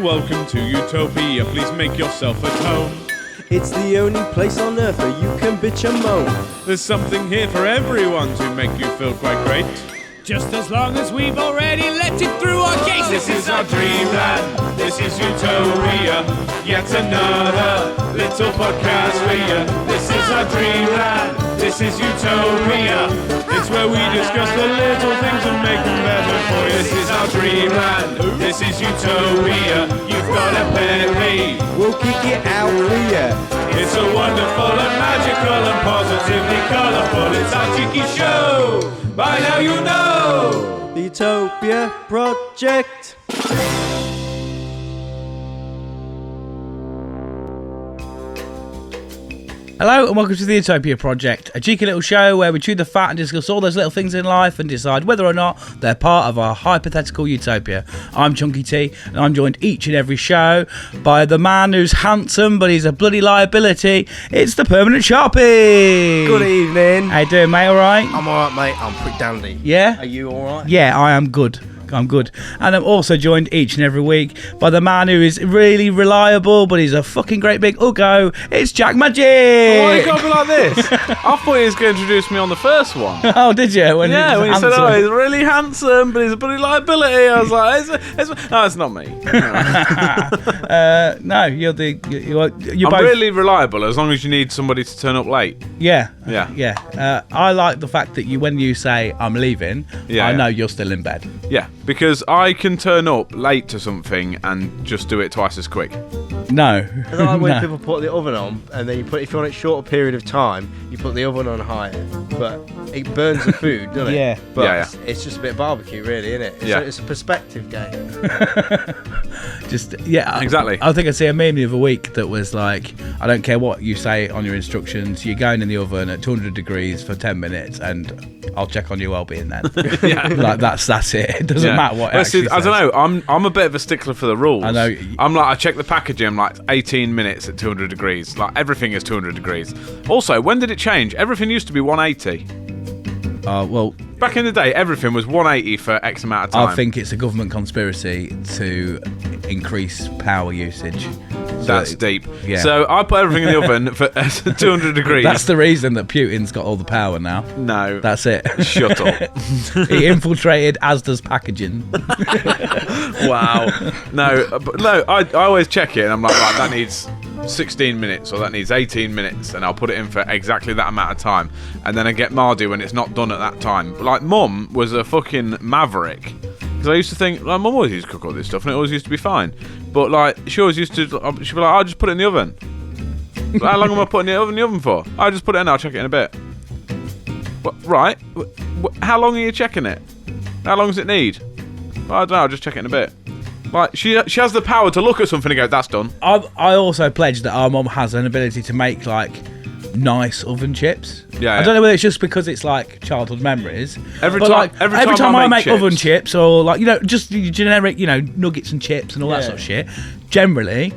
Welcome to Utopia, please make yourself at home. It's the only place on earth where you can bitch and moan. There's something here for everyone to make you feel quite great. Just as long as we've already let it through our gates. This is our dreamland, this is Utopia. Yet another little podcast for you. This is our dreamland, this is Utopia. It's where we discuss the little things and make them better for you. This is our dreamland, this is Utopia. You've got a penny, We'll kick it out for you. it's a wonderful and magical and positively colourful. It's our cheeky show. By now you know. The Utopia Project. Hello and welcome to the Utopia Project, a cheeky little show where we chew the fat and discuss all those little things in life and decide whether or not they're part of our hypothetical utopia. I'm Chunky T and I'm joined each and every show by the man who's handsome but he's a bloody liability. It's the Permanent Sharpie. Good evening. How you doing, mate? Alright? I'm alright, mate. I'm pretty dandy. Yeah? Are you alright? Yeah, I am good. I'm good. And I'm also joined each and every week by the man who is really reliable, but he's a fucking great big uggo. It's Jack Magic. Why you gotta be like this? I thought he was going to introduce me on the first one. Oh, did you? When When he handsome. said, "Oh, he's really handsome, but he's a bloody liability," I was like, "No, it's not me." No, you're I'm both. really reliable as long as you need somebody to turn up late. Yeah. Yeah. I like the fact that when you say I'm leaving, Yeah, I yeah. know you're still in bed. Yeah, because I can turn up late to something and just do it twice as quick. No. I don't like when No. people put the oven on and then if you want it shorter period of time, you put the oven on higher. But it burns the food, doesn't it? Yeah. But Yeah. it's just a bit of barbecue, really, isn't it? Yeah. It's a perspective game. Exactly. I think I see a meme the other week that was like, I don't care what you say on your instructions, you're going in the oven at 200 degrees for 10 minutes and I'll check on your well-being then. Yeah. Like that's it. It doesn't matter what it Well, see, actually I says. don't know. I'm a bit of a stickler for the rules. I know. I'm like, I check the packaging. I'm like 18 minutes at 200 degrees. Like everything is 200 degrees. Also, when did it change? Everything used to be 180. Well, Back in the day, everything was 180 for X amount of time. I think it's a government conspiracy to increase power usage. That's deep. Yeah. So I put everything in the oven for 200 degrees. That's the reason that Putin's got all the power now. No. That's it. Shut up. He infiltrated Asda's packaging. Wow. No, I always check it and I'm like, right, that needs 16 minutes or that needs 18 minutes and I'll put it in for exactly that amount of time. And then I get mardy when it's not done at that time. Like, Mum was a fucking maverick. Because I used to think, like, Mum always used to cook all this stuff and it always used to be fine. But, like, she always used to, she'd be like, I'll just put it in the oven. Like, how long am I putting it in the oven for? I'll just put it in, I'll check it in a bit. What, right? How long are you checking it? How long does it need? Well, I don't know, I'll just check it in a bit. Like, she has the power to look at something and go, that's done. I also pledge that our mum has an ability to make, like, nice oven chips. Yeah, I don't know whether it's just because it's, like, childhood memories. Every but, time I make chips. oven chips or, like, just generic, nuggets and chips and all that sort of shit, generally,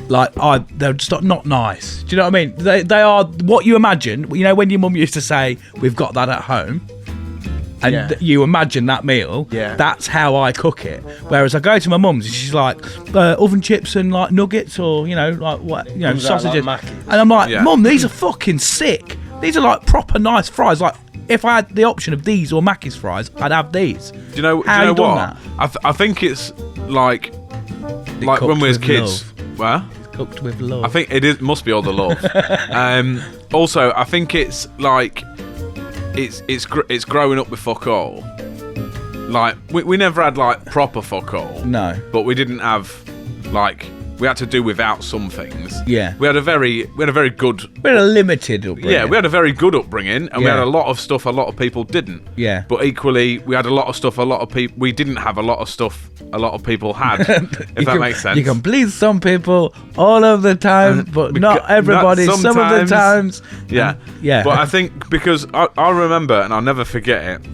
like, they're just not nice. Do you know what I mean? They are what you imagine. When your mum used to say, we've got that at home, and you imagine that meal, that's how I cook it. Whereas I go to my mum's and she's like, oven chips and like nuggets or, sausages. Like and I'm like, Mum, these are fucking sick. These are like proper nice fries. Like, if I had the option of these or Mackey's fries, I'd have these. Do you know How you done what? I think it's like cooked when we was with kids. love. Well, Cooked with love. I think it must be all the love. Also, I think it's like it's growing up with fuck all. Like we never had like proper fuck all. No. But we didn't have like we had to do without some things. Yeah. We had a very good. We had a limited upbringing. Yeah, we had a very good upbringing, and we Yeah. had a lot of stuff a lot of people didn't. Yeah. But equally, we had a lot of stuff a lot of people. We didn't have a lot of stuff a lot of people had. If that makes sense. You can please some people all of the time, but not everybody. not some of the times. Yeah. Yeah. But I think because I remember, and I'll never forget it.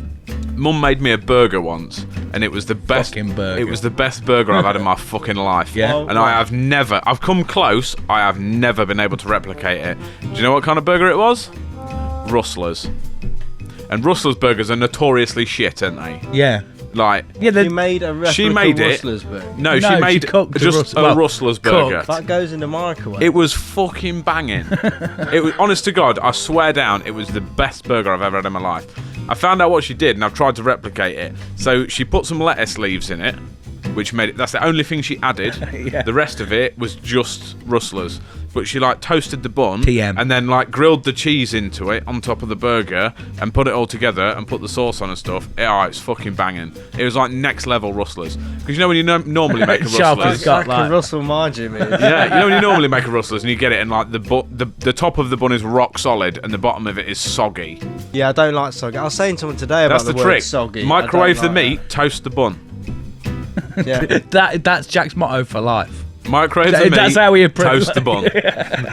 Mum made me a burger once, and it was the best. Fucking burger. It was the best burger I've had in my fucking life. Yeah. And I've come close. I have never been able to replicate it. Do you know what kind of burger it was? Rustler's. And Rustler's burgers are notoriously shit, aren't they? Yeah. Like, Yeah, She made a replica She made it. Rustler's burger. no, No, she she made cooked the just a well, Rustler's burger. cooked. That goes in the microwave. It was fucking banging. It was, honest to God, I swear down, it was the best burger I've ever had in my life. I found out what she did, and I've tried to replicate it. So she put some lettuce leaves in it, which made it. That's the only thing she added. Yeah. The rest of it was just Rustler's. But she like toasted the bun TM. and then like grilled the cheese into it on top of the burger and put it all together and put the sauce on and stuff. It's fucking banging. It was like next level Rustlers. Because you know when you normally make a Sharp as Rustlers. got like a like- Russell margin, is. Yeah, you know when you normally make a Rustlers and you get it and like the top of the bun is rock solid and the bottom of it is soggy. Yeah, I don't like soggy. I was saying to someone today about That's the word trick. soggy. I Microwave don't the like meat, toast the bun. that. Yeah. That's Jack's motto for life. Microwave the meat, That's how we approach toast the bun.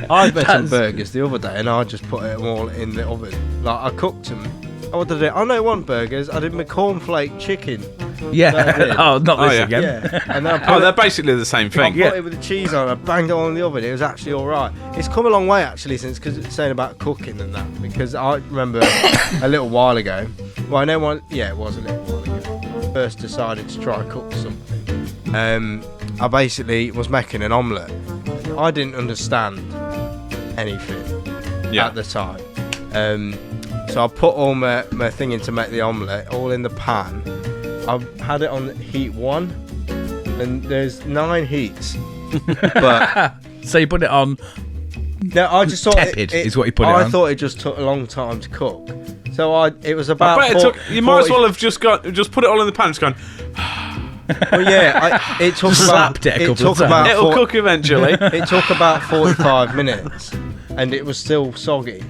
I made some burgers the other day and I just put it all in the oven. Like, I cooked them. What did I do? I don't want burgers. I did my cornflake chicken. Yeah. That is it. Oh, not this yeah. again. Yeah. And then I put Oh, it, they're basically the same I thing. put it with the cheese on. I banged it on in the oven. It was actually all right. It's come a long way actually since, because it's saying about cooking and that. Because I remember a little while ago. Well, I know one. Yeah, it was a little while ago. First decided to try and cook something. I basically was making an omelette. I didn't understand anything Yeah. at the time. So I put all my thing in to make the omelette, all in the pan. I had it on heat 1, and there's 9 heats. But So you put it on. no, I just thought Tepid is what you put it I on. thought it just took a long time to cook. So it was about. I bet it took. You might as well have just put it all in the pan, just gone. Well, yeah, it took Slapped about. it a couple took of times. about. It'll cook eventually. It took about 45 minutes, and it was still soggy.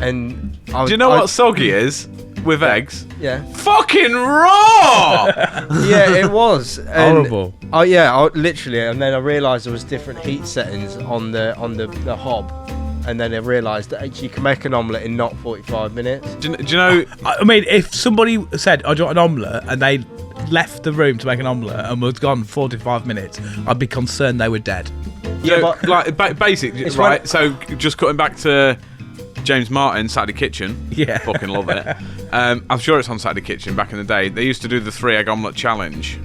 And I was, Do you know what soggy is with eggs? Yeah. Fucking raw. Yeah, it was and Horrible. Oh yeah, literally, and then I realised there was different heat settings on the hob, and then I realised that you can make an omelette in not 45 minutes. Do you know? I mean, if somebody said, I do want an omelette, and they left the room to make an omelette and was gone 45 minutes, I'd be concerned they were dead. Yeah, So, but like basic, It's right? when- So just cutting back to James Martin, Saturday Kitchen. Yeah. Fucking love it. I'm sure it's on Saturday Kitchen back in the day. They used to do the 3-egg omelette challenge,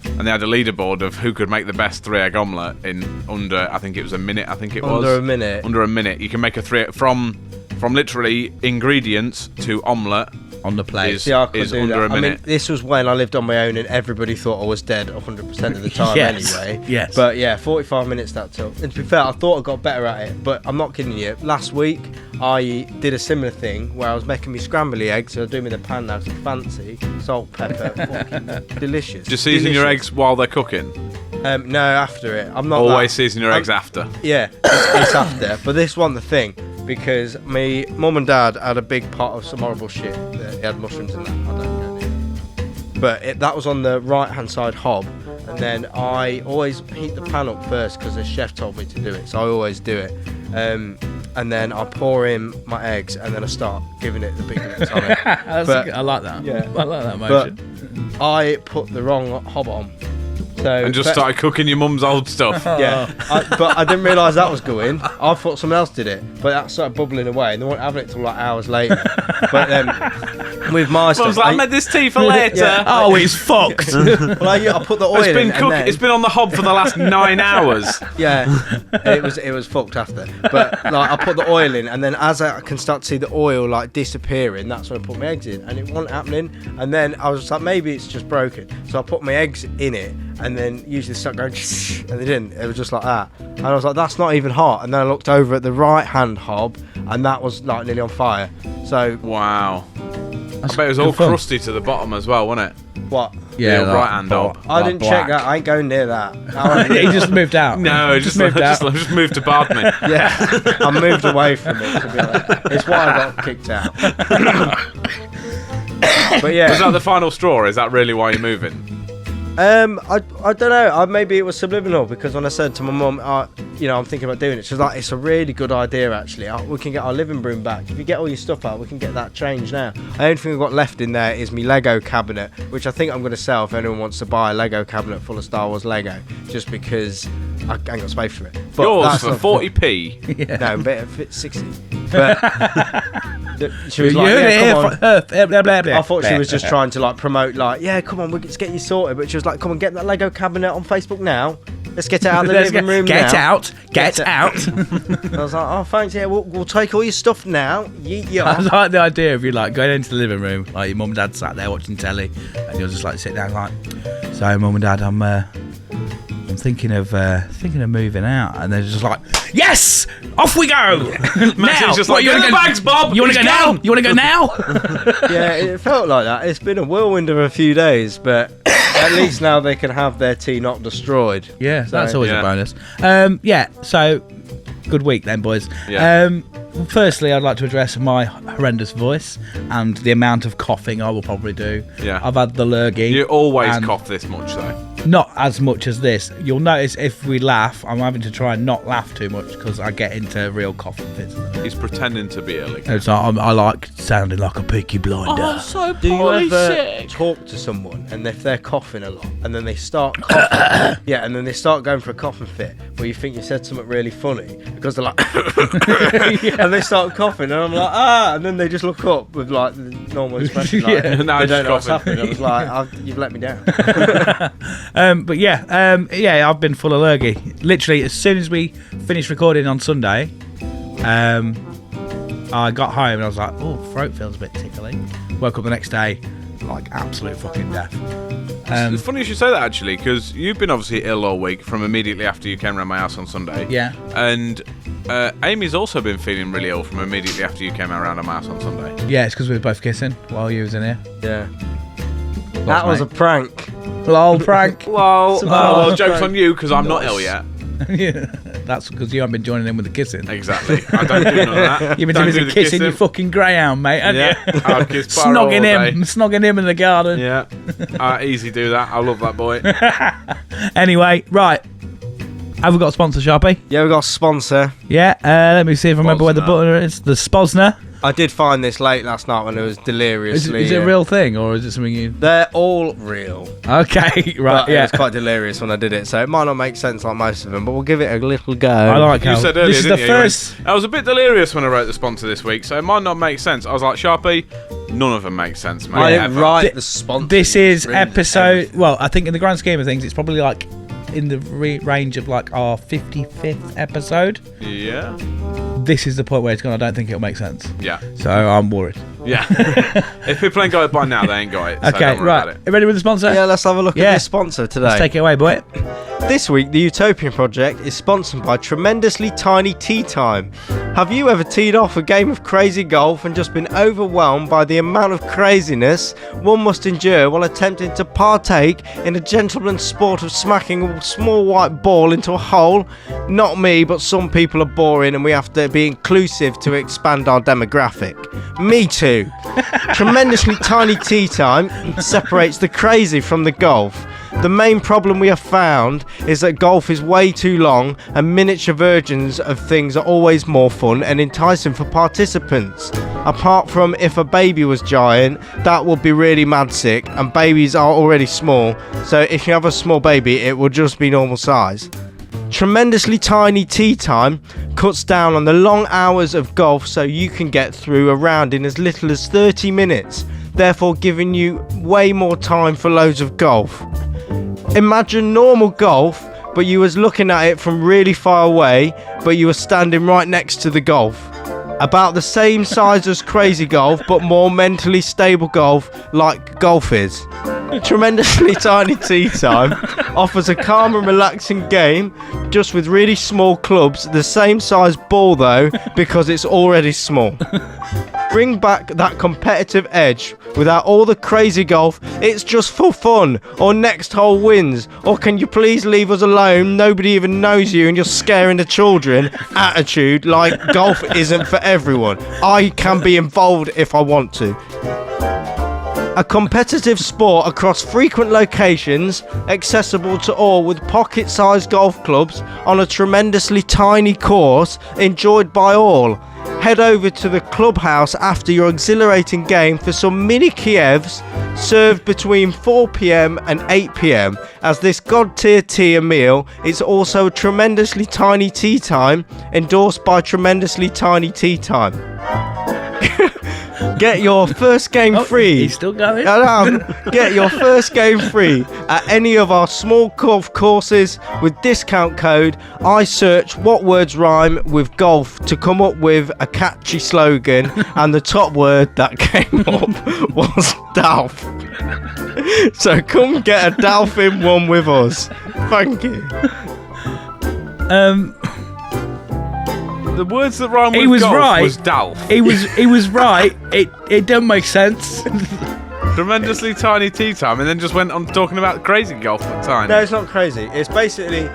and they had a leaderboard of who could make the best 3-egg omelette in under, I think it was a minute. I think it was under a minute. Under a minute, you can make a 3 from literally ingredients to omelette. On the plate. Is- Yeah, I could is do under that. a I mean, minute. this was when I lived on my own, and everybody thought I was dead 100% of the time Yes, anyway. yes. But yeah, 45 minutes that took. And to be fair, I thought I got better at it, but I'm not kidding you. Last week, I did a similar thing where I was making me scrambly eggs. So I was doing them in the pan now, so fancy, salt, pepper, fucking delicious. Just season your Delicious. eggs while they're cooking. No, after it. I'm not. Always that- season your I'm- eggs after. Yeah, it's after. But this wasn't the thing, because me mum and dad had a big pot of some horrible shit. They had mushrooms in that. I don't know. But that was on the right hand side hob, and then I always heat the pan up first because the chef told me to do it, so I always do it. And then I pour in my eggs, and then I start giving it the big licks on it. But- I like that. Yeah. I like that But motion. I put the wrong hob on. So And just started cooking your mum's old stuff. Yeah, but I didn't realise that was going. I thought someone else did it, but that started bubbling away, and they weren't having it till like hours later. But with my stuff, Mum's like, I made this tea for later. Yeah. Oh, it's fucked. well, I put the oil It's been in, and then, It's been on the hob for the last 9 hours. yeah, it was fucked after. But like, I put the oil in, and then as I can start to see the oil like disappearing, that's when I put my eggs in, and it wasn't happening. And then I was like, maybe it's just broken. So I put my eggs in it, and then usually start going, and they didn't. It was just like that, and I was like, that's not even hot. And then I looked over at the right hand hob, and that was like nearly on fire. So Wow. I bet it was all good fun. crusty to the bottom as well, wasn't it? what? Yeah, The right hand hob. I didn't check that. I ain't going near that. He just moved out. No, just moved out. just moved to Bardney. Yeah, I moved away from it, to be honest. It's why I got kicked out. But yeah, Is that the final straw? Is that really why you're moving? I don't know. Maybe it was subliminal, because when I said to my mum, I'm thinking about doing it, she was like, it's a really good idea actually. We can get our living room back. If you get all your stuff out, we can get that changed now. The only thing I've got left in there is my Lego cabinet, which I think I'm going to sell if anyone wants to buy a Lego cabinet full of Star Wars Lego, just because I ain't got space for it. But Yours that's for not- 40p. No, but if it's 60. But She was like, yeah, come on. blah, blah, blah, I thought she blah, was just blah. trying to like promote, like, yeah, come on, let's get you sorted. But she was like, come on, get that Lego cabinet on Facebook now. Let's get it out of the living room Get now. out. Get out. I was like, oh, thanks, yeah, we'll take all your stuff now. I like the idea of you like going into the living room, like your mum and dad sat there watching telly, and you'll just like sit down like, so mum and dad, I'm thinking of moving out, and they're just like, yes, off we go. Now, just like, get the bags, Bob. You want to go now? You want to go now? Yeah, it felt like that. It's been a whirlwind of a few days, but at least now they can have their tea not destroyed. Yeah, So, that's always yeah. a bonus. So good week then, boys. Yeah. Firstly, I'd like to address my horrendous voice and the amount of coughing I will probably do. Yeah. I've had the lurgy. You always and cough this much, though. Not as much as this. You'll notice if we laugh, I'm having to try and not laugh too much because I get into real coughing fits. He's pretending to be ill again. It's like, I like sounding like a Peaky Blinder. so Do you ever talk to someone and if they're coughing a lot and then they start coughing, yeah, and then they start going for a coughing fit where you think you said something really funny because they're like, and they start coughing and I'm like, and then they just look up with like the normal expression, like, Yeah. Now they it's don't know what's coughing. happening. I was like, you've let me down. But yeah, I've been full of lurgy. Literally, as soon as we finished recording on Sunday, I got home and I was like, oh, throat feels a bit tickly. Woke up the next day, like absolute fucking death. It's funny you should say that, actually, because you've been obviously ill all week from immediately after you came around my house on Sunday. Yeah. And Amy's also been feeling really ill from immediately after you came around my house on Sunday. Yeah, it's because we were both kissing while you was in here. Yeah. That was a prank. Lol, prank. Well, Well, joke's on you, because I'm not ill yet. Yeah, that's because you haven't been joining in with the kissing. Exactly. I don't do none of that. You've been Don't doing do the the kissing, you fucking greyhound, mate. haven't Yeah. you? I'll kiss Barrow all day. Snogging him in the garden. Yeah. I easy do that. I love that boy. Anyway, right. Have we got a sponsor, Sharpie? yeah, we got a sponsor. Yeah. Let me see if I remember where the Sponsor. button is. The Sponsor. I did find this late last night when it was deliriously. Is it a real thing or is it something you? They're all real. Okay, right. But it Yeah. was quite delirious when I did it, so it might not make sense like most of them, but we'll give it a little go. I like You how said earlier, this is didn't the you? You went, first. I was a bit delirious when I wrote the sponsor this week, so it might not make sense. I was like, Sharpie, none of them make sense, mate. I didn't ever. write the sponsor. This is Really episode. everything. Well, I think in the grand scheme of things, it's probably like in the range of like our 55th episode. Yeah. This is the point where it's gone. I don't think it'll make sense. Yeah. So I'm worried. Yeah. If people ain't got it by now, they ain't got it. So Okay, don't worry right. about it. You ready with the sponsor? Yeah, let's have a look Yeah. at this sponsor today. Let's take it away, boy. This week, the Utopia Project is sponsored by Tremendously Tiny Tea Time. Have you ever teed off a game of crazy golf and just been overwhelmed by the amount of craziness one must endure while attempting to partake in a gentleman's sport of smacking a small white ball into a hole? Not me, but some people are boring and we have to be inclusive to expand our demographic. Me too. Tremendously Tiny Tea Time separates the crazy from the golf. The main problem we have found is that golf is way too long and miniature versions of things are always more fun and enticing for participants. Apart from if a baby was giant, that would be really mad sick, and babies are already small, so if you have a small baby it will just be normal size. Tremendously Tiny Tea Time cuts down on the long hours of golf so you can get through a round in as little as 30 minutes, therefore giving you way more time for loads of golf. Imagine normal golf, but you was looking at it from really far away, but you were standing right next to the golf. About the same size as crazy golf, but more mentally stable golf like golf is. Tremendously Tiny Tea Time offers a calm and relaxing game, just with really small clubs, the same size ball though, because it's already small. Bring back that competitive edge without all the crazy golf. It's just for fun, or next hole wins, or can you please leave us alone, nobody even knows you and you're scaring the children attitude like golf isn't for everyone. I can be involved if I want to. A competitive sport across frequent locations, accessible to all with pocket-sized golf clubs on a tremendously tiny course, enjoyed by all. Head over to the clubhouse after your exhilarating game for some mini Kievs served between 4 p.m. and 8 p.m. As this god-tier tea meal is also a tremendously tiny tea time, endorsed by Tremendously Tiny Tea Time. Get your first game free. He's still going. Get your first game free at any of our small golf courses with discount code I search what words rhyme with golf to come up with a catchy slogan, and the top word that came up was DALF. So come get a Dolphin one with us. Thank you. The words that rhyme with He was golf right. was DALF. He was right. It don't make sense. Tremendously tiny tea time, and then just went on talking about crazy golf but tiny. No, it's not crazy. It's basically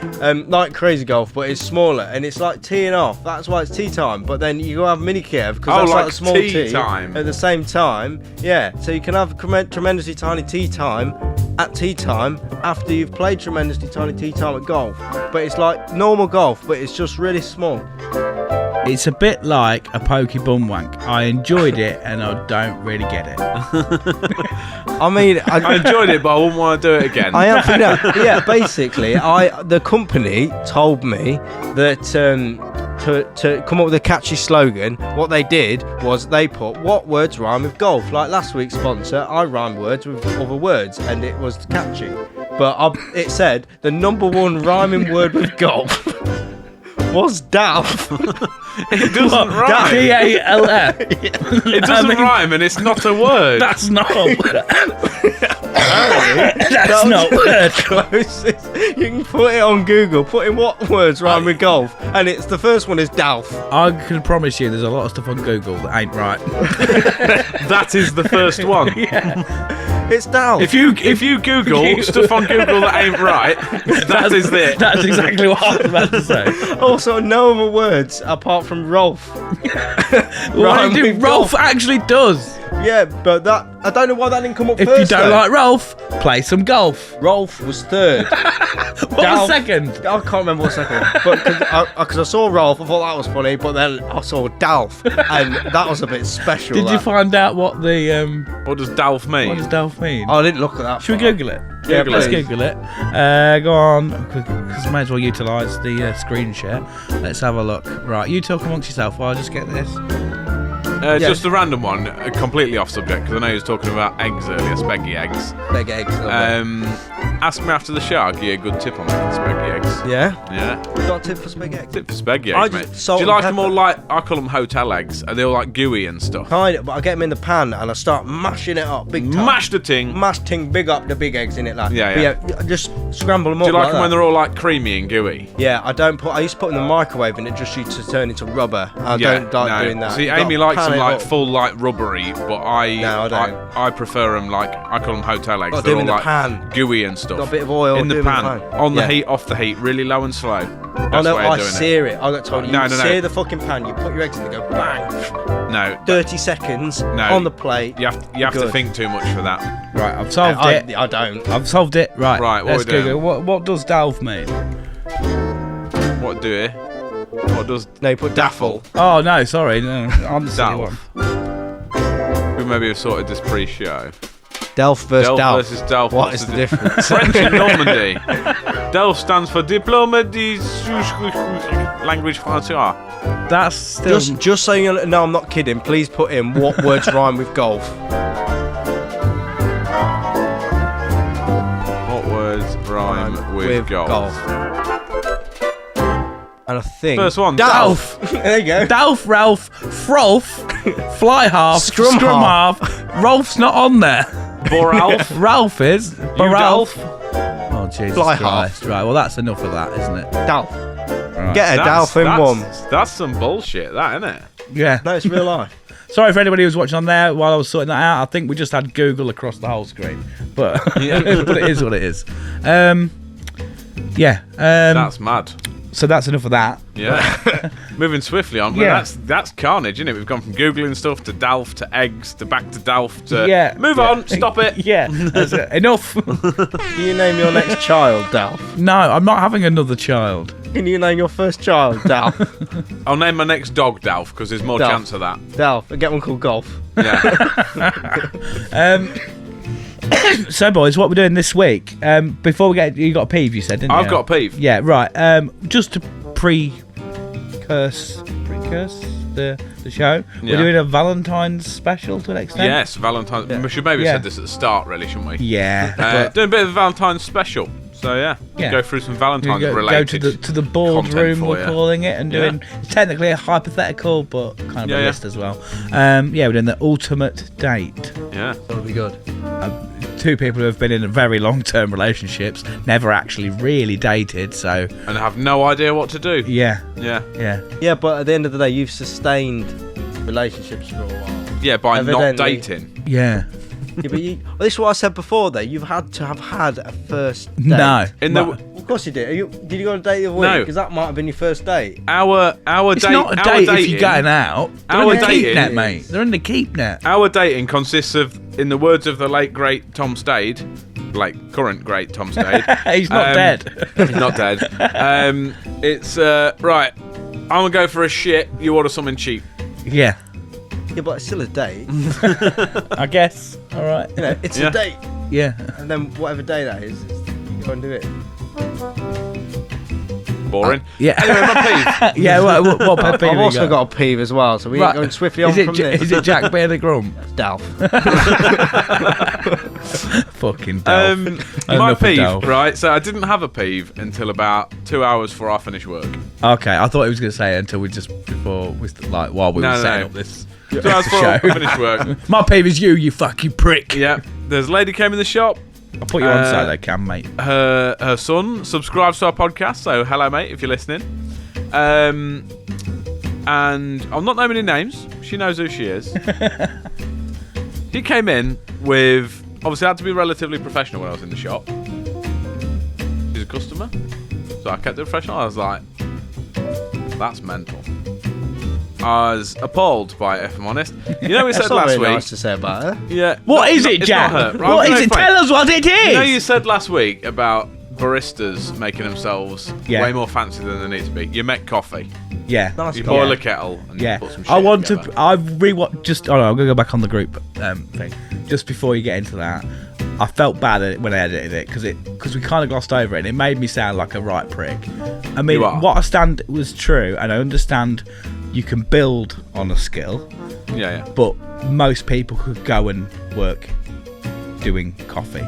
like crazy golf, but it's smaller, and it's like teeing off. That's why it's tea time. But then you go have mini Kiev because that's like a small tea tea time. at the same time. Yeah, so you can have tremendously tiny tea time at tea time after you've played tremendously tiny tea time at golf. But it's like normal golf, but it's just really small. It's a bit like a pokey bum wank. I enjoyed it, and I don't really get it. I mean, I enjoyed it, but I wouldn't want to do it again. I am yeah, basically, the company told me that to come up with a catchy slogan, what they did was they put what words rhyme with golf. Like last week's sponsor, I rhymed words with other words, and it was catchy. But it said the number one rhyming word with golf was DALF. It doesn't rhyme. DALF. It doesn't rhyme, and it's not a word. That's not a word. That's not a word. Closest. You can put it on Google. Put in what words rhyme with golf, and it's the first one is DALF. I can promise you, there's a lot of stuff on Google that ain't right. That is the first one. It's DALF. If you Google stuff on Google that ain't right, that is it. That's exactly what I was about to say. Also, no other words apart from Rolf. What do Rolf actually does? Yeah, but that I don't know why that didn't come up If first. you don't though. like Rolf, play some golf. Rolf was third. What was second? I can't remember what second. But because I saw Rolf, I thought that was funny. But then I saw Dalf, and that was a bit special. Did you find out what the What does DALF mean? what does Dolph mean? I didn't look at that. Should we Google it? Yeah, Let's please. Google it. Go on, because may as well utilise the screen share. Let's have a look. Right, you talk amongst yourself while I just get this. Just a random one, completely off subject, because I know you was talking about eggs earlier, spaghetti eggs. Big eggs. Ask me after the show, I'll give you a good tip on making spaghetti eggs. Yeah. Yeah. Got a tip for spaghetti eggs. Tip for spaghetti I eggs, just mate. salt Do you and like them all pepper. like, I call them hotel eggs, are they all like gooey and stuff? Kind of, but I get them in the pan and I start mashing it up big time. Mash the ting. Mash ting, big up the big eggs in it, like. Yeah, But yeah, just scramble them up. Do you like them that. when they're all like creamy and gooey? Yeah, I used to put them in the microwave and it just used to turn into rubber. I don't like doing that. See, You Amy gotta likes pan them it like up. full, like rubbery, but I don't. I prefer them like, I call them hotel eggs. Gotta They're do all them in the like pan. gooey and stuff. Got a bit of oil. in do the them pan, on the Yeah. heat, off the heat, really low and slow. Oh That's no, the way of I doing sear it. I got told you No. sear the fucking pan. You put your eggs in, they go bang. it. No, 30 seconds No. on the plate. you have to Good. think too much for that. Right, I've solved it. I don't. I've solved it. Right, Right, what let's we doing? Google. What does Dolph mean? What do you? What does No, you put daffle. Oh no, sorry, no, I'm the silly one. Dalf? We maybe have sorted this pre-show. Delft versus Delft Dalf. versus Delft. What What's is the difference? French in Normandy. Delft stands for Diplôme de Language Française. That's still Just so you know, no, I'm not kidding. Please put in what words rhyme with golf. What words rhyme with golf? And I think First one, Dalf. There you go. Dolph, Ralph, Frolf, Fly Half, Scrum Half. Rolf's not on there. Boralf. Ralph is. But Ralph. Udalf. Oh Jesus Fly Christ! half. Right, well that's enough of that, isn't it? Dalf. Right. Get a Dalf in one. That's some bullshit, that, isn't it? Yeah. No, it's real life. Sorry for anybody who's watching on there while I was sorting that out. I think we just had Google across the whole screen, but but it is what it is. Yeah. That's mad. So that's enough of that. Yeah. Moving swiftly on. Yeah. Well, that's carnage, isn't it? We've gone from Googling stuff to Dalf to eggs to back to Dalf to... Yeah. Move on. Stop it. Yeah. That's it. Enough. Can you name your next child Dalf? No, I'm not having another child. Can you name your first child Dalf? I'll name my next dog Dalf because there's more Dalf. chance of that. Dalf. I get one called Golf. Yeah. So, boys, what we're doing this week? Before we get, you got a peeve, you said, didn't you? I've got a peeve. Yeah, right. Just to precursor. the show. We're doing a Valentines special to an extent. Yes, Valentine's. We should maybe have said this at the start, really, shouldn't we? Yeah. Doing a bit of a Valentine's special. So go through some Valentine's related. Go to the boardroom, we're calling it, and doing technically a hypothetical, but kind of a list as well. We're doing the ultimate date. Yeah, that'll be good. 2 people who have been in very long-term relationships, never actually really dated, so and have no idea what to do. Yeah. But at the end of the day, you've sustained relationships for a while. Yeah, by not dating. Yeah. But this is what I said before. Though you've had to have had a first date. No, of course you did. Did you go on a date the other week? No, because that might have been your first date. Our it's date. not a date if you're going out. Our dating, net, mate. They're in the keep net. Our dating consists of, in the words of the late great Tom Stade, current great Tom Stade. He's not dead. He's not dead. It's right. I'm gonna go for a shit. You order something cheap. Yeah. Yeah, but it's still a date. I guess. All right. It's a date. Yeah. And then whatever day that is, you go and do it. Boring. Yeah. Anyway, my peeve. Yeah. What pet peeve? I've also got a peeve as well, so we're going swiftly on from this. Is it Jack being a grump? Dalf. Fucking Dalf. My peeve, right? So I didn't have a peeve until about 2 hours before I finished work. Okay, I thought he was going to say it until while we were setting up this. 2 hours before I finished work. My peeve is you fucking prick. Yeah. There's a lady came in the shop. I'll put you on side there, Cam, mate. Her son subscribes to our podcast, so hello, mate, if you're listening. And I'll not name any names. She knows who she is. He came in with... Obviously, I had to be relatively professional when I was in the shop. She's a customer. So I kept it professional. I was like, that's mental. I was appalled by it, if I'm honest. You know, we said last really week. Nice to say about her. Yeah. What is it, Jack? What is it? Tell us what it is. You know, you said last week about baristas making themselves way more fancy than they need to be. You make coffee. Yeah. Nice you boil a kettle and you put some shit I want together. to. I've rewatched. Just. Oh no, I'm gonna go back on the group thing. Just before you get into that, I felt bad at it when I edited it because we kind of glossed over it. And it made me sound like a right prick. I mean, what I stand was true, and I understand you can build on a skill. Yeah. But most people could go and work doing coffee.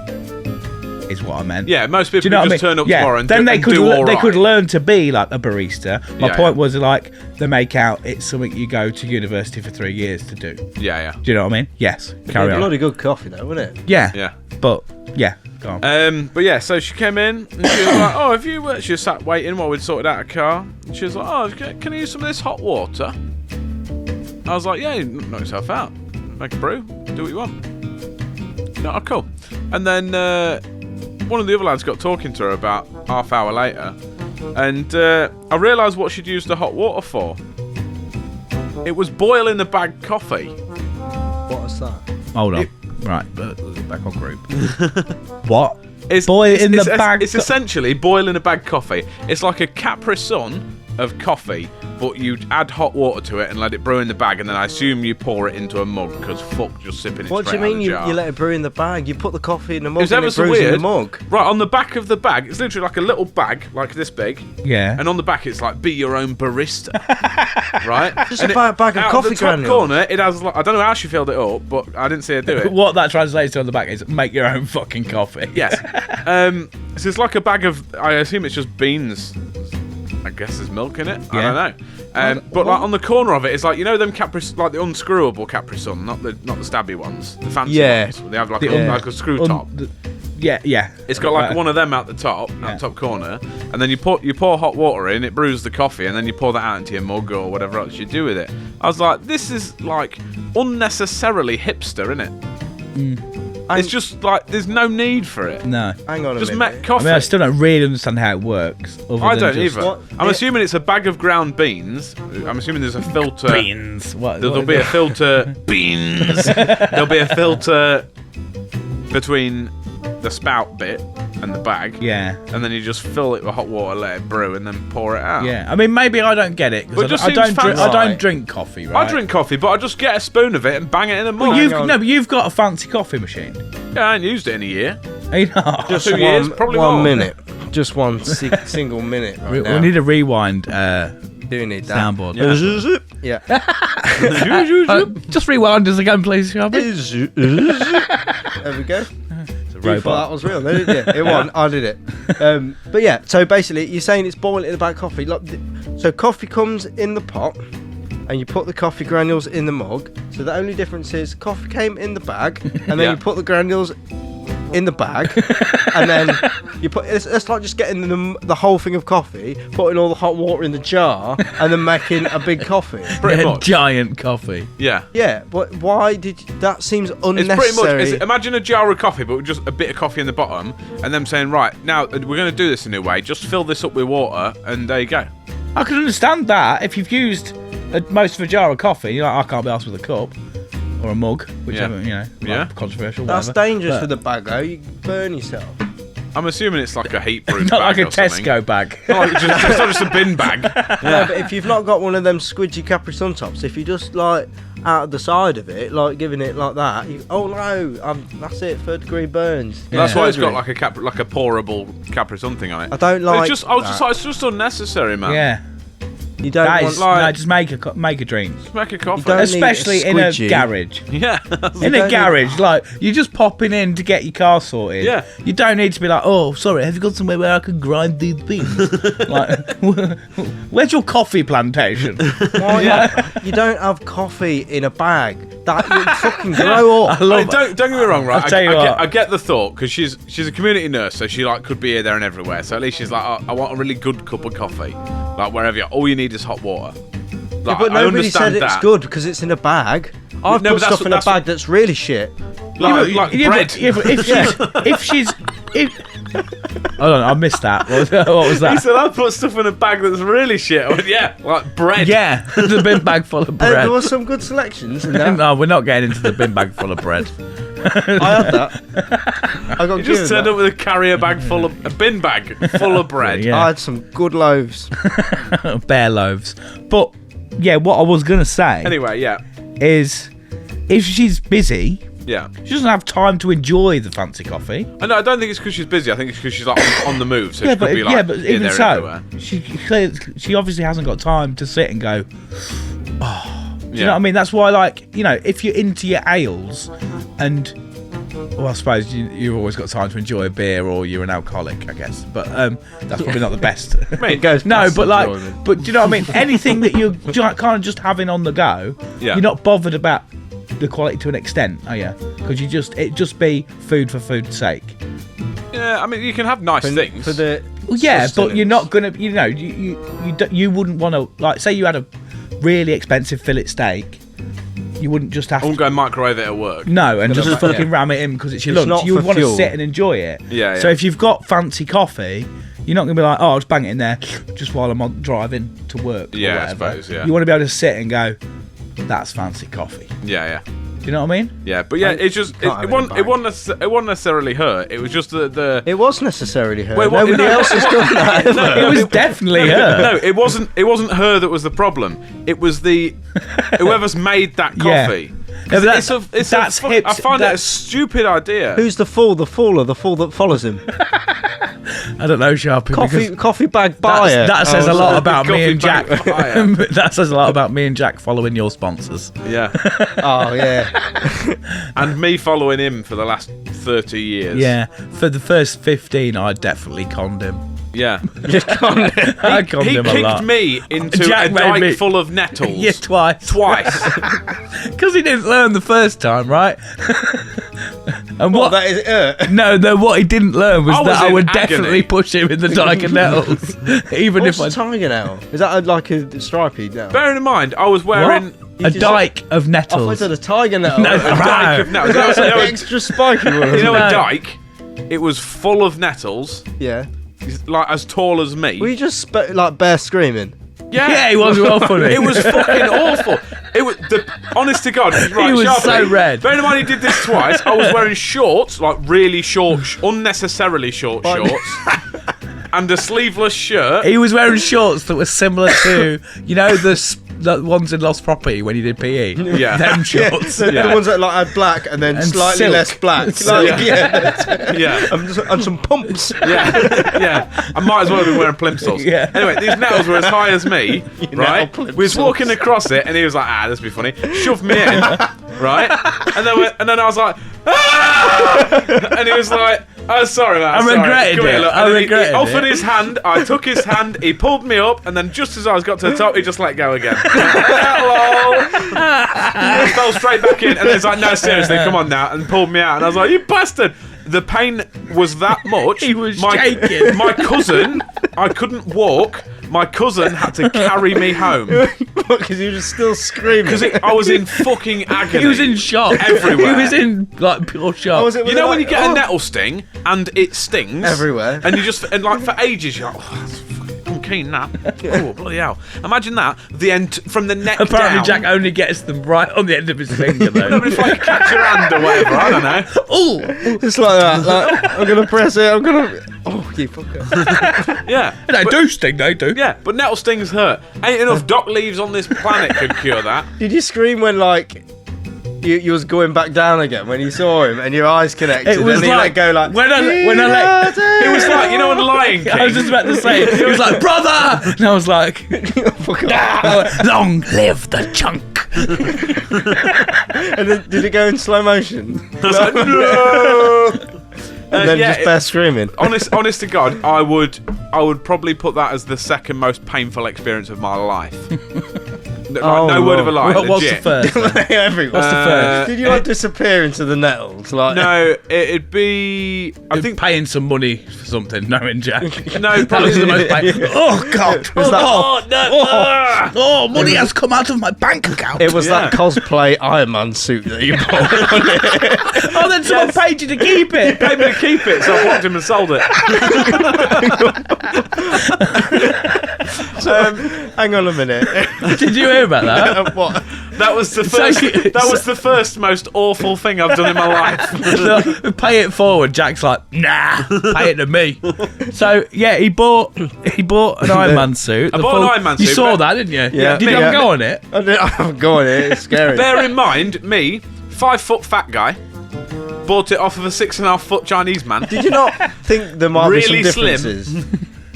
Is what I meant. Yeah, most people just turn up tomorrow and then they could learn to be like a barista. My point was like they make out it's something you go to university for 3 years to do. Yeah. Do you know what I mean? Yes. Carry on. Bloody good coffee though, wasn't it? Yeah. But go on. But yeah, so she came in and she was like, "Oh, have you?" She was sat waiting while we'd sorted out a car. And she was like, "Oh, can I use some of this hot water?" I was like, "Yeah, knock yourself out. Make a brew. Do what you want." No, cool. And then one of the other lads got talking to her about half hour later, and I realised what she'd used the hot water for. It was boiling the bagged coffee. What was that? Hold on. Right, back on group. What? It's bag. It's essentially boiling a bagged coffee. It's like a Capri Sun of coffee, but you add hot water to it and let it brew in the bag, and then I assume you pour it into a mug because fuck just sipping it What do straight you mean out of the you jar. let it brew in the bag? You put the coffee in the mug It's and ever it so brews in weird. the mug? Right, on the back of the bag, it's literally like a little bag, like this big. Yeah. And on the back, it's like, be your own barista. Right? Just a bag of coffee the top granules. corner, it has, like, I don't know how she filled it up, but I didn't see her do it. What that translates to on the back is make your own fucking coffee. Yes. So it's like a bag of, I assume it's just beans. I guess there's milk in it. I don't know. But like on the corner of it, it's like, you know them Capri, like the unscrewable Capri Sun, not the stabby ones, the fancy ones. They have like a screw top. Yeah. It's got like one of them out the top, out top corner, and then you pour hot water in, it brews the coffee, and then you pour that out into your mug or whatever else you do with it. I was like, this is like unnecessarily hipster, isn't it? It's just like there's no need for it. No. Hang on a Just minute. make coffee. I mean, I still don't really understand how it works. I don't either. I'm assuming it's a bag of ground beans. I'm assuming there's a filter. Beans. There'll be a filter. Beans. There'll be a filter between the spout bit and the bag. Yeah. And then you just fill it with hot water, let it brew, and then pour it out. Yeah. I mean, maybe I don't get it. But it just I seems don't drink coffee, right? I drink coffee, but I just get a spoon of it and bang it in a mug. But you've got a fancy coffee machine. Yeah, I ain't used it in a year. Are you not? Just 2 years, probably one more. minute. Just one single minute right now. We need a rewind do need that. soundboard. Yeah. Just rewind us again, please, Sharpie. There we go. It's a You thought that robot. was real, didn't you? It wasn't. I did it. But yeah, so basically, you're saying it's boiling about coffee. Like, so coffee comes in the pot, and you put the coffee granules in the mug. So the only difference is coffee came in the bag, and then you put the granules in the bag, and then you put. It's like just getting the whole thing of coffee, putting all the hot water in the jar, and then making a big coffee. Pretty A much. giant coffee. Yeah. Yeah, but why did you, that seems It's unnecessary? pretty much. Imagine a jar of coffee, but with just a bit of coffee in the bottom, and them saying, "Right, now we're going to do this a new way. Just fill this up with water, and there you go." I can understand that if you've used most of a jar of coffee, you're like, I can't be asked with a cup or a mug, whichever, controversial. That's whatever. dangerous But for the bag, though. You burn yourself. I'm assuming it's like a heat-proof not bag like a or something. Tesco bag. Not like it's not just a bin bag. No, but if you've not got one of them squidgy Capri Sun tops, if you just like out of the side of it, like giving it like that, oh no, that's it, 3rd degree burns. Yeah. That's why it's got like a pourable Capri Sun thing on it. I don't But like. it's just unnecessary, man. Yeah. You don't That want. is, like- no, just make a drink. Just make a coffee. don't- need Especially a in a squidgy. garage. Yeah. In a don't garage, like, you're just popping in to get your car sorted. Yeah. You don't need to be like, oh, sorry, have you got somewhere where I can grind these beans? Like, where's your coffee plantation? Why not? You don't have coffee in a bag. That would fucking grow up. I love don't get me wrong, right? I'll tell you what. I get the thought because she's a community nurse, so she like could be here, there, and everywhere. So at least she's like, oh, I want a really good cup of coffee, like wherever all you need is hot water. Like, But I nobody said understand it's that. good because it's in a bag. I've No, put but stuff in a that's- bag that's really shit. Like bread. But if she's. Hold on, I missed that. What was He that? said I put stuff in a bag that's really shit. I went, yeah, like bread. Yeah, the bin bag full of bread. There were some good selections in that. No, we're not getting into the bin bag full of bread. I had that. I got You just turned up with a carrier bag full of a bin bag full of bread. Yeah. I had some good loaves. Bare loaves. But yeah, what I was gonna say Anyway, yeah, is, if she's busy, yeah. she doesn't have time to enjoy the fancy coffee. I don't think it's because she's busy. I think it's because she's like on the move. So she could be like but here, even there, so, everywhere. she obviously hasn't got time to sit and go. Do you know what I Yeah. mean? That's why, like, if you're into your ales, and well, I suppose you've always got time to enjoy a beer, or you're an alcoholic, I guess. But that's probably not the best. It goes No, past but like, enjoyment. but do you know what I mean? Anything that you're kind of just having on the go, Yeah. you're not bothered about the quality to an extent, are you? Because it just be food for food's sake. Yeah, I mean, you can have nice things. For the Well, yeah, but sustenance. you're not gonna, you wouldn't want to, like, say you had a really expensive fillet steak, you wouldn't just have I won't to. go microwave it at work. No, and just Yeah. fucking ram it in because it's your It's lunch. not You would for want to fuel. sit and enjoy it. Yeah, So yeah. if you've got fancy coffee, you're not going to be like, oh, I'll just bang it in there just while I'm driving to work. or Yeah, I whatever. suppose, yeah. You want to be able to sit and go, that's fancy coffee. Yeah, yeah. Do you know what I mean? Yeah, but yeah, it's just can't have it it in a wasn't necessarily her. It was just the It was necessarily her. Wait, what? Nobody No. else has done that. It was definitely her. no, it wasn't her that was the problem. It was the whoever's made that Yeah. coffee. No, but that's I hips- find it a that's- stupid idea. Who's the fool? The fool or the fool that follows him? I don't know, Sharpie. because Coffee bag buyer. that says a lot about me Coffee and Jack. bag buyer. That says a lot about me and Jack following your sponsors. Yeah, Oh yeah. and me following him for the last 30 years. Yeah, for the first 15, I definitely conned him. yeah. I conned He him a kicked lot. me into Jack a made dike me- full of nettles. Yeah, twice. Because he didn't learn the first time, right? And What? That is. No, what he didn't learn was I was that I in would agony. definitely push him in the dike of nettles, even What's if a tiger now? Is that like a stripy now? Bearing in mind, I was wearing a dike of I thought nettles. it was a tiger now. No, a dike of nettles. That's You an know, extra spiky one. you know No. a dike? It was full of nettles, Yeah. like as tall as me. Were you just like bear screaming? Yeah, he was well funny. It was fucking awful. It was honest to God. Right, He was Sharpie, so red. Bearing in mind he did this twice. I was wearing shorts, like really short, unnecessarily short Like- shorts, and a sleeveless shirt. He was wearing shorts that were similar to, the the ones in Lost Property when you did PE. Yeah. Them shorts. The ones that like had black and then slightly silk. less black. Yeah. And some pumps. Yeah. I might as well have been wearing plimsolls. Yeah. Anyway, these nettles were as high as me, right? nettle We was walking across it, and he was like, this will be funny. Shoved me in, right? And then I was like, and he was like, oh, sorry, man. I regretted Come here, it. look. I And then regretted he offered it. his hand. I took his hand. He pulled me up, and then just as I got to the top, he just let go again. Hello. He fell straight back in, and he's like, no, seriously, come on now, and pulled me out. And I was like, you bastard. The pain was that much. He was shaking. My cousin, I couldn't walk. My cousin had to carry me home Because you were still screaming. because I was in fucking agony. He was in shock. Everywhere. He was in like pure shock. was it You know when you get a net? nettle sting and it stings Everywhere. and you just and like for ages you're like, that's fucking keen that. Oh bloody hell! Imagine that the end from the neck Apparently, down. Jack only gets them right on the end of his finger, though. No, but if I catch your hand or whatever, I don't know. Oh, It's like that. Like, I'm going to press it. I'm going to... Oh, you fucker. Yeah, they do sting. They do. yeah, but nettle stings hurt. Ain't enough dock leaves on this planet could cure that. Did you scream when, like... You was going back down again when you saw him and your eyes connected It was and he let go like... when I let. It was like, you know, in Lion King. I was just about to say it. He was like, brother, and I was like, Fuck off. long live the chunk. And then, did it go in slow motion? I was like, no. And then yeah, just bare screaming. honest to God, I would probably put that as the second most painful experience of my life. No word of a lie. What's the legit. first? Everyone. What's the first? Did you like disappear into the nettles? Like No, it'd be. I think. Paying some money for something, knowing Jack. No, That was the most pain. Oh God! Oh, money has come out of my bank account. it was Yeah. that cosplay Iron Man suit that you bought. Oh, then someone paid you to keep it. Paid me to keep it, so I blocked him and sold it. Hang on a minute. Did you hear about that? What? That was the first. That was the first most awful thing I've done in my life. No, pay it forward. Jack's like, nah, pay it to me. So yeah, he bought an Iron Man suit. I The bought an Iron Man You suit, saw but- that, didn't you? Yeah. Did you have a go on it? I'm going here. It's scary. Bear in mind, me, 5 foot fat guy, bought it off of a 6.5 foot Chinese man. Did you not think there might Really be some slim. differences?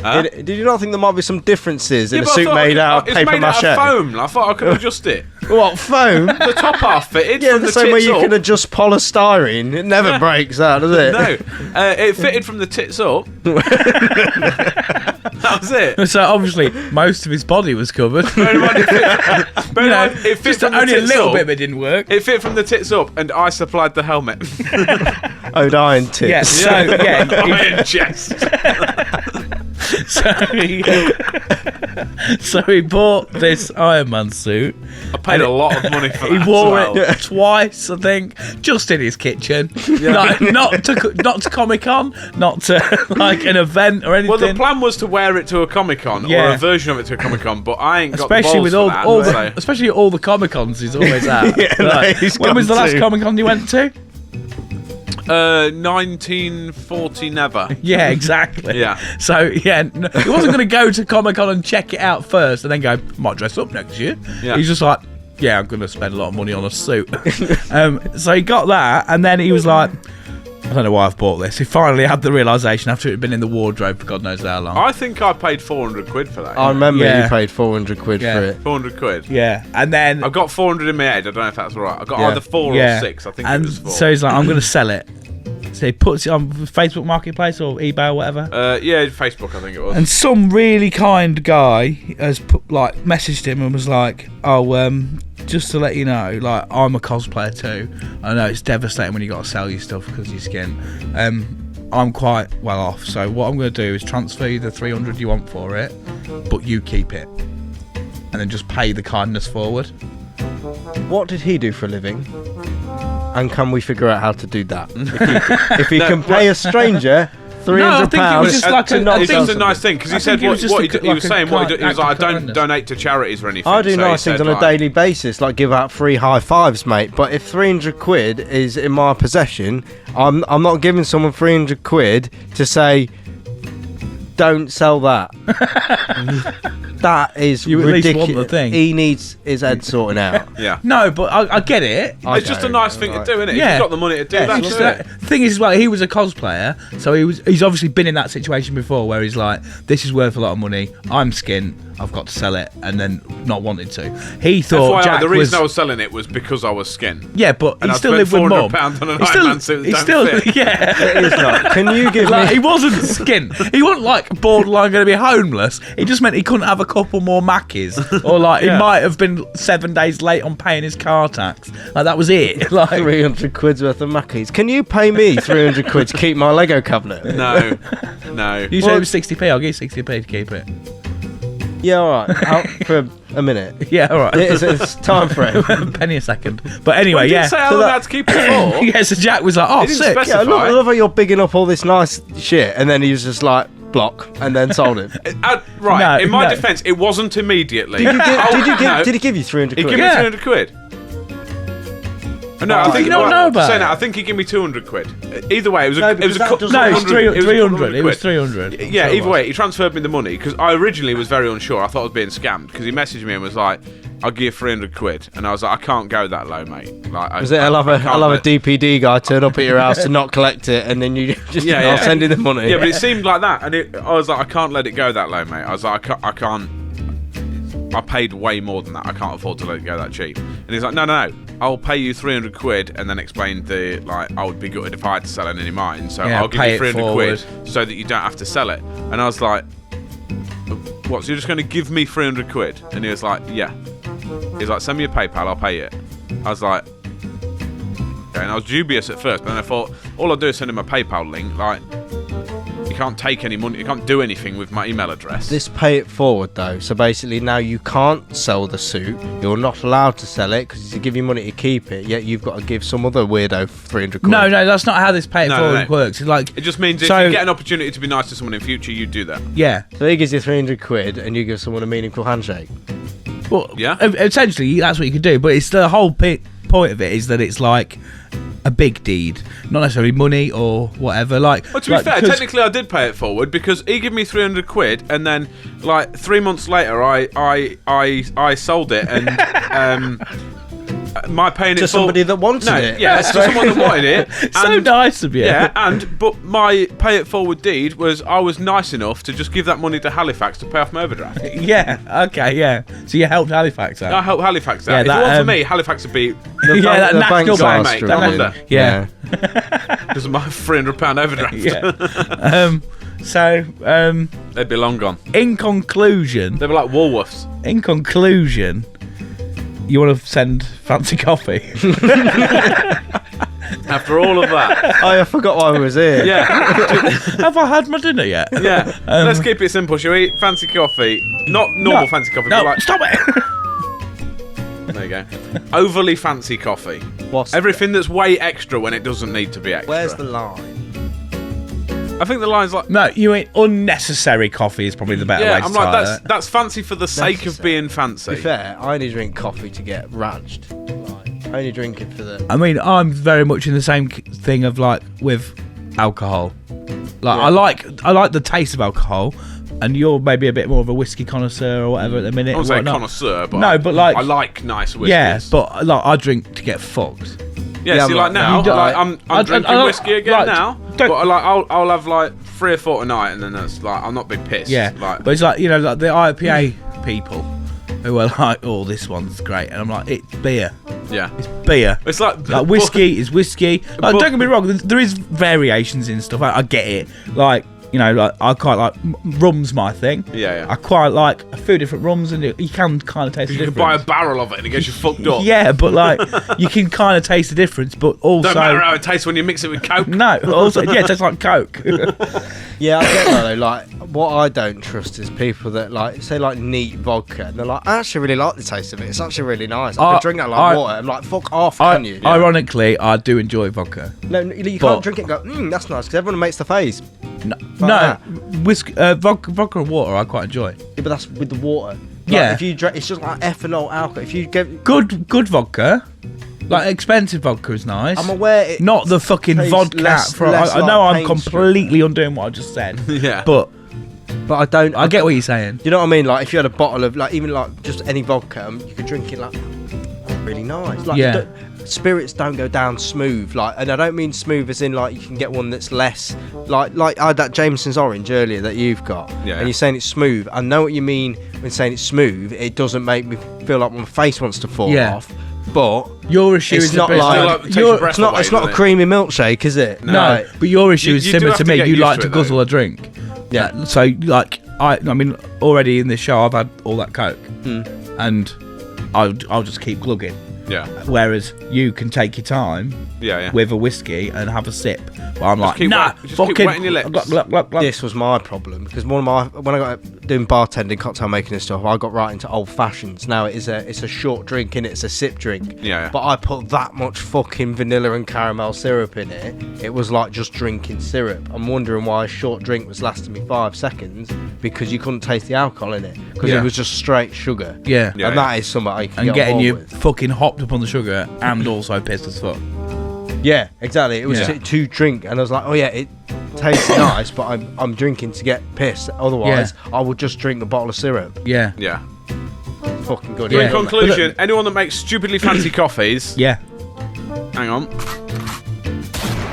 Huh? Did you not think there might be some differences in Yeah, a but I suit thought made out of it's paper made mache? out of foam. I thought I could adjust it. What, foam? The top half fitted Yeah, from the the same way tits you up. can adjust polystyrene. It never breaks out, does it? No, it fitted from the tits up. That was it. So obviously, most of his body was covered. Bear in mind, it fit Just from the only a tits little up. bit of it didn't work. It fit from the tits up, and I supplied the helmet. Iron tits. Yeah, so yeah, Iron chest. so he bought this Iron Man suit. I paid a lot of money for that. He wore as well. it twice, I think, just in his kitchen. Like, not to Comic Con, not to like an event or anything. Well, the plan was to wear it to a Comic Con or Yeah. a version of it to a Comic Con, but I ain't got Especially the with balls all for that, so. especially all the Comic Cons he's always at. Yeah, Like, he's when was the gone last to. Comic Con you went to? 1940 never. Yeah, exactly. Yeah. So yeah, he wasn't going to go to Comic Con and check it out first, and then go, might dress up next year. Yeah. He's just like, yeah, I'm going to spend a lot of money on a suit. So he got that, and then he was like, I don't know why I've bought this. He finally had the realization after it had been in the wardrobe for God knows how long. I think I paid 400 quid for that. I remember Yeah. you paid 400 quid Yeah. for it. 400 quid. Yeah, and then I've got 400 in my head. I don't know if that's right. I got Yeah. either 4 yeah, or 6. I think and it was 4. so he's like, I'm going to sell it. So he puts it on Facebook Marketplace or eBay or whatever. Yeah, Facebook, I think it was. And some really kind guy has messaged him and was like, "Oh, just to let you know, like I'm a cosplayer too. I know it's devastating when you got to sell your stuff because of your skin. I'm quite well off, so what I'm going to do is transfer you the 300 you want for it, but you keep it, and then just pay the kindness forward." What did he do for a living? And can we figure out how to do that? If he can pay a stranger £300 No, I think it was just like to a- not I It's think- sell just a nice thing because he I said think it was just what a he good- was like a saying. He was act like, of I don't kindness. donate to charities or anything. I do so he nice things said, on a like- daily basis, like give out free high fives, mate. But if 300 quid is in my possession, I'm not giving someone 300 quid to say, don't sell that. That is You at least want ridiculous. the thing. He needs his head sorting out. Yeah. No, but I get it. It's just a nice thing to do, isn't it? Yeah. If you've got the money to do Yeah, that, it's do it. Thing is, as well, he was a cosplayer, so he's obviously been in that situation before where he's like, this is worth a lot of money, I'm skint, I've got to sell it, and then not wanted to. He thought FYI, Jack the reason was... I was selling it was because I was skin. Yeah, but And he I still spent lived with mum. £400 on an He Iron Man suit that he don't still, fit. yeah. It is not. Can you give Like, me? he wasn't skint. He wasn't like borderline going to be homeless. It just meant he couldn't have a couple more Mackies, or like he might have been 7 days late on paying his car tax. Like that was it. Like 300 quid's worth of Mackies. Can you pay me 300 quid to keep my Lego cabinet? No. you said it was 60p. I'll give you 60p to keep it. Yeah, all right. Out for a minute. Yeah, all right. It's time frame. Penny a second. But anyway, Didn't yeah. say how long I had to keep it for. Yeah, so Jack was like, "Oh, He didn't sick." specify. Yeah, I love how you're bigging up all this nice shit, and then he was just like block, and then sold it. Right, No, in my no. defence, it wasn't immediately. Did No. he give you 300 He quid? gave me Yeah. 300 quid. No, I think you don't know about saying it. that, I think he gave me 200 quid. Either way, it was a, No, it was a because that cou- doesn't- No, it's 100 300. It was quid. 300. Yeah, So it either was. way, he transferred me the money because I originally was very unsure. I thought I was being scammed because he messaged me and was like, "I'll give you 300 quid," and I was like, "I can't go that low, mate." Like, Was it? I'll have a DPD guy turn up at your house to not collect it, and then you just I'll send you the money. Yeah, but it seemed like that, and I was like, "I can't let it go that low, mate." I was like, "I can't. I paid way more than that. I can't afford to let it go that cheap." And he's like, no, I'll pay you 300 quid, and then explained I would be gutted if I had to sell any of mine, so Yeah, I'll give pay you it 300 quid forward. so that you don't have to sell it. And I was like, what, so you're just going to give me 300 quid? And he was like, yeah. He's like, send me your PayPal, I'll pay it. I was like, okay, and I was dubious at first, but then I thought, all I'll do is send him a PayPal link, like, you can't take any money, you can't do anything with my email address. This pay it forward though, so basically now you can't sell the suit. You're not allowed to sell it because you give you money to keep it. Yet you've got to give some other weirdo 300 quid. No, that's not how this pay it No, forward no. works. It's like It just means if So- you get an opportunity to be nice to someone in future, you do that. yeah. So he gives you 300 quid, and you give someone a meaningful handshake. Well, Yeah. Essentially, that's what you could do. But it's the whole point of it is that it's like a big deed, not necessarily money or whatever. Like, Well, to be fair, technically I did pay it forward because he gave me 300 quid, and then like 3 months later, I sold it, and my paying To it forward- somebody that wanted no, it. Yeah, it's to someone that wanted it. so and- nice of you. Yeah, but my pay it forward deed was I was nice enough to just give that money to Halifax to pay off my overdraft. Yeah. Okay. Yeah. So you helped Halifax out. I helped Halifax out. Yeah, if that, it wasn't for um, me, Halifax would be Yeah, that the national banks are bank, mate, struggling. I'm under. Yeah. because of my £300 overdraft. Yeah. So, They'd be long gone. in conclusion, They'd be like Woolworths. you want to send fancy coffee? After all of that, Oh, I forgot why I was here. yeah. Have I had my dinner yet? Yeah, let's keep it simple, shall we? Fancy coffee. Not normal fancy coffee, No, but like... stop it. There you go. Overly fancy coffee. What's Everything that's way extra when it doesn't need to be extra. Where's the line? I think the line's like... No, you ain't unnecessary coffee is probably the better way Yeah, to I'm like, start it. that's fancy for the sake of Necessary. being To fancy. be fair, I only drink coffee to get ranched. Like, I only drink it for the... I mean, I'm very much in the same thing of like with alcohol. Like Yeah. I like the taste of alcohol, and you're maybe a bit more of a whiskey connoisseur or whatever at the minute. I don't say whatnot. connoisseur, but, No, but like- I like nice whiskies. Yeah, but like I drink to get fucked. Yeah, Yeah, see, I'm like like- now, You don't- like, I'm I drinking don't- whiskey again like, now, don't- but like I'll have like 3 or 4 tonight, and then that's like I'll not be pissed. Yeah, like, but it's like, you know, like the IPA people who are like, oh, this one's great, and I'm like, it's beer. yeah, It's beer. it's like Like whiskey is whiskey. Like, but- don't get me wrong, there is variations in stuff. I get it. Like, you know, like I quite like rum's my thing. Yeah. I quite like a few different rums, and you can kind of taste the You can difference. buy a barrel of it and it gets you fucked up. Yeah, but like you can kind of taste the difference, but also Don't matter how it tastes when you mix it with Coke. no, also yeah, it tastes like Coke. Yeah, I get that though. Like, what I don't trust is people that like say like neat vodka, and they're like, I actually really like the taste of it. It's actually really nice. I could drink that like water. I'm like, fuck off, can you? Ironically, I do enjoy vodka. No, you But- can't drink it and go, that's nice, because everyone makes the face. No, that. whiskey, vodka and water I quite enjoy. Yeah, but that's with the water. Like, Yeah. If you drink, it's just like ethanol alcohol. If you give, Good vodka, like expensive vodka is nice. I'm aware it. Not the fucking tastes vodka. less I know like I'm paint completely undoing what I just said. Yeah. But But I don't. I get what you're saying. You know what I mean? Like if you had a bottle of like even like just any vodka, you could drink it like really nice. Like Yeah. spirits don't go down smooth. Like, and I don't mean smooth as in like you can get one that's less like I had that Jameson's orange earlier that you've got. Yeah. And you're saying it's smooth. I know what you mean when saying it's smooth. It doesn't make me feel like my face wants to fall off. But Your issue it's is not a bit like takes your breath it's not away, a doesn't it? creamy milkshake, is it? No, Like, but your issue is You do similar have to to me. get You used like to to it, guzzle though. a drink. Yeah. So like I mean, already in this show I've had all that Coke, and I'll just keep glugging. Yeah. Whereas you can take your time Yeah. with a whiskey and have a sip. Well, I'm like, keep nah, just keep fucking. wetting your lips. Glug, glug, glug, glug. this was my problem because when I got doing bartending, cocktail making and stuff, I got right into old fashions. Now it's a short drink and it's a sip drink. Yeah. But I put that much fucking vanilla and caramel syrup in it. It was like just drinking syrup. I'm wondering why a short drink was lasting me 5 seconds because you couldn't taste the alcohol in it because Yeah. it was just straight sugar. Yeah. Yeah. And that is something I can And get getting on you board with. fucking hopped up on the sugar and also pissed as fuck. Yeah, exactly. It was Yeah. to drink, and I was like, oh yeah, it tastes nice, but I'm drinking to get pissed. Otherwise, I would just drink the bottle of syrup. Yeah. Yeah. Fucking good. Yeah. In conclusion, anyone that makes stupidly fancy coffees, Yeah. hang on.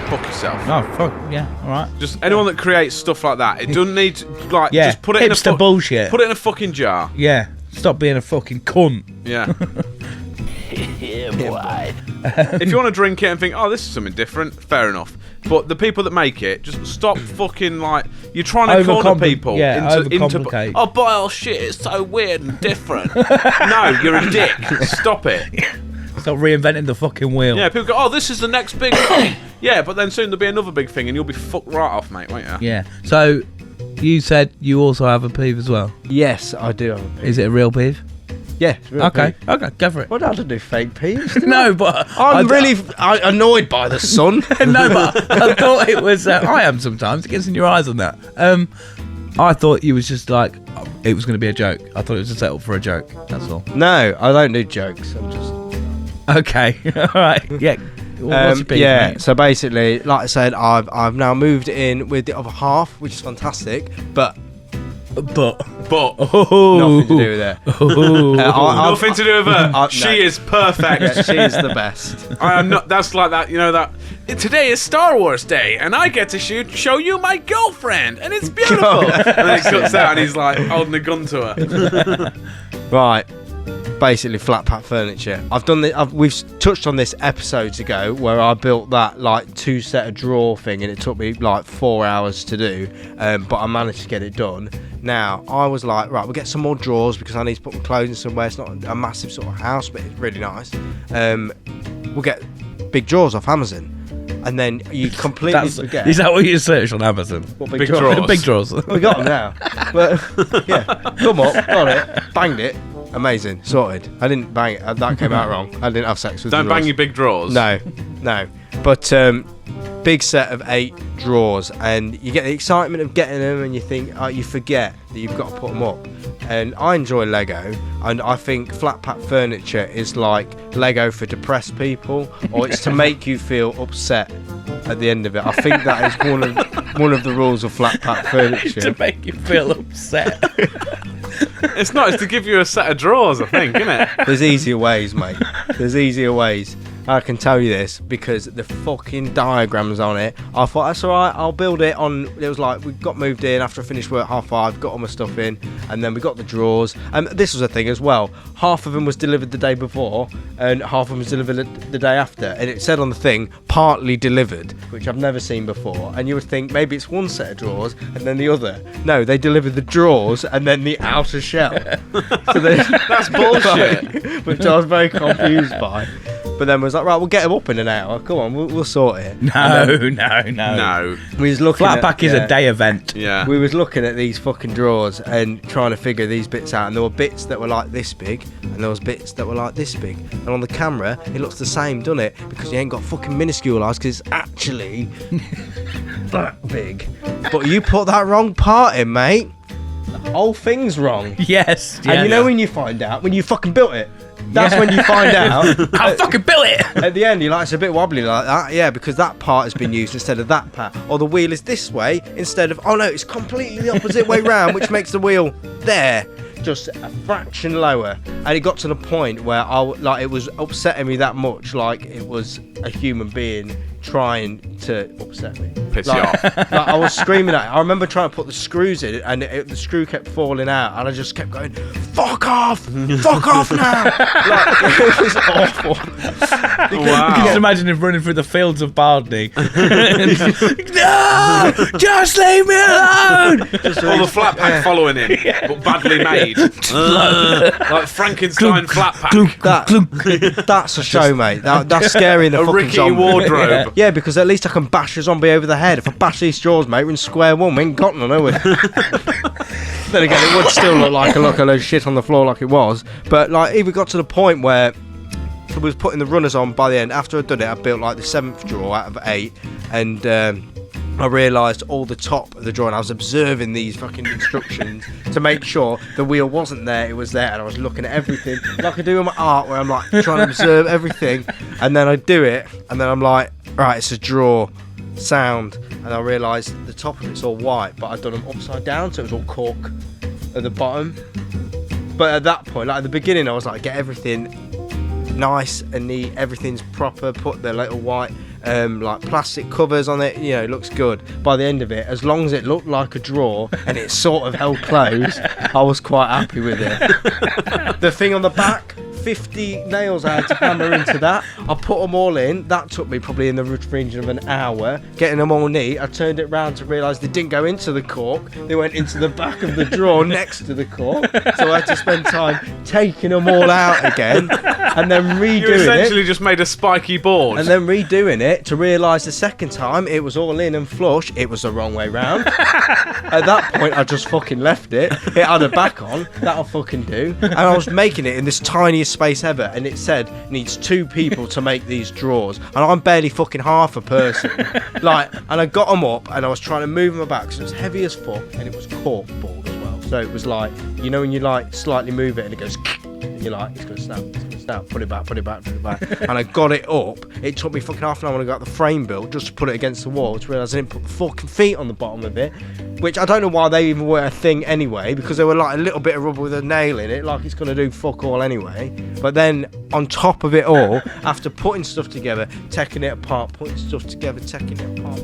Fuck yourself. Oh fuck. Yeah. All right. Just anyone that creates stuff like that, it doesn't need to, like Yeah. just put it in a Hipster bullshit. Put it in a fucking jar. Yeah. Stop being a fucking cunt. Yeah. If you want to drink it and think, oh, this is something different, fair enough. But the people that make it, just stop fucking like you're trying to corner people into overcomplicate. oh, bile shit, it's so weird and different. No, you're a dick. Stop it. Stop reinventing the fucking wheel. Yeah, people go, oh, this is the next big thing. Yeah, but then soon there'll be another big thing and you'll be fucked right off, mate, won't you? Yeah. So, you said you also have a peeve as well. Yes, I do have a peeve. Is it a real peeve? Yeah. It's a real Okay. peeve. Okay. Go for it. What did I do? Fake peeves? No, but I'm really annoyed by the sun. no, but I thought it was. I am sometimes. It gets in your eyes on that. I thought you was just like it was going to be a joke. I thought it was a setup for a joke. That's all. No, I don't do jokes. I'm just. Okay. All right. Yeah. What's your peeve, yeah. mate? So basically, like I said, I've now moved in with the other half, which is fantastic. But But nothing to do with it. Nothing to do with her. no. She is perfect. Yeah, she is the best. I am not. That's like that. You know that. Today is Star Wars Day, and I get to show you my girlfriend, and it's beautiful. And then it cuts out, and he's like holding a gun to her. Right. Basically, flat pack furniture. We've touched on this episodes ago, where I built that like 2-set of drawer thing, and it took me like 4 hours to do, but I managed to get it done. Now I was like, right, we'll get some more drawers because I need to put my clothes in somewhere. It's not a massive sort of house, but it's really nice. We'll get big drawers off Amazon, and then you completely forget. Is that what you searched on Amazon? What Big drawers. Big drawers. We got them now. But yeah, come up, got it, banged it. Amazing, sorted. I didn't bang it. That came out wrong. I didn't have sex with. Don't the bang drawers. your big drawers. No. But big set of 8 drawers, and you get the excitement of getting them, and you think you forget that you've got to put them up. And I enjoy Lego, and I think flat pack furniture is like Lego for depressed people, or it's to make you feel upset at the end of it. I think that is one of the rules of flat pack furniture. To make you feel upset. It's not. It's to give you a set of drawers, I think, isn't it? There's easier ways, mate. There's easier ways. I can tell you this because the fucking diagrams on it. I thought that's alright. I'll build it on. It was like we got moved in after I finished work 5:30. Got all my stuff in, and then we got the drawers. And this was a thing as well. Half of them was delivered the day before, and half of them was delivered the day after. And it said on the thing, partly delivered, which I've never seen before. And you would think maybe it's one set of drawers and then the other. No, they delivered the drawers and then the outer shell. So That's bullshit. which I was very confused by. But then was like, right, we'll get them up in an hour. Come on, we'll sort it. No. No. We was looking Flat at, pack is a day event. Yeah. We was looking at these fucking drawers and trying to figure these bits out, and there were bits that were like this big, and there was bits that were like this big. And on the camera, it looks the same, doesn't it? Because you ain't got fucking minuscule eyes, because it's actually that big. But you put that wrong part in, mate. The whole thing's wrong. Yes. And you know when you find out, when you fucking built it, That's when you find out. I fucking built it. At the end, you're like, it's a bit wobbly like that. Yeah, because that part has been used instead of that part. Or the wheel is this way instead of, oh no, it's completely the opposite way round, which makes the wheel there. Just a fraction lower. And it got to the point where it was upsetting me that much, like it was a human being trying to upset me. Piss you off. Like I was screaming at it. I remember trying to put the screws in and the screw kept falling out and I just kept going, fuck off now. Like, it was awful. Wow. You can just imagine him running through the fields of Barney. No, just leave me alone. All the flat pack following him, but badly made. Like Frankenstein flat pack. That's a show, mate. That's scary in the A fucking rickety zombie. wardrobe. Yeah, because at least I can bash a zombie over the head. If I bash these straws, mate, we're in square one. We ain't got none, are we? Then again, it would still look like a load of shit on the floor like it was. But like, even got to the point where I was putting the runners on by the end. After I'd done it, I built like the 7th drawer out of 8. And I realised all the top of the drawer, and I was observing these fucking instructions to make sure the wheel wasn't there, it was there, and I was looking at everything like I do in my art, where I'm like trying to observe everything, and then I do it, and then I'm like, right, it's a drawer, sound, and I realised the top of it's all white, but I'd done them upside down, so it was all cork at the bottom. But at that point, like at the beginning, I was like, get everything nice and neat, everything's proper, put the little white like plastic covers on it, it looks good. By the end of it, as long as it looked like a drawer and it sort of held closed, I was quite happy with it. The thing on the back, 50 nails I had to hammer into that. I put them all in. That took me probably in the region of an hour, getting them all neat. I turned it round to realise they didn't go into the cork. They went into the back of the drawer next to the cork. So I had to spend time taking them all out again and then redoing You essentially it. just made a spiky board. And then redoing it to realise the second time it was all in and flush. It was the wrong way round. At that point, I just fucking left it. It had a back on. That'll fucking do. And I was making it in this tiniest space ever, and it said needs 2 people to make these drawers, and I'm barely fucking half a person. Like, and I got them up, and I was trying to move them back because it was heavy as fuck, and it was cork board as well. So it was like, when you like slightly move it and it goes, and you're like, it's gonna snap, put it back. And I got it up. It took me fucking half an hour when I got the frame built just to put it against the wall to realise I didn't put the fucking feet on the bottom of it, which I don't know why they even were a thing anyway, because they were like a little bit of rubber with a nail in it, like it's gonna do fuck all anyway. But then on top of it all, after putting stuff together, taking it apart, putting stuff together, taking it apart,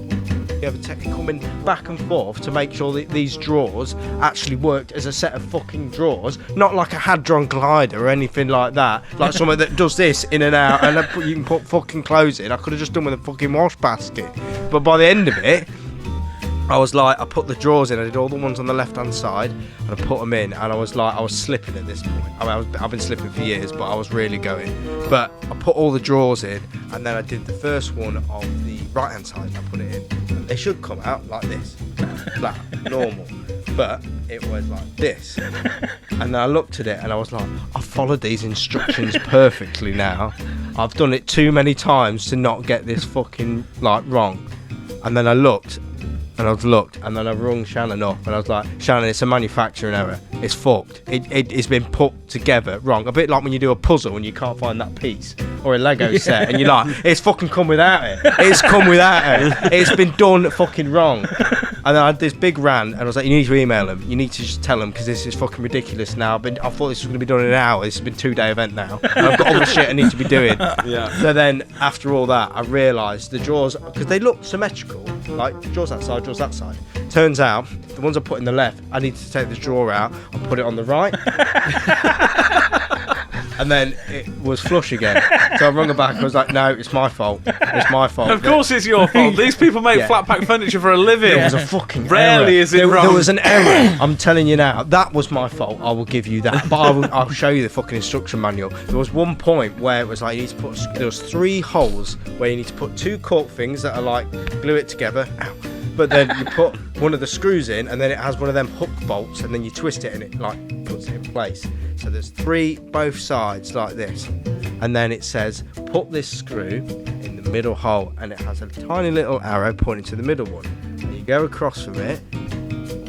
coming back and forth to make sure that these drawers actually worked as a set of fucking drawers, not like a Hadron Collider or anything like that, like something that does this in and out and you can put fucking clothes in. I could have just done with a fucking wash basket. But by the end of it, I was like, I put the drawers in, I did all the ones on the left hand side and I put them in, and I was like, I was slipping at this point. I mean, I've been slipping for years, but I was really going. But I put all the drawers in, and then I did the first one of the right hand side and I put it in. And they should come out like this, flat, normal. But it was like this. And then I looked at it and I was like, I followed these instructions perfectly now. I've done it too many times to not get this fucking like wrong. And then I looked and then I rung Shannon up and I was like, Shannon, it's a manufacturing error. It's fucked. It's been put together wrong. A bit like when you do a puzzle and you can't find that piece, or a Lego set and you're like, it's fucking come without it. It's come without it. It's been done fucking wrong. And then I had this big rant and I was like, you need to email them. You need to just tell them because this is fucking ridiculous now. I thought this was going to be done in an hour. This has been a 2-day event now. And I've got all the shit I need to be doing. Yeah. So then after all that, I realised the drawers, because they look symmetrical, like drawers that side, drawers that side. Turns out, the ones I put in the left, I need to take the drawer out and put it on the right. And then it was flush again. So I rung her back. I was like, no, it's my fault. It's my fault. Of course it's your fault. These people make flat pack furniture for a living. There was a fucking Rarely error. is it wrong. There was an error. I'm telling you now. That was my fault. I will give you that. But I'll show you the fucking instruction manual. There was one point where it was like, you need to put, there was 3 holes where you need to put 2 cork things that are like, glue it together. Ow. But then you put one of the screws in and then it has one of them hook bolts and then you twist it and it like puts it in place. So there's 3 both sides like this. And then it says, put this screw in the middle hole, and it has a tiny little arrow pointing to the middle one. And you go across from it.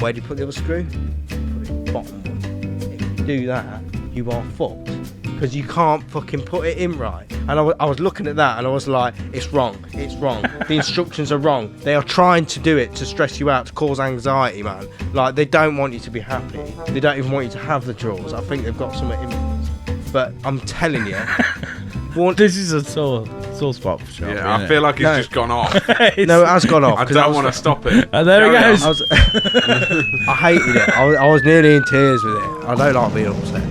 Where do you put the other screw? Put it in the bottom one. If you do that, you are fucked. because you can't fucking put it in right. And I was looking at that and I was like, it's wrong. The instructions are wrong. They are trying to do it to stress you out, to cause anxiety, man. Like, they don't want you to be happy. They don't even want you to have the drawers. I think they've got something in. But I'm telling you, this is a sore spot for sure. Yeah, I feel like it's just gone off. No, it has gone off. I don't want to stop it. Oh, there it goes. I hated it. I was nearly in tears with it. I don't like being upset.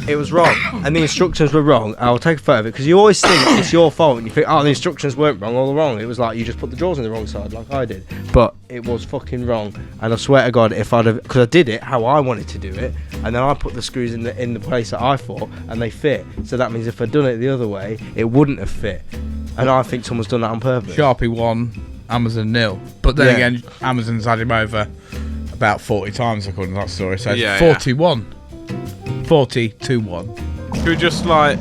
It was wrong, and the instructions were wrong. I'll take a photo of it because you always think it's your fault, and you think, oh, the instructions weren't wrong, all wrong. It was like you just put the drawers on the wrong side, like I did. But it was fucking wrong, and I swear to God, if I'd have, because I did it how I wanted to do it, and then I put the screws in the place that I thought, and they fit. So that means if I'd done it the other way, it wouldn't have fit. And I think someone's done that on purpose. Sharpie 1, Amazon 0. But then again, Amazon's had him over about 40 times according to that story. So 41. 40-1. Should we just like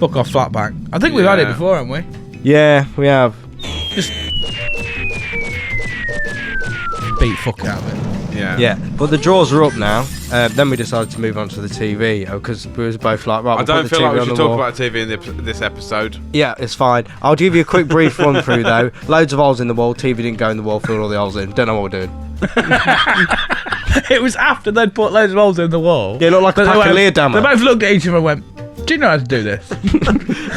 fuck off flatback? I think we've had it before, haven't we? Yeah, we have. Just beat fuck out of it. Yeah, but the drawers are up now. Then we decided to move on to the TV because we was both like, right. I don't feel like we should talk about TV in this episode. Yeah, it's fine. I'll give you a quick brief run through though. Loads of holes in the wall. TV didn't go in the wall. Filled all the holes in. Don't know what we're doing. It was after they'd put loads of holes in the wall. Yeah, it looked like a pack of Leerdammer. They both looked at each other and went, do you know how to do this?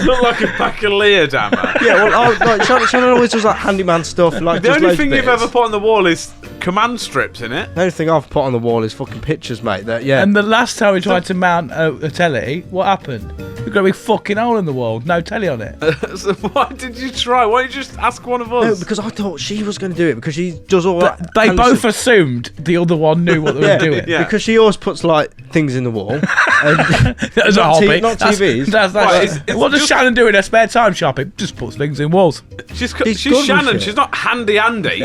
Look like a pack of Leerdammer. Yeah, well, Shannon always does like handyman stuff. Like, the only thing you've ever put on the wall is command strips in it. The only thing I've put on the wall is fucking pictures, mate. And the last time we tried to mount a telly, what happened? We've got a big fucking hole in the wall, no telly on it. So why did you try? Why don't you just ask one of us? No, because I thought she was going to do it because she does all that. They both assumed the other one knew what they were doing. Yeah. Because she always puts like things in the wall. That's a hobby. Not TVs. What does Shannon do in her spare time, Sharpie? Just puts things in walls. She's Shannon. She's not Handy Andy.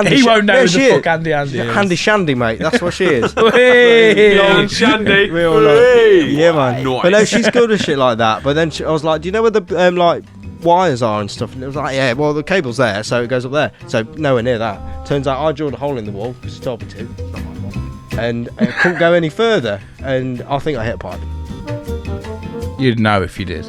He won't know who the fuck Handy Andy is. Handy Shandy, mate. That's what she is. Old Shandy. We all know. Yeah, man. Nice. But no, she's good at shit like that. But then I was like, do you know where the like wires are and stuff? And it was like, yeah, well, the cable's there, so it goes up there. So nowhere near that. Turns out I drilled a hole in the wall because she told me to. Not my fault. And I couldn't go any further. And I think I hit a pipe. You'd know if you did.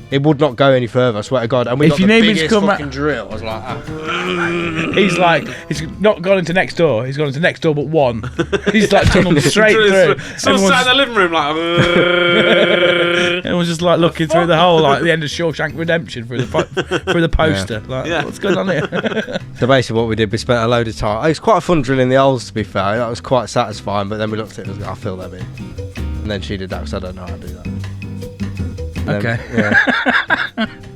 It would not go any further, I swear to God. And we if got you the need me biggest to come fucking drill. I was like, He's like, he's not gone into next door. He's gone into next door but one. He's like tunneled straight through. Someone sat in the living room like. Everyone's just like looking through the hole, like the end of Shawshank Redemption through the poster. Like, what's going on here? So basically, what we did, we spent a load of time. It was quite fun drilling the holes, to be fair. That was quite satisfying. But then we looked at it and was like, I feel that bit. And then she did that because I don't know how to do that. Okay.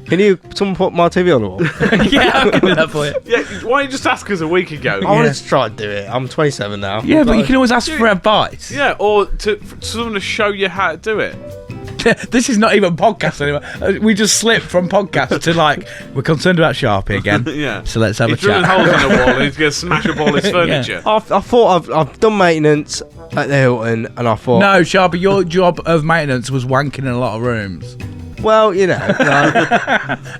Can someone put my TV on the wall? Yeah, I can do that for you. Yeah, why don't you just ask us a week ago? I wanted to try and do it. I'm 27 now. Yeah, but you can always ask for advice. Yeah, or for someone to show you how to do it. This is not even podcast anymore. We just slipped from podcast to like, we're concerned about Sharpie again. Yeah. So let's have a drilling chat. holes in the wall and he's going to smash up all his furniture. I thought I've done maintenance at the Hilton, and I thought, no, Sharpie, your job of maintenance was wanking in a lot of rooms. well, you know,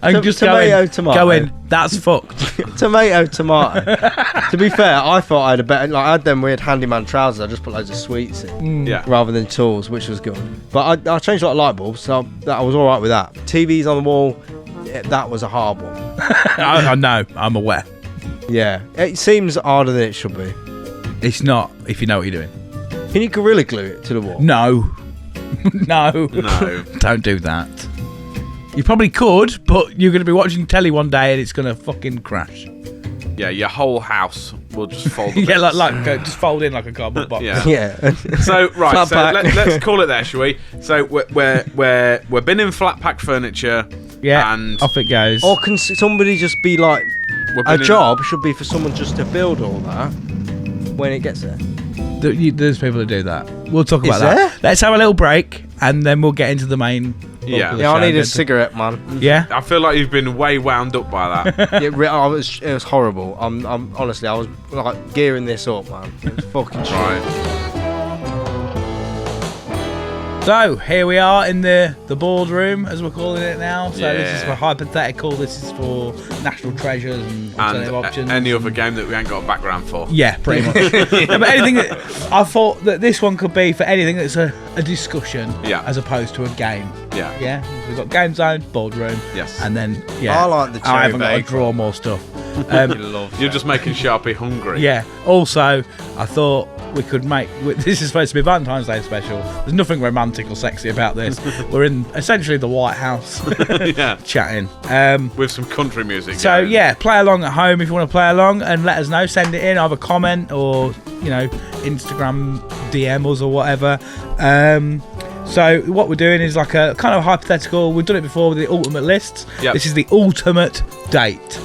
And just tomato. Go in. That's fucked. tomato. To be fair, I thought I had a better. Like I had them weird handyman trousers. I just put loads of sweets in, Yeah. rather than tools, which was good. But I changed a lot of light bulbs, so I was all right with that. TVs on the wall, that was a hard one. I know. I'm aware. Yeah, it seems harder than it should be. It's not, if you know what you're doing. Can you Gorilla Glue it to the wall? No. No. Don't do that. You probably could, but you're going to be watching telly one day and it's going to fucking crash. Yeah, your whole house will just fold. Yeah, just fold in like a cardboard box. Yeah. Yeah. So right, Flat pack. let's call it there, shall we? So we're binning flat pack furniture. Yeah, and off it goes. Or can somebody just be like, we're a binning- job should be for someone just to build all that when it gets there. There's people that do that. We'll talk about Is that. there? Let's have a little break and then we'll get into the main. Yeah. of the Yeah, I show. need a cigarette, man. Yeah. I feel like you've been way wound up by that. It was horrible. I'm honestly, I was like gearing this up, man. It was fucking shit. Right. So here we are in the boardroom, as we're calling it now. So this is Yeah. for hypothetical. This is for national treasures and alternative options. any other game that we ain't got a background for. Yeah, pretty much. No, but anything that I thought that this one could be for anything that's a discussion, as opposed to a game. Yeah. Yeah. We've got game zone, boardroom. Yes. And then I like the cherry I haven't got to bagel. draw more stuff. You're just making Sharpie hungry. Yeah. Also, I thought we could make. This is supposed to be a Valentine's Day special. There's nothing romantic or sexy about this. We're in essentially the White House, Yeah. chatting. With some country music. So going. yeah, play along at home if you want to play along, and let us know. Send it in, either comment or Instagram DM us or whatever. So what we're doing is like a kind of hypothetical. We've done it before with the ultimate lists. Yep. This is the ultimate date.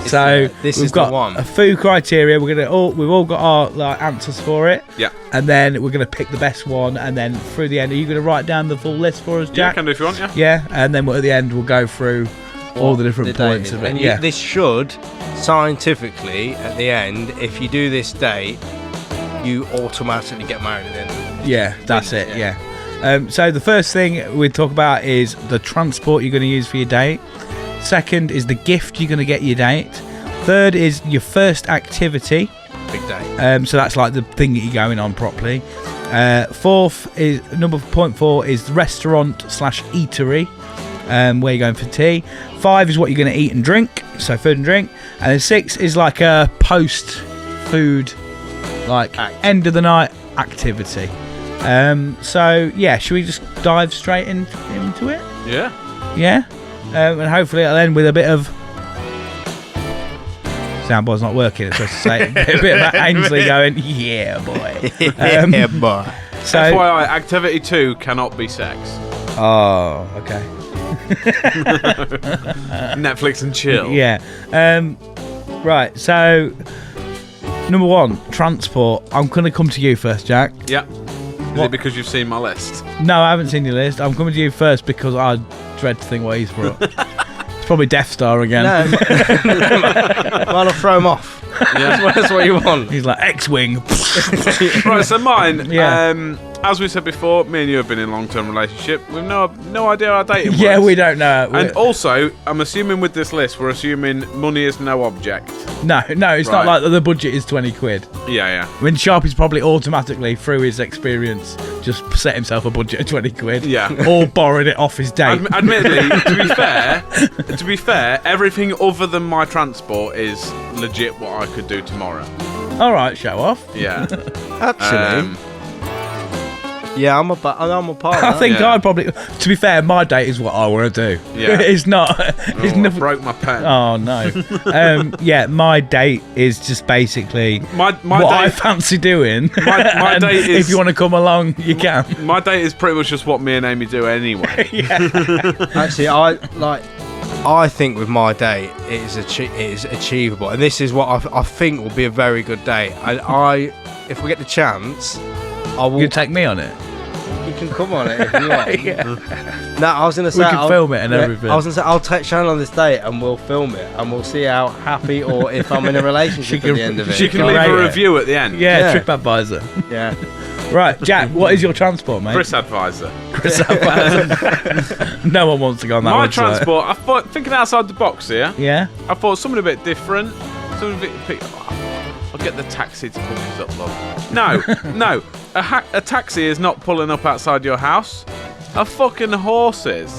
So this we've is got the one. a few criteria. We've all got our answers for it. Yeah. And then we're gonna pick the best one, and then through the end, are you gonna write down the full list for us, Yeah, Jack? can do if you want, yeah. Yeah. And then at the end, we'll go through all the different points of it. And Yeah. this should, scientifically, at the end, if you do this date, you automatically get married at the end. Yeah, that's it. Yeah. So the first thing we talk about is the transport you're going to use for your date. Second is the gift you're going to get your date. Third is your first activity. Big day. So that's like the thing that you're going on properly. Fourth is point 4 is restaurant/eatery, where you're going for tea. 5 is what you're going to eat and drink, so food and drink. And then 6 is like a post food, like end of the night activity. So yeah, should we just dive straight into it? Yeah. Yeah. And hopefully it'll end with a bit of soundboard's not working. It's supposed to say a bit about Ainsley going, yeah, boy. Yeah, boy. So, FYI, activity 2 cannot be sex. oh, okay. Netflix and chill. Yeah. Right. So, number 1, transport. I'm going to come to you first, Jack. Yeah. Is it because you've seen my list? No, I haven't seen your list. I'm coming to you first because I dread to think what he's brought. It's probably Death Star again. No, I'll throw him off. Yeah. That's what you want. He's like X-Wing. Right, so mine, Yeah. as we said before, me and you have been in a long-term relationship. We've no idea how dating works. Yeah, we don't know. And also, I'm assuming with this list, we're assuming money is no object. No, it's not Right. like the budget is 20 quid. Yeah. I mean, Sharpie's probably automatically, through his experience, just set himself a budget of 20 quid. Yeah. Or borrowed it off his date. Admittedly, to be fair, everything other than my transport is legit what I could do tomorrow. All right, show off. Yeah. Actually, yeah, I'm a part of I that. think Yeah. I'd probably. To be fair, my date is what I want to do. Yeah. It's not. It's I nothing. broke my pen. Oh no. Yeah, my date is just basically My what I date, fancy doing. my And date is if you want to come along, you can. my date is pretty much just what me and Amy do anyway. Actually, I think with my date, it is achievable, and this is what I think will be a very good date. And if we get the chance, I will. You take me on it. You can come on it if you want. Yeah. No, I was gonna say We can film it and everything. I was gonna say I'll take Shannon on this date and we'll film it and we'll see how happy or if I'm in a relationship at the end of it. She can Go leave rate a it. review at the end. Yeah, Yeah. TripAdvisor. Yeah. Right, Jack, what is your transport, mate? Chris Advisor. TripAdvisor. No one wants to go on that My website. transport, I thought, thinking outside the box here, Yeah? I thought something a bit different. Something a bit. I'll get the taxi to pick us up, love. No. A taxi is not pulling up outside your house. A fucking horse is.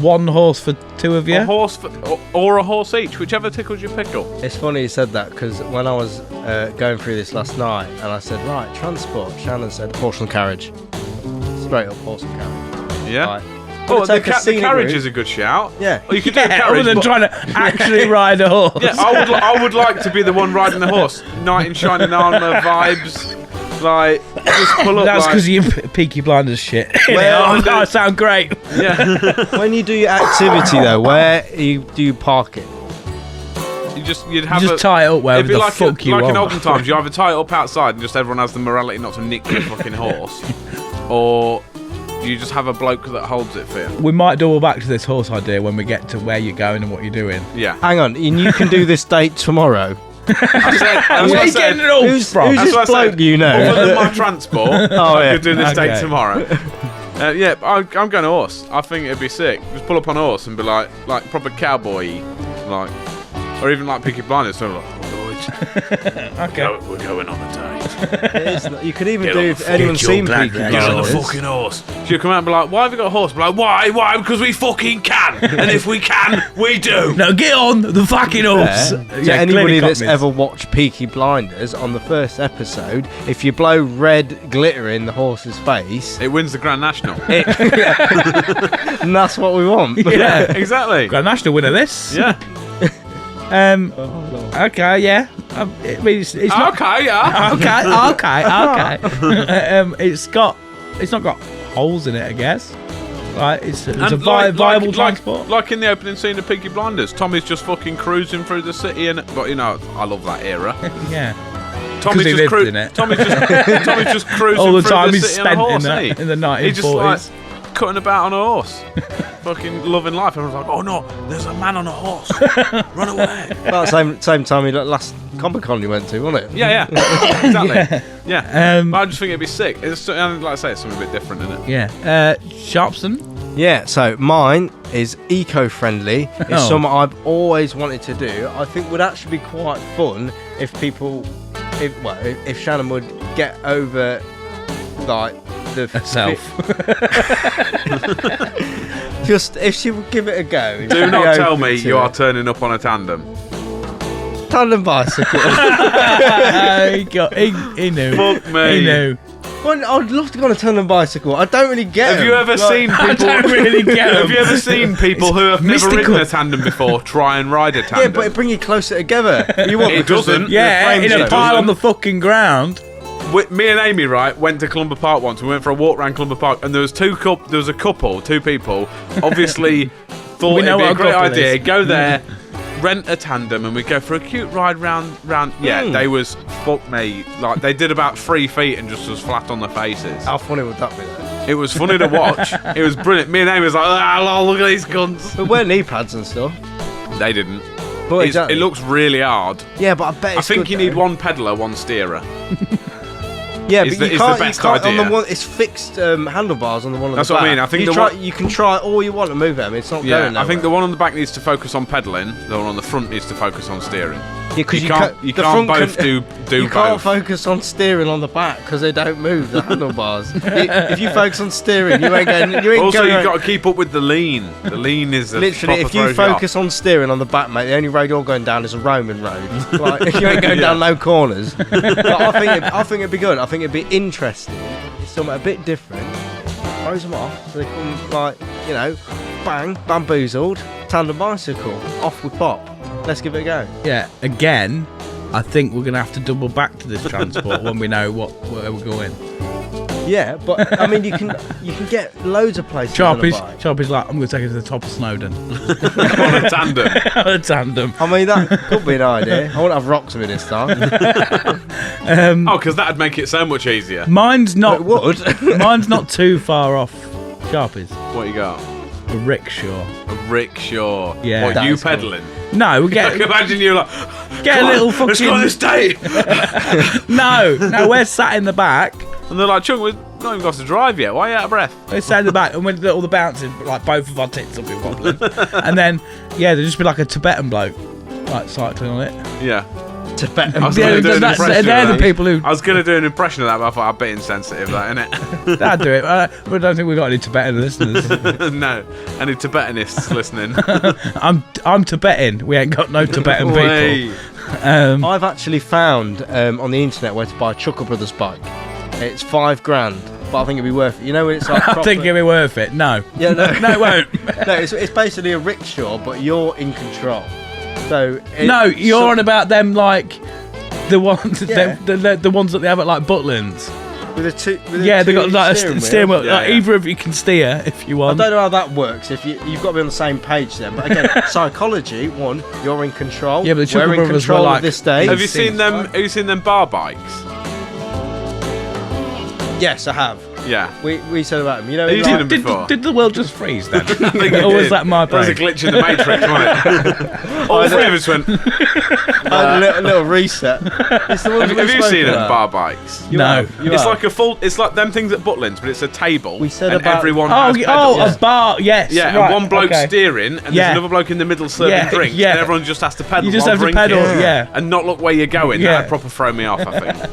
One horse for two of you? A horse or a horse each, whichever tickles your pickle. It's funny you said that because when I was going through this last night and I said, right, transport, Shannon said horse and carriage. Straight up horse and carriage. Yeah. Right. Oh, Wanna the take a scenic carriage route? is a good shout. Yeah. Or you could do a Yeah, carriage. other than but- trying to actually ride a horse. Yeah, I would like to be the one riding the horse. Knight in shining armour vibes. Like, just pull up. That's like, because you Peaky Blinders shit. Well, I sound great. yeah. When you do your activity though, where do you park it? You'd have Just a, tie it up it'd wherever be the like fuck you like in want. olden times. You either tie it up outside and just everyone has the morality not to nick your fucking horse, or you just have a bloke that holds it for you. We might double back to this horse idea when we get to where you're going and what you're doing. Yeah. Hang on, and you can do this date tomorrow. I said, that's Where what I are you said. getting it all Who's from? That's this what I bloke said. you know? Other than my transport, Oh, I yeah. could do this date Okay. tomorrow. Yeah, I'm going horse. I think it'd be sick. Just pull up on a horse and be like proper cowboy, like, or even like Peaky Blinders. So like, Okay. we're going on a date. You could even do if anyone's seen Peaky Get on the Blinders. fucking horse. She'll come out and be like, why have you got a horse? Be like, why? Because we fucking can. And if we can, we do. No, get on the fucking horse. Yeah, anybody that's cockneys. ever watched Peaky Blinders, on the first episode, if you blow red glitter in the horse's face, It wins the Grand National. and that's what we want. Yeah. Exactly. Grand National winner this. Yeah. Okay, yeah. I mean, it's not. Okay, yeah. Okay. It's not got holes in it, I guess. Like it's a And viable transport. Like in the opening scene of Peaky Blinders, Tommy's just fucking cruising through the city, but you know, I love that era. Yeah. Tommy's he just lived in it. Tommy's just cruising All the through time the he's city on a spent horse, in ain't he? the 1940s. He's just like cutting about on a horse, fucking loving life. And I was like, oh no, there's a man on a horse. Run away. About the same time, last Comic-Con you went to, wasn't it? Yeah, exactly. Yeah. Um, But I just think it'd be sick. It's like I say, it's something a bit different, isn't it? Yeah. Sharpson. Yeah, so mine is eco-friendly. It's Oh. something I've always wanted to do. I think would actually be quite fun if if Shannon would get over like the Herself. just if she would give it a go. Do be not tell open me to you are it. turning up on a tandem. Tandem bicycle. He knew. Fuck me. He knew. Well, I'd love to go on a tandem bicycle. I don't really get. Have you ever seen people? don't really get 'em. Have you ever seen people who have never mystical. ridden a tandem before try and ride a Yeah, tandem? but it bring you closer together. You want It because doesn't. the Yeah, frames in a don't. pile on the fucking ground. Me and Amy, right, went to Columber Park once. We went for a walk around Columber Park, and there was two people, obviously thought We know it'd be a what a great couple idea. is. Go there, rent a tandem, and we go for a cute ride round. Yeah, they was fuck me. Like they did about 3 feet and just was flat on their faces. How funny would that be? Though? It was funny to watch. It was brilliant. Me and Amy was like, look at these guns. But wear knee pads and stuff. They didn't. But It looks really hard. Yeah, but I bet I it's think good, you need though. one pedaler, one steerer. Yeah, is but the you can't. best You can't on idea. the one. It's fixed handlebars on the one on That's the what back. I mean. I think you can try all you want to move them. It's not Yeah, going nowhere. I think the one on the back needs to focus on pedalling. The one on the front needs to focus on steering. Yeah, because You can't the both front do You can't both. focus on steering on the back because they don't move the handlebars. If you focus on steering, you ain't going. You ain't Also, going. you've got to keep up with the lean. The lean is a Literally, proper if you throw focus on steering on the back, mate, the only road you're going down is a Roman road. Like, if you ain't going Yeah. down no corners. But I think it'd be good. I think it'd be interesting. It's something a bit different. Throws them off, so they come like, bang, bamboozled, tandem bicycle, off we pop. Let's give it a go. Yeah. Again, I think we're gonna have to double back to this transport when we know where we're going. Yeah, but I mean, you can get loads of places on a bike. Sharpie's like, I'm gonna take it to the top of Snowdon on a tandem. on a tandem. I mean, that could be an idea. I won't have rocks with me this time. Oh, because that'd make it so much easier. Mine's not. It would. Mine's not too far off. Sharpie's What you got? a rickshaw. A rickshaw. Yeah. What, That you is cool. pedalling? No, we I get can imagine you like, get a "Come on, little let's go on this fucking. date. No, we're sat in the back. And they're like, Chung, we've not even got to drive yet. Why are you out of breath? We're sat in the back, and when all the bouncing, like both of our tits will be wobbling, and then there'll just be like a Tibetan bloke, like cycling on it. Yeah. Tibetan. I was Yeah, going to do an that's- impression they're of the that. people who- I was going to do an impression of that, but I thought I'd be insensitive, that, innit? I'd do it. I don't think we've got any Tibetan listeners. No. Any Tibetanists listening? I'm Tibetan. We ain't got no Tibetan people. Way. I've actually found on the internet where to buy a Chuckle Brothers bike. It's $5,000, but I think it'd be worth it. You know when it's like I proper- think it'll be worth it. No. Yeah, no, No, it won't. no, it's basically a rickshaw, but you're in control. So No, you're on about them like the ones, Yeah. the ones that they have at like Butlins. with a two. With Yeah, a they got like steering a steering wheel. Yeah, Like, yeah. either of you can steer if you I want. don't know how that works. If you've got to be on the same page then. But again, psychology. One, you're in control. Yeah, but the Chuckle we're in Brothers control were like- of this day. Have you seen them? Have you seen them bar bikes? Yes, I have. Yeah. We said about him. You know, Have you like- seen him before? Did the world just freeze then? I think it Or was did. that my There was a brain? glitch in the Matrix, wasn't it? All three of us went. I had a little reset. It's the ones Have we you spoke seen it? about. Bar bikes. You No. have, you It's have. like a full. It's like them things at Butlins, but it's a table. We said and about- everyone Oh, has pedals. a bar, yes. Yeah, right, and one bloke okay. steering, and Yeah. there's another bloke in the middle serving Yeah, drinks, yeah. and everyone just has to pedal. You just while have to drinking. pedal, yeah. And not look where you're going. Yeah. That'd proper throw me off, I think.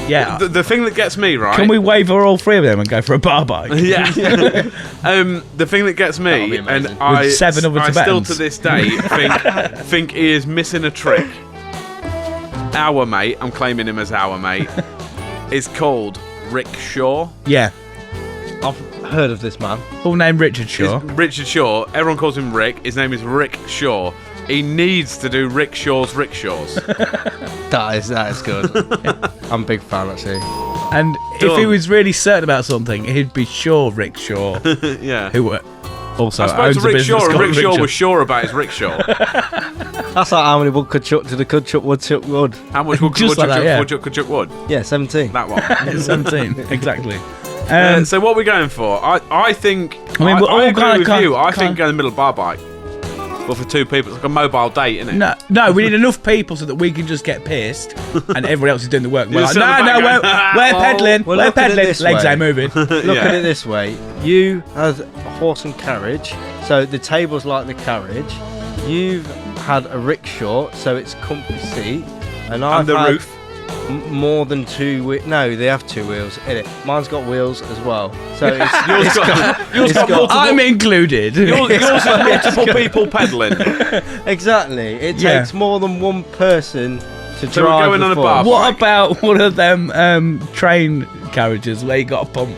Yeah. The thing that gets me, right? Can we waver all three of them and go for a bar bike? Yeah. The thing that gets That'll me, be and amazing. I, With 7 other I still Tibetans. to this day think he is missing a trick. Our mate, I'm claiming him as our mate, is called Rick Shaw. Yeah. I've heard of this man. Full name Richard Shaw. It's Richard Shaw. Everyone calls him Rick. His name is Rick Shaw. He needs to do Rick Shaw's rickshaws. That is good. I'm a big fan actually. And if he Done. was really certain about something, he'd be sure Rick Shaw, Yeah. who also I spoke owns to a Rick business Shaw, and called Rick Shaw Rickshaw. was sure about his rickshaw. That's like how many wood could chuck to the could chuck wood. How much wood Just like that, yeah. could wood? Yeah, 17. That one. 17, exactly. So what are we going for? I think. I mean, we're all I agree kinda with you. I kinda- think go in the middle bar bike. But for two people, it's like a mobile date, isn't it? No, we need enough people so that we can just get pissed, and everyone else is doing the work. We're You like, sit on the no, back we're going, peddling, well, we're look at it peddling. this Legs way. ain't moving. Look Yeah. at it this way. You have a horse and carriage, so the table's like the carriage. You've had a rickshaw, so it's comfy seat. And I've And the had roof. more than no, they have 2 wheels in it. Mine's got wheels as well. So it's, Yours it's got- yours got got- multiple- I'm included. Yours is multiple people peddling. exactly. It Yeah. takes more than one person to So we're drive going on a the bar force. What about one of them train carriages where you got a pump?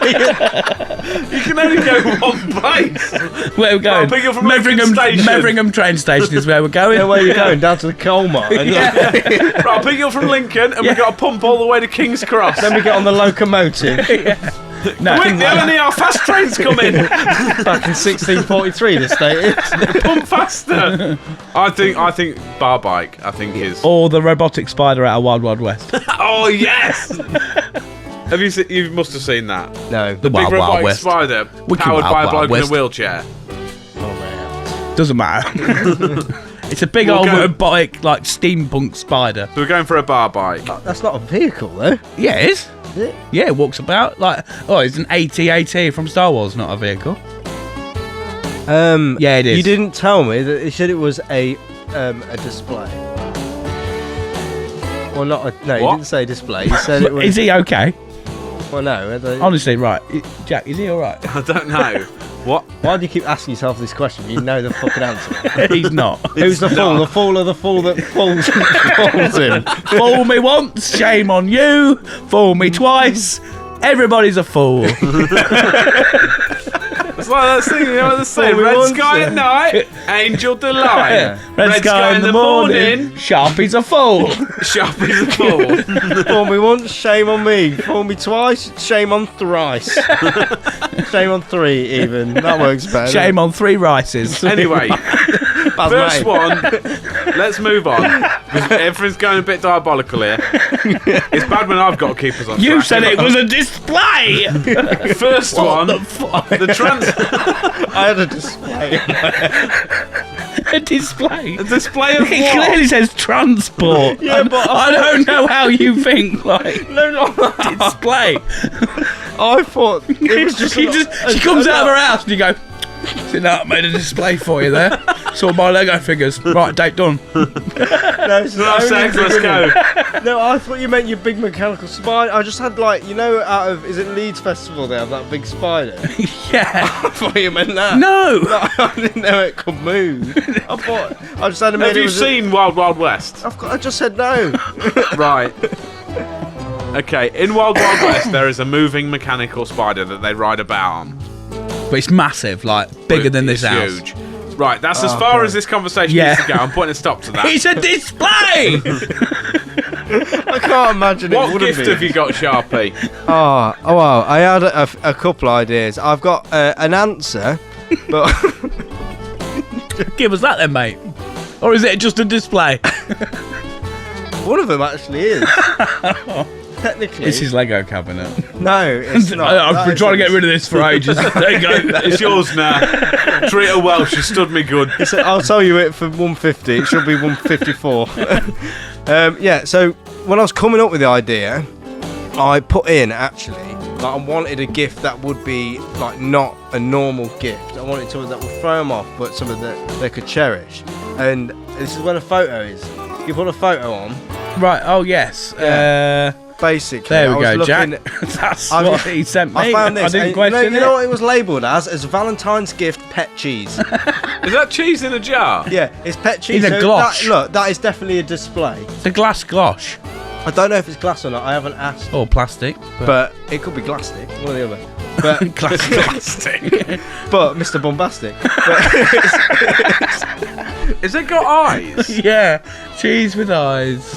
You can only go one place. Where we're going? I'll pick you up from Lincoln Station. Meveringham train station is where we're going. Yeah, where are you going? Down to the coal mine. Right, I'll pick you up from Lincoln, and we've got a pump all the way to King's Cross. Then we get on the locomotive. No, Quick, the LNER fast train's coming. Back in 1643, the state is. Pump faster. I think bar bike. I think is. or the robotic spider out of Wild Wild West. Oh yes. Have you seen? You must have seen that. No. The Big Wild Wild robotic West. spider Wicked powered Wild by a Wild bloke in West. a wheelchair. Oh, man. Doesn't matter. It's a big We'll old go- robotic, like steampunk spider. So we're going for a bar bike. That's not a vehicle, though. Yeah, it is. Is it? Yeah, it walks about like. Oh, it's an AT-AT from Star Wars, not a vehicle. Yeah, it is. You didn't tell me that it said it was a display. Well, not a. No, you What? didn't say display. You said it was. Is he okay? Well, no. Honestly, right, Jack, is he all right? I don't know. What? Why do you keep asking yourself this question? You know the fucking answer. He's not. Who's the fool? not. The fool or the fool that falls him? Fool me once, shame on you. Fool me twice, everybody's a fool. It's like that thing, you know what they say? Fool me Red once, sky at night, angel delight. Red sky in the morning, Sharpie's a fool. Sharp is a fool. Fool me once, shame on me. Fool me twice, shame on thrice. Shame on 3 even. That works better. Shame on 3 rices. Anyway, Bad first mate. one. Let's move on. 'Cause everything's going a bit diabolical here. It's bad when I've got to keep us on You track. said it was a display. First one. What the fuck? The I had a display. A display. display of It what? clearly says transport. Yeah, but I don't know how you think like No, not that. display. I thought it was just. She comes out of her house and you go, "See, now I made a display for you there. Saw my Lego figures. Right, date done." No, it's We'll have only sex, let's big- go. No, I thought you meant your big mechanical spider. I just had out of is it Leeds Festival? They have that big spider. Yeah. I thought you meant that. No. I didn't know it could move. I thought I just had a Have you seen Wild Wild West? I just said no. Right. Okay, in Wild Wild West, there is a moving mechanical spider that they ride about on. But it's massive, like bigger than this It's house. huge. Right, that's as far as this conversation Yeah. needs to go. I'm putting a stop to that. It's a display. I can't imagine it What wouldn't gift be. have you got, Sharpie? Oh well, I had a couple ideas. I've got an answer, but Give us that then, mate. Or is it just a display? one of them actually is. technically, It's his Lego cabinet. no, it's not. I've been trying to get rid of this for ages. There you go. It's yours now. Treat her well. She stood me good. So I'll sell you it for 150. It should be 154. Yeah. So when I was coming up with the idea, I put in actually like I wanted a gift that would be like not a normal gift. I wanted something that would throw them off, but something that they could cherish. And this is when a photo is. You put a photo on. Right. Oh yes. Basically, There I we was go, looking Jack. That's what he sent me. I found this. I didn't and question you know it. what it was labelled as Valentine's gift pet cheese. Is that cheese in a jar? Yeah, it's pet cheese. In a glosh. Look, that is definitely a display. It's a glass glosh I don't know if it's glass or not. I haven't asked, or plastic. but it could be plastic, one or the other. But Plastic. but Mr. Bombastic. Has it got eyes? Yeah, cheese with eyes.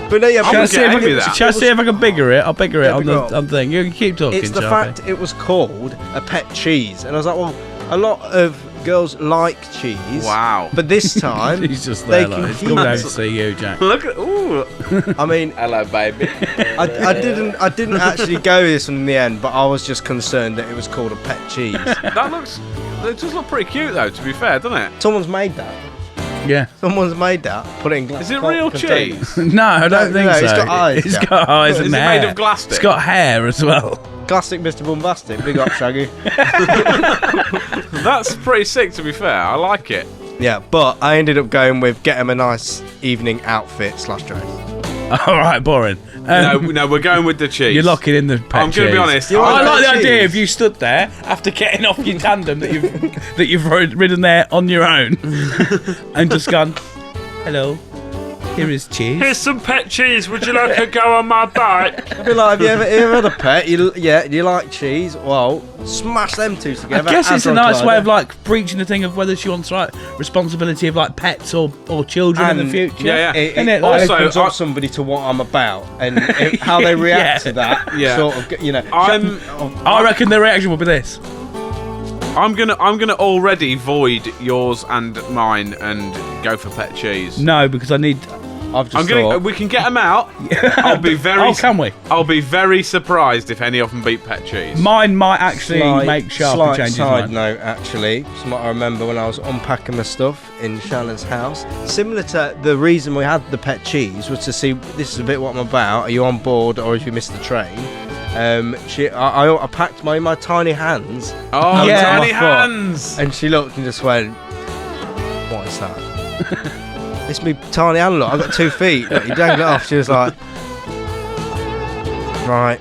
But no, yeah, I'm Shall I gonna see if I give you can, that. shall I see if I can bigger it? I'll bigger it Yeah, on bigger the up. on thing. You can keep talking. it's the Sharpie. fact it was called a pet cheese, and I was like, well, a lot of girls like cheese. Wow. But this time, He's just they there, like, can he's coming over keep- to see you, Jack. Look at. Ooh. I mean, Hello, baby. I didn't actually go with this one in the end, but I was just concerned that it was called a pet cheese. That looks. It does look pretty cute though. To be fair, doesn't it? Someone's made that. Yeah. Someone's made that. Put it in glass. Is it real cheese? No, I don't think no, so. it's got eyes, It's Jack. got eyes Is and it hair. made of plastic? It's got hair as well. Classic Mr. Bombastic. Big up, Shaggy. That's pretty sick. To be fair, I like it. Yeah, but I ended up going with get him a nice evening outfit / dress. All right, boring. No, we're going with the cheese. You're locking in the pet I'm going to be cheese. honest. You I want like the cheese? idea of you stood there after getting off your tandem that you've ridden there on your own and just gone, hello, here is cheese. Here's some pet cheese. Would you like to go on my bike? I'd be like, have you ever had a pet? Do you like cheese? Well, smash them two I together. guess it's a Adron nice way Clyde. of like breaching the thing of whether she wants like responsibility of like pets or children in And- the future. Yeah, yeah. It Isn't it, like- also, opens up somebody to what I'm about and how they react Yeah. to that. Yeah. Sort of, I reckon the reaction will be this. I'm gonna already void yours and mine and go for pet cheese. No, because I need. I've just I'm gonna. thought, We can get them out. I'll be very. Oh, can we? I'll be very surprised if any of them beat pet cheese. Mine might actually make Sharpie slight change his side mind. note, actually, something I remember when I was unpacking my stuff in Shannon's house. Similar to the reason we had the pet cheese was to see, this is a bit what I'm about. Are you on board or have you missed the train? I packed my tiny hands. Oh, onto yeah. tiny my foot, hands. and she looked and just went, "What is that?" It's me tiny hand. Look, I've got 2 feet. Look, you dangled it off. She was like, "Right."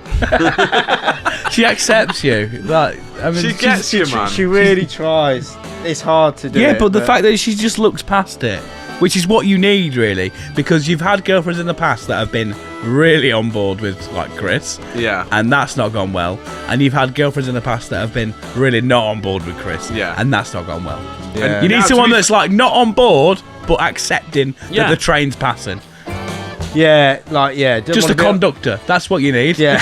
She accepts you. Like, I mean, She gets you, man. She really tries. It's hard to do. yeah, it, but the fact that she just looks past it, which is what you need really, because you've had girlfriends in the past that have been really on board with like Chris, Yeah. and that's not gone well, and you've had girlfriends in the past that have been really not on board with Chris, Yeah. and that's not gone well. Yeah. You Now, need to someone be- that's like not on board but accepting Yeah. that the train's passing. Yeah, like don't Just a wanna be- conductor. That's what you need. Yeah,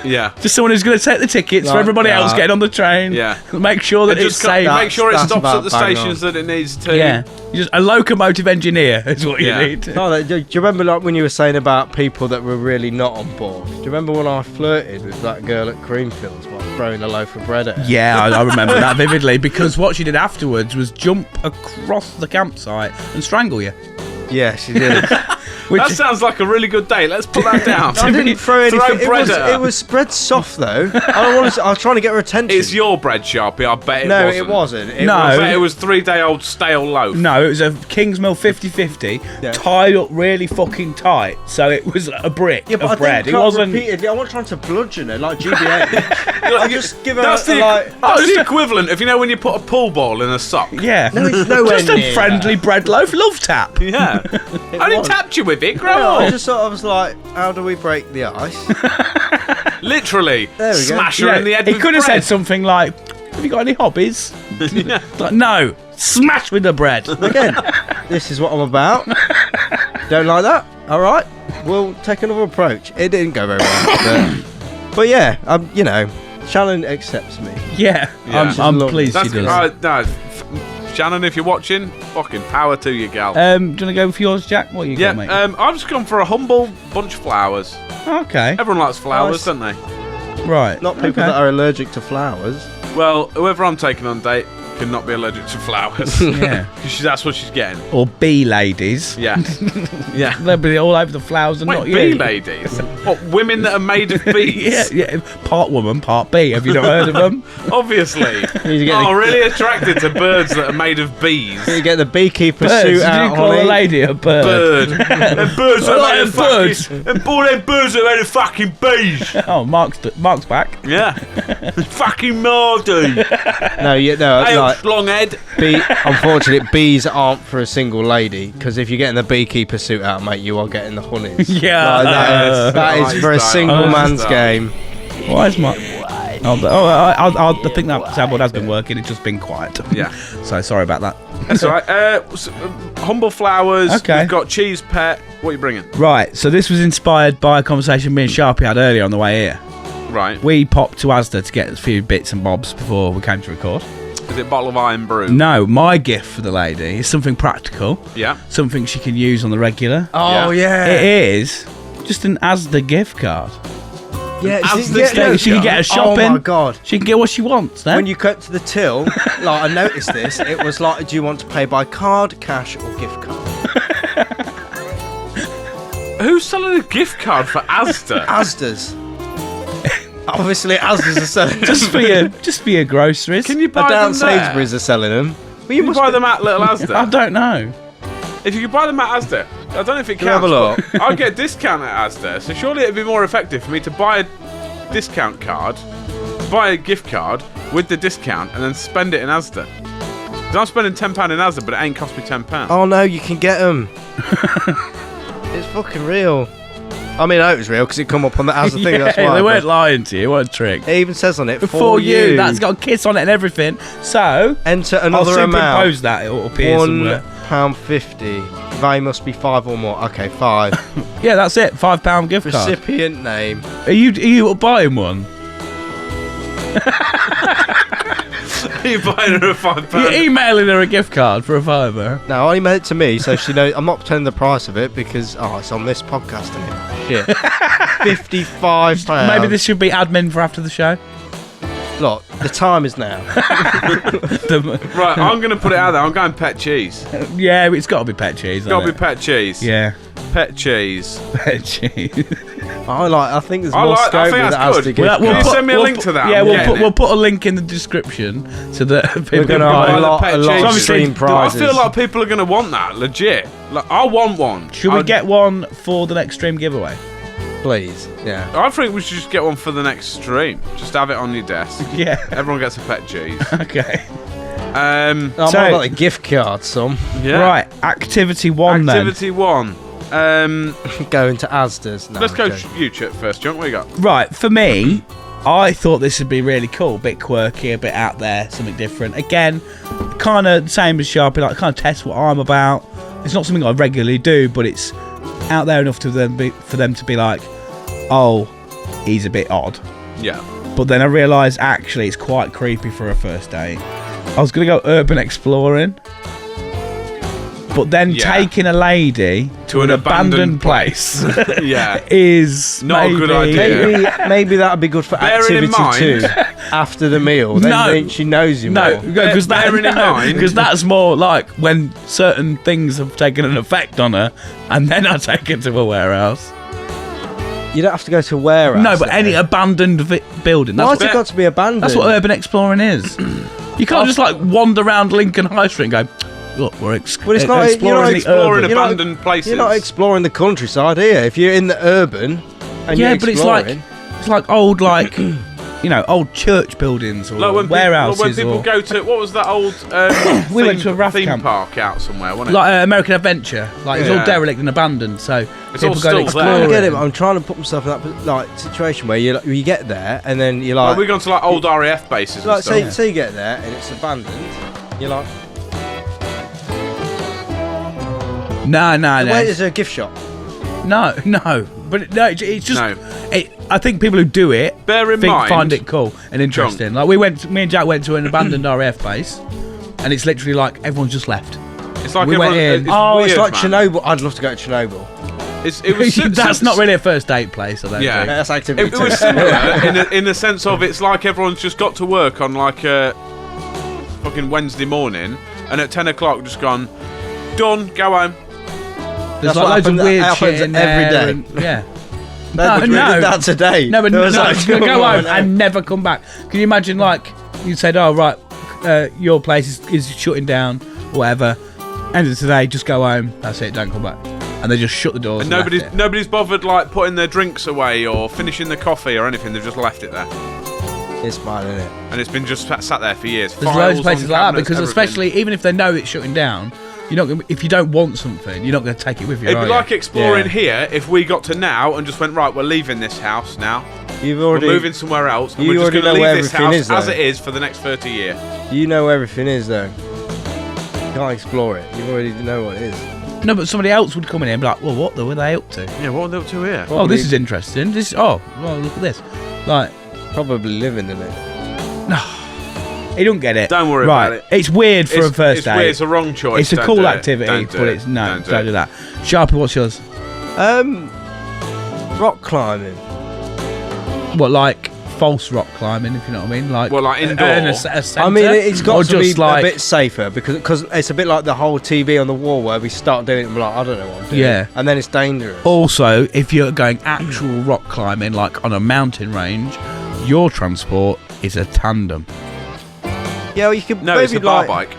Yeah. Just someone who's going to take the tickets for Like everybody else that. getting on the train. Yeah. Make sure that And it's just safe. that- make sure it That's stops about at the bang stations that it needs to. Yeah. Just a locomotive engineer is what Yeah. you need. No, do you remember like when you were saying about people that were really not on board? Do you remember when I flirted with that girl at Creamfields while throwing a loaf of bread at her? Yeah, I remember that vividly because what she did afterwards was jump across the campsite and strangle you. Yeah, she did. Which That sounds like a really good day. Let's put that down. I didn't throw anything. Throw bread at her. It was bread soft though. I was trying to get her attention. It's your bread, Sharpie. I bet it no, wasn't. it wasn't. It No. I was- bet it was 3-day-old stale loaf. no, it was a Kingsmill 50-50 Yeah. tied up really fucking tight, so it was a brick Yeah, but of I bread. didn't It cut wasn't. repeatedly. I wasn't trying to bludgeon her like GBA. I just give her That's the, like. that's the equivalent of, when you put a pool ball in a sock. Yeah, No, it's nowhere just a near friendly bread loaf love tap. Yeah. I only was. tapped you with it, grow No, I up. just sort of was like, how do we break the ice? Literally. There we go. Smash her You know, in the head he with could have said bread. something like, "Have you got any hobbies?" Like, no, smash with the bread. Again, this is what I'm about. Don't like that? All right, we'll take another approach. It didn't go very well, but yeah, Shannon accepts me. Yeah, Yeah. I'm Lovely. pleased That's she does. no, Shannon, if you're watching, fucking power to you, gal. Do you want to go for yours, Jack? What you Yeah, got, mate? I've just gone for a humble bunch of flowers. Okay. Everyone likes flowers, Nice. don't they? Right. Not people okay. that are allergic to flowers. Well, whoever I'm taking on date cannot be allergic to flowers. Yeah. Because that's what she's getting. Or bee ladies. Yeah. Yeah. They'll be all over the flowers and Wait, not bee you. ladies? What, women that are made of bees? Yeah. Part woman, part bee. Have you not heard of them? Obviously. You get Oh, really attracted to birds that are made of bees. You get the beekeeper Birds. suit Did out, you call honey. a lady a bird? Bird. And birds I are like made of birds. fucking... And all them birds are made of fucking bees. Oh, Mark's back. Yeah. Fucking Mardy. No, Hey, like Longhead. unfortunately, bees aren't for a single lady. Because if you're getting the beekeeper suit out, mate, you are getting the honeys. Yeah. Like, that is for a single man's game. Why is Mark? I think that soundboard has been working. It's just been quiet. Yeah. So sorry about that. That's all right. Humble flowers. Okay. We've got cheese pet. What are you bringing? Right. So this was inspired by a conversation me and Sharpie had earlier on the way here. Right. We popped to Asda to get a few bits and bobs before we came to record. Is it a bottle of Iron Brew? No, my gift for the lady is something practical, Yeah. something she can use on the regular. Oh, yeah. It is just an Asda gift card. Yeah, Asda yeah, gift She can get a shopping. Oh, my God. She can get what she wants. Then. When you cut to the till, like I noticed this, it was like, do you want to pay by card, cash, or gift card? Who's selling a gift card for Asda? Asda's. Obviously, Asda's are selling them. just for your groceries. Can you buy Down them there? Sainsbury's are selling them. Well, Can you buy them at Little Asda? I don't know. If you could buy them at Asda, I don't know if it Can we have counts. a but I'd get a discount at Asda, so surely it'd be more effective for me to buy a discount card, buy a gift card with the discount, and then spend it in Asda. 'Cause I'm spending £10 in Asda, but it ain't cost me £10. Oh no, you can get them. It's fucking real. I mean, I know it was real because it come up on the Asda thing. That's why. they weren't but lying to you. What a trick. It even says on it For you. That's got a kiss on it and everything. So, enter I'll another amount. superimpose that. It'll appear somewhere. £1.50. Value must be 5 or more. Okay, 5. Yeah, that's it. £5 gift card. Recipient name. Are you buying one? Are you buying her a £5? You're emailing her a gift card for a £5. No, I emailed it to me so she knows. I'm not pretending the price of it because it's on this podcast. Isn't it? Shit. £55. Maybe this should be admin for after the show. Look, the time is now. Right, I'm going to put it out there. I'm going pet cheese. Yeah, it's got to be pet cheese. Got to hasn't be pet cheese. it? Yeah, Pet cheese. pet cheese. I think there's I more like- I scope think with that's Asda good. gift Will you card. send me a link to that? Yeah, I'm getting it. we'll put a link in the description so that people We're can gonna buy have it. a lot pet of cheese. Obviously, stream I prizes. feel like people are going to want that, legit. Like, I want one. Should we get one for the next stream giveaway? Please, yeah. I think we should just get one for the next stream. Just have it on your desk. Yeah. Everyone gets a pet cheese. Okay. I'm So- all about the gift card, son. Yeah. Right. Activity 1 Activity 1. Going to Asda's. No, Let's go okay. you, Chip, first. John, what you got? then. Right. For me, I thought this would be really cool. A bit quirky, a bit out there, something different. Again, kind of same as Sharpie. Like, kind of test what I'm about. It's not something I regularly do, but it's out there enough for them to be like, oh, he's a bit odd. Yeah. But then I realised actually it's quite creepy for a first date. I was going to go urban exploring, but then Yeah. taking a lady to an abandoned place Yeah. is Not a good maybe- idea. Maybe that'd be good for Bearing in activity 2 mind- after the meal. Then she knows you No, more. because Bearing in mind- that's more like when certain things have taken an effect on her, and then I take her to a warehouse. You don't have to go to a warehouse. No, but any abandoned building. Why's That's it got to be abandoned? That's what urban exploring is. You can't just like wander around Lincoln High Street and go, look, we're Well, it's not- exploring you're not the Exploring urban. You're not- abandoned places. You're not exploring the countryside here. If you're in the urban and Yeah, you're but exploring, it's like old old church buildings or Like when warehouses. when people or, go to, what was that old We went to a raft theme camp. park out somewhere, wasn't it? like American Adventure, like it's Yeah. all derelict and abandoned. So It's people all go still and there. I explore get it. it. But I'm trying to put myself in that situation where you get there and then you're Like, like, we've gone to like old RAF bases and stuff. say you get there and it's abandoned. You're like, No, wait, there's a gift shop. no. But no, it's just. No. I think people who do it Bear in mind- find it cool and interesting. Like me and Jack went to an abandoned RAF base, and it's literally like everyone's just left. It's like We went in. It's Oh, it's weird, like man. Chernobyl. I'd love to go to Chernobyl. It was That's not really a first date place, I don't Yeah. think. That's activity. It was similar in the sense of it's like everyone's just got to work on like a fucking Wednesday morning, and at 10 o'clock just gone, done, go home. There's That's like what loads of happens- weird that shit happens in every there day. and- yeah. No, No, we did that today. No, but There no, was like, go come home on, and never come back. Can you imagine, like, you said, oh, right, your place is shutting down, or whatever. End of today, just go home. That's it, don't come back. And they just shut the doors. And and left it. nobody's bothered like putting their drinks away or finishing the coffee or anything. They've just left it there, It's mad, isn't it? and it's been just sat there for years. There's loads of Files places on like that cabinets, because, everything. especially even if they know it's shutting down, you're not gonna, if you don't want something, you're not going to take it with you. It'd are be you? like exploring Yeah. here if we got to now and just went, right, we're leaving this house now. You've We're already, moving somewhere else, and you we're just already going to know where leave this everything house is, as though. it is for the next 30 years. you know where everything is, though. You can't explore it. You already know what it is. No, but somebody else would come in here and be like, well, what were they up to? Yeah, what are they up to here? Oh, this is interesting. Well, look at this. Like, Probably living in it. he don't get it. Don't worry right. about it. It's weird for a first it's date. weird, it's a wrong choice. It's a Don't cool do it. activity, Don't do but it. it's no, Don't don't do that. Sharpie, what's yours? Rock climbing. What, like false rock climbing, if you know what I mean? Like, Well, like indoor. a centre, I mean, it's or got to be just like, a bit safer because it's a bit like the whole TV on the wall where we start doing it and we're like, I don't know what I'm doing. Yeah. And then it's dangerous. Also, if you're going actual rock climbing, like on a mountain range, your transport is a tandem. Yeah, well, you could No, maybe it's a bar like, bike.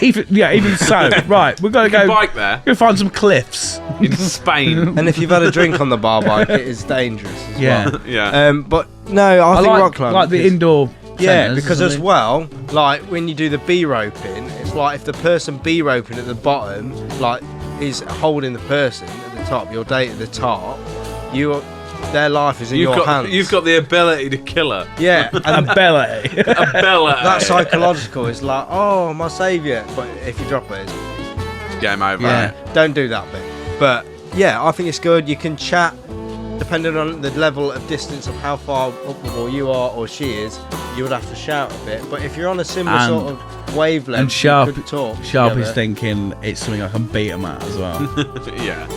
Even so, right, we've got to You can go. bike there Go find some cliffs. in Spain. And if you've had a drink on the bar bike, it is dangerous as Yeah. well. Yeah. But no, I think rock like, climbing. like the because- indoor. Yeah, centres, because isn't as it? well, like when you do the B roping, it's like if the person B roping at the bottom, like, is holding the person at the top, your date at the top, their life is in your hands. You've got the ability to kill her. Yeah, and Ability. Ability. that psychological is like, oh, my saviour. But if you drop it, it's Game over. Yeah. don't do that bit. But yeah, I think it's good. You can chat depending on the level of distance of how far up the wall you are or she is. You would have to shout a bit. But if you're on a similar And- sort of wavelength, and Sharp- you could talk. Sharpie's together. thinking it's something I can beat him at as well. Yeah.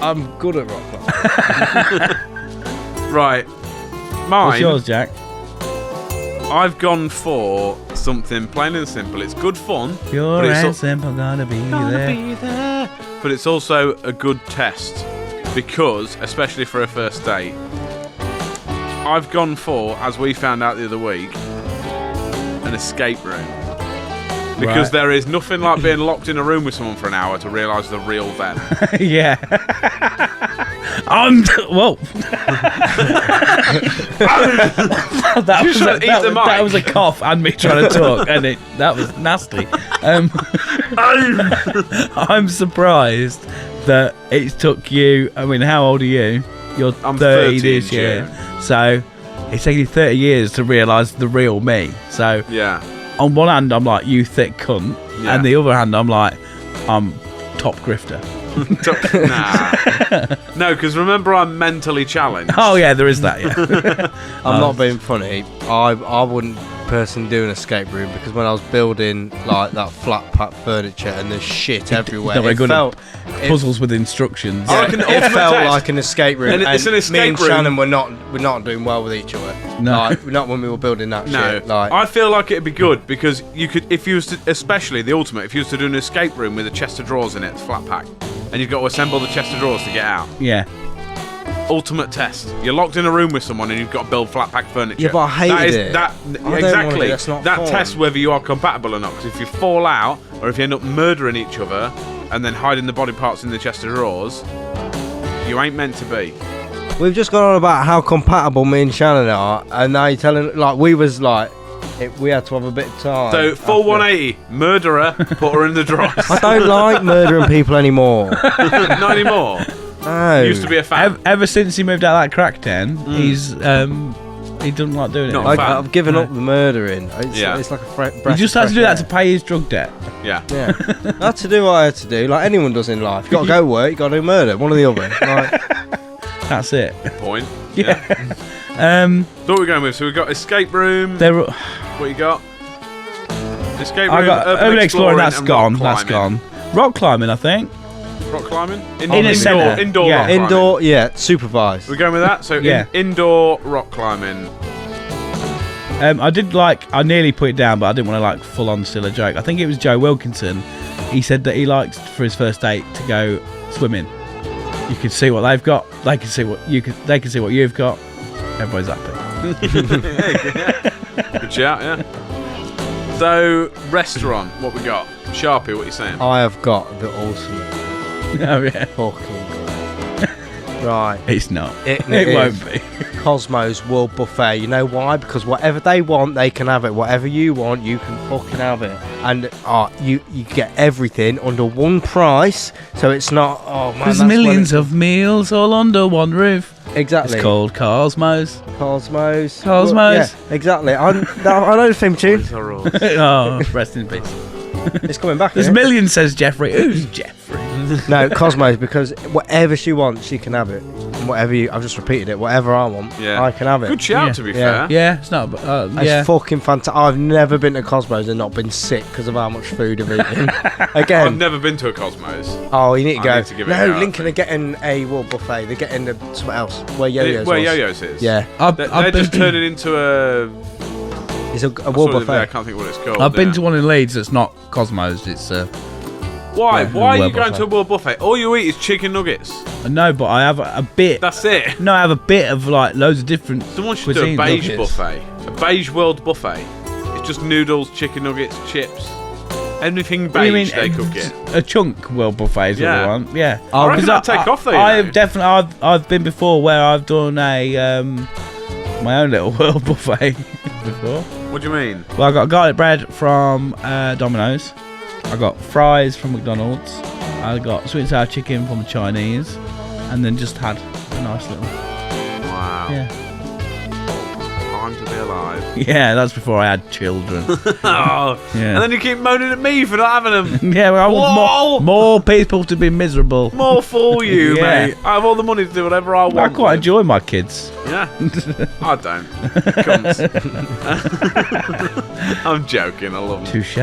I'm good at rock climbing. Right. What's Mine. yours, Jack? I've gone for something plain and simple. It's good fun, Pure but it's and al- simple, gonna be there. but it's also a good test because, especially for a first date, I've gone for, as we found out the other week, an escape room. Because Right. there is nothing like being locked in a room with someone for an hour to realise the real them. Yeah. Whoa. that, You was should a, eat that, the was, that mic. was a cough and me trying to talk, and that was nasty. I'm surprised that it took you. I mean, how old are you? You're I'm 30 30 this in year, June. so it's taken you 30 years to realise the real me. So Yeah. on one hand, I'm like, you thick cunt, Yeah. and the other hand, I'm like, I'm top grifter. Nah. No, because remember, I'm mentally challenged. Oh yeah, there is that. Yeah. I'm not being funny. I wouldn't personally do an escape room because when I was building like that flat pack furniture and there's shit everywhere, Not very it good at felt Puzzles with instructions. I reckon it ultimate felt test. like an escape room. And it's an me escape and room. Shannon were not doing well with each other. No. Like, not when we were building that No, shit. Like, I feel like it'd be good because you could, if you was to, especially the ultimate, if you was to do an escape room with a chest of drawers in it, flat pack, and you've got to assemble the chest of drawers to get out. Yeah. Ultimate test. You're locked in a room with someone and you've got to build flat pack furniture. Yeah, but I hated that is, it. That, I don't wanna do exactly. that's not That fun. tests whether you are compatible or not. Because if you fall out, or if you end up murdering each other, and then hiding the body parts in the chest of drawers, you ain't meant to be. we've just gone on about how compatible me and Shannon are, and now you're telling like we was like we had to have a bit of time. So full after- 180, murderer, put her in the drawers. I don't like murdering people anymore. Not anymore. No. Used to be a fan. Ever since he moved out of that crack den, he's he doesn't like doing it. Not anymore. a fan. I've given up the murdering. It's, Yeah. it's like a You just had to do that to pay his drug debt. Yeah. Yeah, I had to do what I had to do, like anyone does in life. You got to go work, you got to do murder, one or the other. Like, That's it. Point. Yeah. So what are we going with? So we've got escape room. There. What you got? Escape I room, got urban exploring. That's and gone. rock That's climbing. gone. Rock climbing, I think. Rock climbing? In a centre. Indoor Yeah. rock climbing. Indoor, yeah, supervised. We're going with that? So Yeah. indoor rock climbing. I nearly put it down, but I didn't want to full on steal a joke. I think it was Joe Wilkinson. He said that he likes for his first date to go swimming. You can see what they've got. They can see what they can see what you've got. Everybody's happy. Good shout, yeah. So, restaurant, what we got? Sharpie, what are you saying? I have got the ultimate Oh yeah, fucking right. it's not. It It is. won't be. Cosmos World Buffet. You know why? Because whatever they want, they can have it. Whatever you want, you can fucking have it. And you get everything under one price, so it's not. Oh man, There's that's millions of meals all under one roof. exactly. It's called Cosmos. Cosmos. Cosmos. Well, yeah, exactly. I know the theme tune. These are all- Oh, rest in peace. It's coming back. There's isn't it? millions, says Jeffrey. Who's Jeffrey? No, Cosmos, because whatever she wants, she can have it. And whatever I've just repeated it. Whatever I want, Yeah. I can have it. Good shout, Yeah. to be Yeah. fair. Yeah, it's not. It's Yeah. fucking fantastic. I've never been to Cosmos and not been sick because of how much food I've eaten. I've Again, never been to a Cosmos. oh, you need to I go. need to give it a No, go, Lincoln I are getting a World Buffet. They're getting something else. Where Yo-Yo's Where was. Yo-Yo's is. Yeah, They're just turning into a... it's a I saw World it there, I Buffet. can't think what it's called. I've been yeah. to one in Leeds that's not Cosmos. It's Why? Yeah, Why are you World going Buffet. to a World Buffet? All you eat is chicken nuggets. no, but I have a bit. That's it. No, I have a bit of loads of different. Someone should do a cuisines. beige nuggets. buffet. A beige world buffet. It's just noodles, chicken nuggets, chips. Anything What do you beige mean, they cook it. A chunk world buffet is what Yeah. I want. Yeah. I reckon 'Cause that'd take off though, you I've know. definitely. I've been before where I've done a my own little world buffet before. What do you mean? Well, I got garlic bread from Domino's. I got fries from McDonald's. I got sweet and sour chicken from the Chinese, and then just had a nice little. Wow. Yeah. Time to be alive. Yeah, that's before I had children. Oh. Yeah. And then you keep moaning at me for not having them. Yeah, well, I Whoa! want more people to be miserable. More for you, Yeah. mate. I have all the money to do whatever I want. I quite with. enjoy my kids. Yeah. I don't. Cunts. I'm joking. I love them. Touche.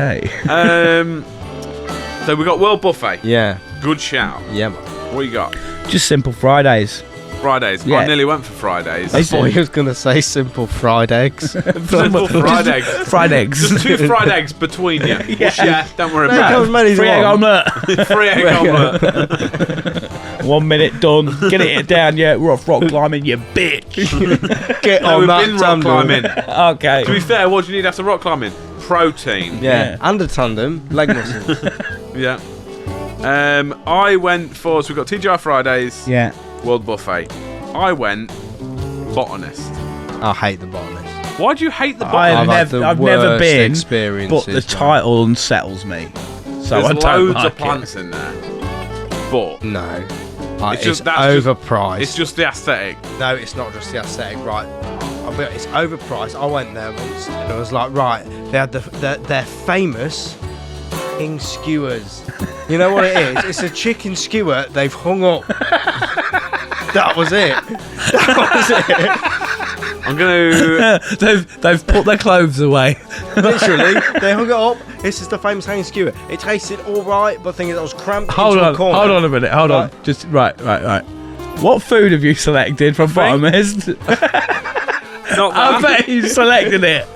So we got World Buffet. Yeah, Good shout. yeah, man. What you got? Just simple Fridays. Fridays. Yeah. I nearly went for Fridays. I thought he was gonna say simple fried eggs. Simple fried eggs. Fried eggs. Just 2 fried eggs between you. Yeah. Don't worry There about comes many as Free egg one. omelette. it. 3 egg omelette. 1 minute done. Get it down. Yeah, we're off rock climbing, you bitch. Get No, on we've that been rock tandem. climbing. Okay. To be fair, what do you need after rock climbing? Protein. Yeah, and a tandem, leg muscles. Yeah. I went for, so we've got TGI Fridays, Yeah. World Buffet. I went botanist. I hate the botanist. Why do you hate the I've botanist? had the never worst been, experiences, but the man. title unsettles me. So I There's don't loads like of plants in there. But No, It's it's, just- that's just- overpriced. it's just the aesthetic. No, it's not just the aesthetic, right? It's overpriced. I went there once and it was like, right, they had their famous king skewers. You know what it is? It's a chicken skewer they've hung up. That was it. That was it. I'm gonna. they've put their clothes away. Literally, they hung it up. This is the famous hanging skewer. It tasted all right, but the thing is, I was cramped Hold into on, a corner. hold on a minute. Hold on. Right. Just right. What food have you selected from Botanist? Not I that. bet he selected it.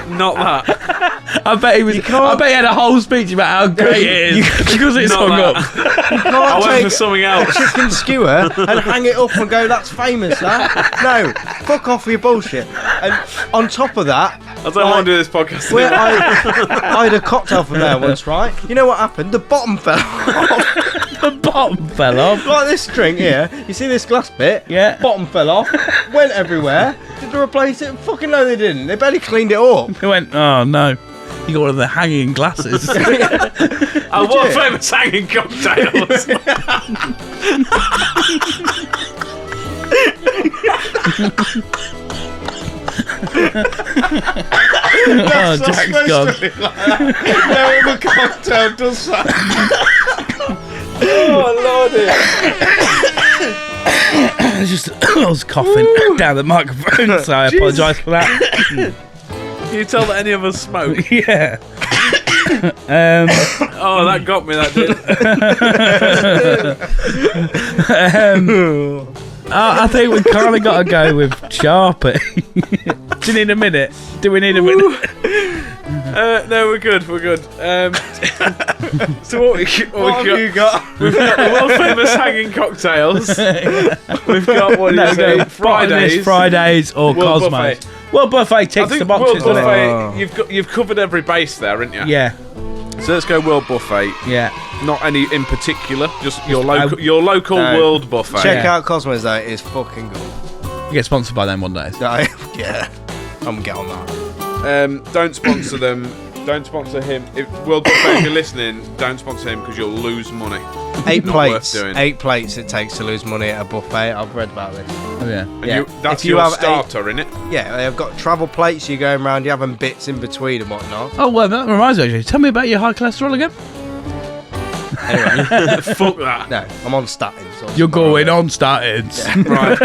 Not that. I bet he was. I bet he had a whole speech about how great it is because it's Not hung that. up. You I can't went for take something a else. chicken skewer and hang it up and go, that's famous, that. No, fuck off with your bullshit. And on top of that, I don't want to do this podcast where anymore. I had a cocktail from there once, right? You know what happened? The bottom fell off. The bottom fell off. Like this drink here, you see this glass bit? Yeah. Bottom fell off, went everywhere. Did they replace it? Fucking no, they didn't. They barely cleaned it up. He went. Oh no. You got one of the hanging glasses. Oh, what famous hanging cocktails? Oh, Jack's gone. No other cocktail does that. Oh, lordy. I was coughing down the microphone, so I apologise for that. Can you tell that any of us smoke? Yeah. Oh, that got me. That did. I think we kind of got to go with Sharpie. Do you need a minute? Do we need a minute? No, we're good. We're good. So what have you got? We've got the world famous hanging cocktails. We've got Fridays or World Cosmos. Buffet. World Buffet ticks I the think boxes, World doesn't it? Buffet. You've covered every base there, haven't you? Yeah, So let's go World Buffet. yeah. Not any in particular, just your local No. World Buffet. Check Yeah. out Cosmos though, it's fucking good. You get sponsored by them one day. Yeah, I'm gonna get on that. Don't sponsor them. Don't sponsor him. If World Buffet, if you're listening, don't sponsor him because you'll lose money. 8 Not plates. worth doing. 8 plates it takes to lose money at a buffet. I've read about this. Oh, yeah. And Yeah. that's If you your have starter, innit? Yeah, they've got travel plates. You're going around. You're having bits in between and whatnot. Oh, well, that reminds me, actually. Tell me about your high cholesterol again. Fuck that. No, I'm on statins. so You're tomorrow. going on statins. Right.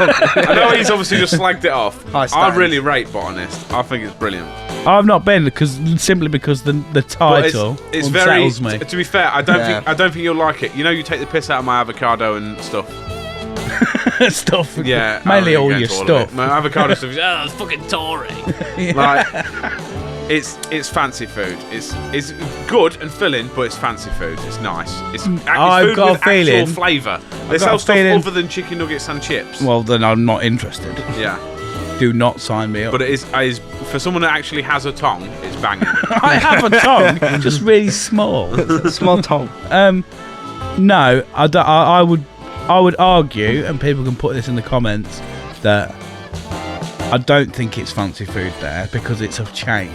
I know he's obviously just slagged it off. Hi, I Statins. really rate Botanist. I think it's brilliant. I've not been simply because the But title it's very. unsettles me. To be fair, I don't Yeah. think you'll like it. You know, you take the piss out of my avocado and stuff. Stuff. Yeah, Mainly I all really your get into stuff. of it. My avocado stuff is it's fucking Tory. Like, it's fancy food. It's good and filling, but it's fancy food. It's nice. It's I've food got a with feeling- actual flavour. They got sell a stuff feeling- other than chicken nuggets and chips. Well, then I'm not interested. Yeah, Do not sign me up. but it is for someone that actually has a tongue. It's banging. I have a tongue, just really small. Small tongue. No, I would argue, and people can put this in the comments, that I don't think it's fancy food there because it's a chain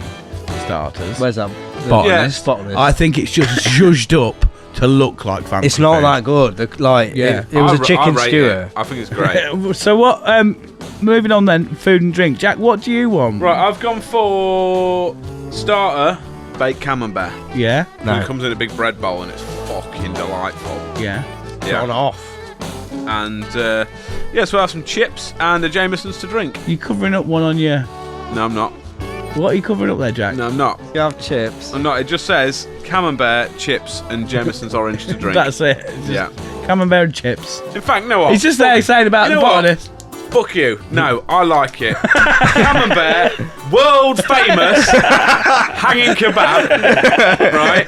for starters. Where's that? Botanist. Botanist. I think it's just zhuzhed up to look like fancy It's not food. that good. Yeah. It was a I chicken rate skewer. it. I think it's great. So what? Moving on then, food and drink. Jack, what do you want? Right, I've gone for starter baked camembert. Yeah, No. It comes in a big bread bowl and it's fucking delightful. yeah. Yeah. On off. And so I have some chips and a Jameson's to drink. You covering up one on your? No, I'm not. What are you covering up there, Jack? No, I'm not. You have chips. I'm not. It just says camembert, chips, and Jameson's orange to drink. That's it. It's just Yeah. camembert and chips. In fact, no. What? He's just there saying about You the know what? botanist. Fuck you. No, I like it. Camembert, world famous hanging kebab. Right?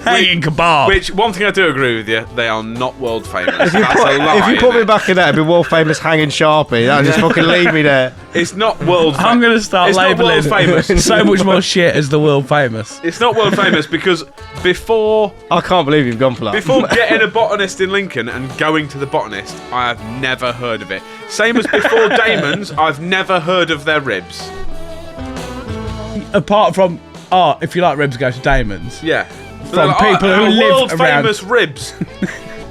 Hanging kebab. Which, one thing I do agree with you, they are not world famous. That's a lie. If you put me innit? back in there, it'd be world famous hanging Sharpie. That'd just fucking leave me there. It's not world famous. I'm going to start It's not labelling world famous. so much more shit as the world famous. It's not world famous because before I can't believe you've gone for that. Before getting a botanist in Lincoln and going to the botanist, I have never heard of it. Same as before Damon's, I've never heard of their ribs. Apart from, if you like ribs, go to Damon's. Yeah. From people who live world around. famous ribs.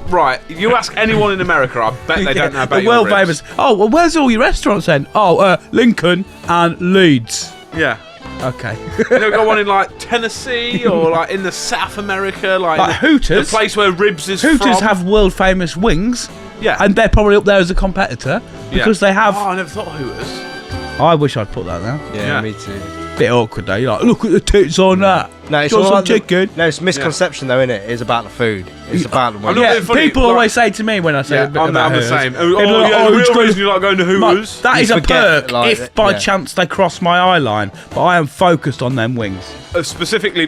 Right, you ask anyone in America, I bet they don't know about the your world ribs. famous. Oh, well, where's all your restaurants then? Oh, Lincoln and Leeds. Yeah. Okay. You never got one in like Tennessee or like in the South America, like Like Hooters. the place where ribs is Hooters from. have world famous wings. Yeah. And they're probably up there as a competitor because they have. Oh, I never thought of Hooters. I wish I'd put that down. Yeah, Yeah. me too. Bit awkward though. You're like, look at the tits on that. No, it's Do you all want like some chicken? No, it's a misconception though, innit? It's about the food. It's about the I'm money. not Yeah, being funny, people like- always say to me when I say Yeah, a bit I'm about the Hooters, same. people Oh, are like, yeah, the it's real good. reason you like going to Mate, Hooters. that You is a forget, perk like, if by yeah. chance they cross my eye line, but I am focused on them wings. Specifically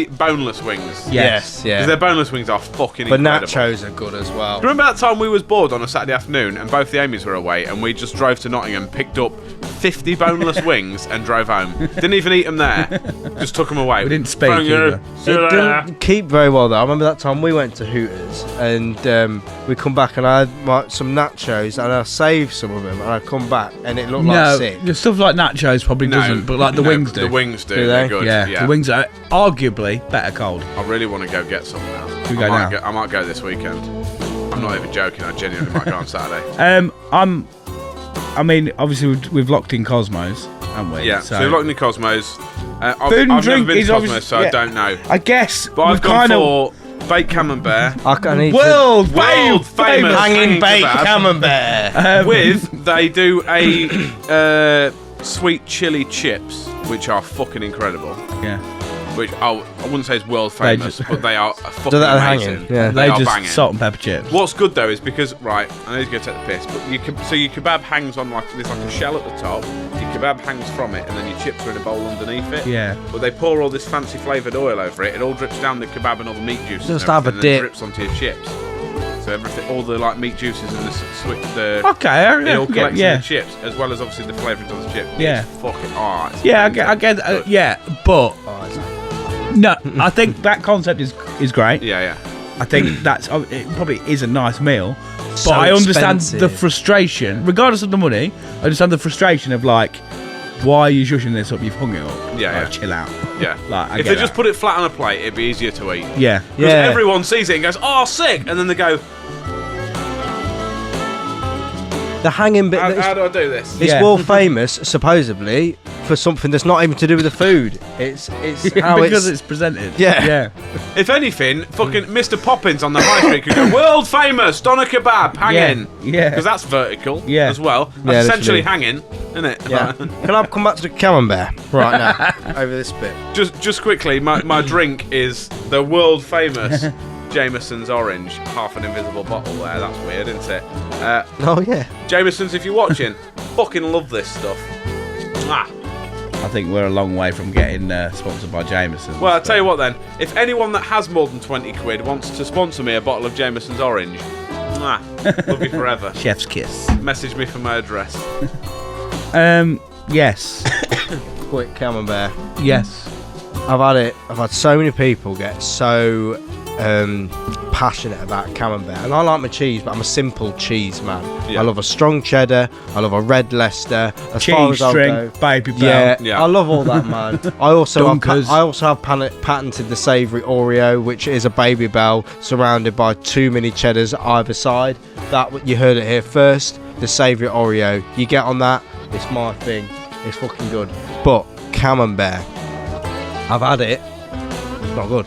boneless wings. Yes, yeah. Because their boneless wings are fucking But incredible. nachos are good as well. Do you remember that time we was bored on a Saturday afternoon and both the Amy's were away and we just drove to Nottingham, picked up 50 boneless wings and drove home? Didn't even eat them there. Just took them away. We didn't speak Thank you. either. See you It later. didn't keep very well though. I remember that time we went to Hooters and we come back and I had some nachos and I saved some of them and I come back and it looked like No, sick. the stuff like nachos probably doesn't, but like the no, wings do. The wings do. Do They're they? good. yeah, the wings are arguably better cold. I really want to go get some now. You go now? I might go this weekend. I'm not even joking. I genuinely might go on Saturday. I mean, obviously we've locked in Cosmos, haven't we? Yeah. So we've looked in the Cosmos. I've Food and never drink been is to Cosmos, obvious- so yeah. I don't know. I guess But I've we've gone kind of for baked camembert. I need world World famous hanging baked kebab. camembert. With they do a sweet chili chips, which are fucking incredible. yeah. which I wouldn't say is world famous, but they are fucking that amazing. hanging, yeah. They are just banging. salt and pepper chips. What's good though is because I know he's going to take the piss, but your kebab hangs on there's like a shell at the top. Your kebab hangs from it, and then your chips are in a bowl underneath it. Yeah. But they pour all this fancy flavoured oil over it. It all drips down the kebab and all the meat juices. Just and have a everything, and dip. then drips onto your chips. So everything, all the like meat juices and the Okay, it all collects yeah. in the chips, as well as obviously the flavouring of the chips. Yeah. It's fucking it's Yeah, I amazing. get, Good. yeah, but Oh, it's- no, I think that concept is great. Yeah. I think it probably is a nice meal, but So I understand expensive. the frustration, regardless of the money. I understand the frustration of like, why are you shushing this up? You've hung it up. Yeah, Like, yeah. chill out. Yeah. Like, I if get they just that. put it flat on a plate, it'd be easier to eat. Yeah, Because Yeah. everyone sees it and goes, "Oh, sick," and then they go, The hanging bit. "How do I do this?" It's Yeah. world famous, supposedly, for something that's not even to do with the food. It's how because it's presented. Yeah. yeah. If anything, fucking Mr. Poppins on the high street could go, "World famous doner kebab hanging," Yeah. because that's vertical, Yeah. as well. Yeah, That's essentially literally. hanging, isn't it? Yeah. Can I come back to the camembert right now over this bit? Just quickly, my drink is the world famous Jameson's Orange, half an invisible bottle there. That's weird, isn't it? Oh yeah. Jameson's, if you're watching, fucking love this stuff. Ah. I think we're a long way from getting sponsored by Jameson. Well, I'll tell you what then. If anyone that has more than 20 quid wants to sponsor me a bottle of Jameson's Orange, love you forever. Chef's kiss. Message me for my address. Yes. Quick camembert. Yes. I've had it. I've had so many people get so passionate about camembert, and I like my cheese, but I'm a simple cheese man. Yeah. I love a strong cheddar. I love a red Leicester. As far Cheese as I'll string, go. baby bell. Yeah, Yeah. I love all that, man. I also Dunkers. have patented the savoury Oreo, which is a baby bell surrounded by too many cheddars either side. That you heard it here first. The savoury Oreo. You get on that, it's my thing. It's fucking good. But camembert, I've had it. It's not good.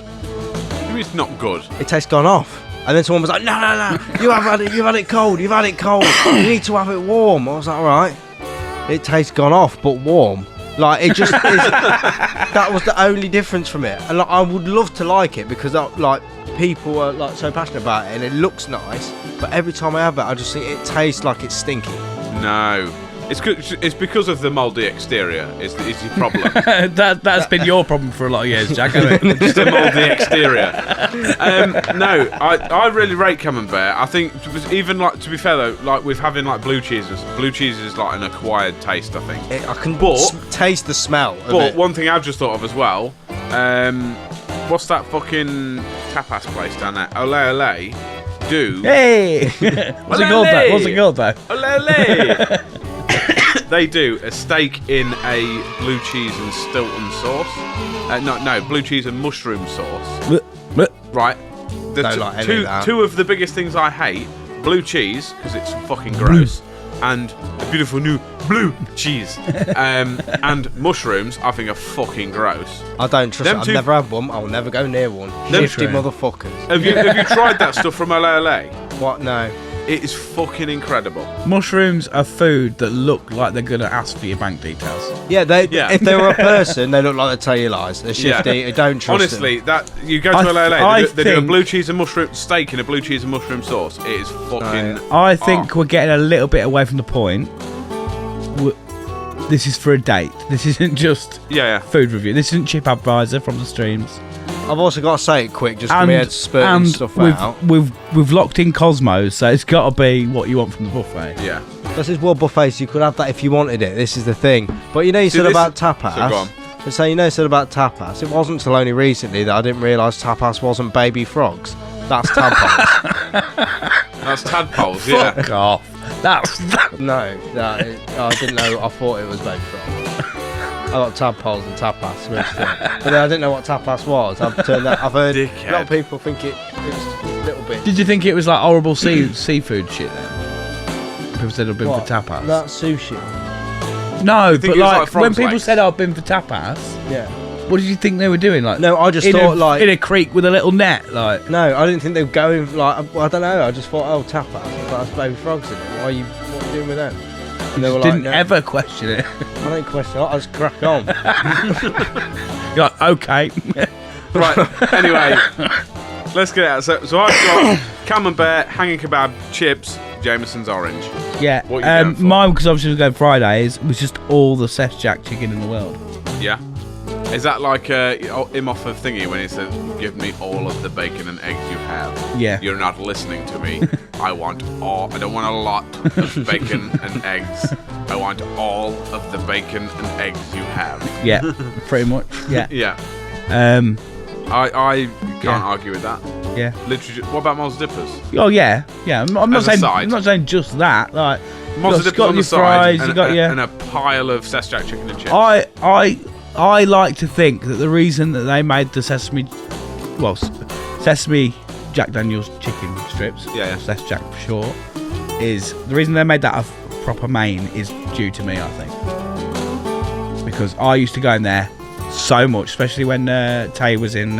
It's not good. It tastes gone off. And then someone was like, no, you've had it cold, you need to have it warm. I was like, alright. It tastes gone off, but warm. Like, it just is, that was the only difference from it. And like, I would love to like it because like people are like so passionate about it and it looks nice, but every time I have it I just think it tastes like it's stinky. No. It's because of the mouldy exterior is your problem. That's been your problem for a lot of years, Jack, hasn't it? Just a mouldy exterior. No, I really rate camembert. I think even like, to be fair though, like with having like blue cheeses is like an acquired taste, I think. I can But- taste the smell of But it. one thing I've just thought of as well, what's that fucking tapas place down there? Ole Ole do. Hey! What's it called though? Ole Ole! They do a steak in a blue cheese and Stilton sauce. No, blue cheese and mushroom sauce. Right. The Don't like any of that. two of the biggest things I hate: blue cheese because it's fucking gross, and a beautiful new blue cheese. And mushrooms, I think are fucking gross. I don't trust Them it. I've two- never had one. I'll never go near one. Them Shifty two- motherfuckers. Have you tried that stuff from Ole Ole? What? No. It is fucking incredible. Mushrooms are food that look like they're going to ask for your bank details. Yeah, Yeah. if they were a person, they look like they tell you lies. They're shifty. Yeah. I don't trust Honestly, that you go I to Ole Ole, th- they do a think- blue cheese and mushroom steak in a blue cheese and mushroom sauce. It is fucking. I think we're getting a little bit away from the point. This is for a date. This isn't just Yeah. food review. This isn't Chip Advisor from the streams. them. I've also got to say it quick, just for me head spurting stuff out. we've locked in Cosmos, so it's got to be what you want from the buffet. Yeah. This is world buffet, so you could have that if you wanted it. This is the thing. But you know, you See, said this about is- So go tapas. on. So you know, you said about tapas. It wasn't until only recently that I didn't realise tapas wasn't baby frogs. That's tapas. That's tadpoles. Yeah. Fuck off. That's No, I didn't know. I thought it was baby frogs. I got tadpoles and tapas mixed up. But then I didn't know what tapas was. I've heard a lot Dickhead. of people think it's a little bit. Did you think it was like horrible seafood shit then? People said I've been What? for tapas. That's sushi. No, think but it was like when frog's people legs? said I've been for tapas, Yeah. what did you think they were doing? Like No, I just in thought like. in a creek with a little net, like. No, I didn't think they were going like. I don't know. I just thought, oh, tapas. I thought that's baby frogs in it. What are you doing with them? And they were Didn't like, no. ever question it. I don't question it. I just crack on. You're like, okay. Right. Anyway, let's get it out. So I've got camembert, hanging kebab, chips, Jameson's orange. Yeah. What are you going for? Mine, because obviously we're going Fridays, was just all the Sesjack chicken in the world. Yeah. Is that like him off of thingy when he said, "Give me all of the bacon and eggs you have"? Yeah. You're not listening to me. I want all. I don't want a lot of bacon and eggs. I want all of the bacon and eggs you have. Yeah. Pretty much. Yeah. Yeah. I can't Yeah. argue with that. Yeah. Literally. What about Moz Dippers? Oh yeah. Yeah. I'm not As a saying. side. I'm not saying just that. Like, Moz Dippers on the side, fries. and, You got your. and a pile of Sesjack chicken and chips. I like to think that the reason that they made the sesame Jack Daniel's chicken strips, Yeah. Sesjack for short, is the reason they made that a proper main is due to me, I think, because I used to go in there so much, especially when Tay was in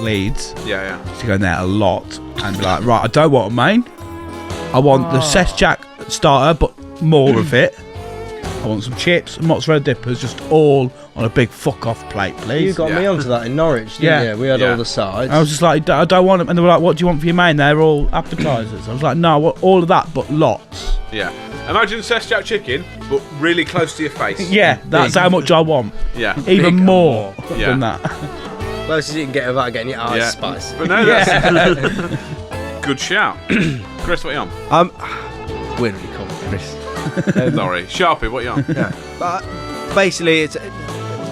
Leeds. Yeah. I used to go in there a lot and be like, right, I don't want a main. I want the Sesjack starter, but more of it. I want some chips and mozzarella dippers, just all on a big fuck off plate, please. You got me onto that in Norwich, didn't Yeah. you? We had Yeah. all the sides. I was just like, I don't want them. And they were like, what do you want for your main? They're all appetizers. I was like, no, I want all of that, but lots. Yeah. Imagine Sesjack chicken, but really close to your face. Yeah, that's how much I want. Yeah. Even Big. more Yeah. than that. Close as you can get without getting your eyes Yeah. spicy. But no, that's good shout. Chris, what you on? Where did you come, Chris? Sorry. Sharpie, what you on? Yeah. But basically, it's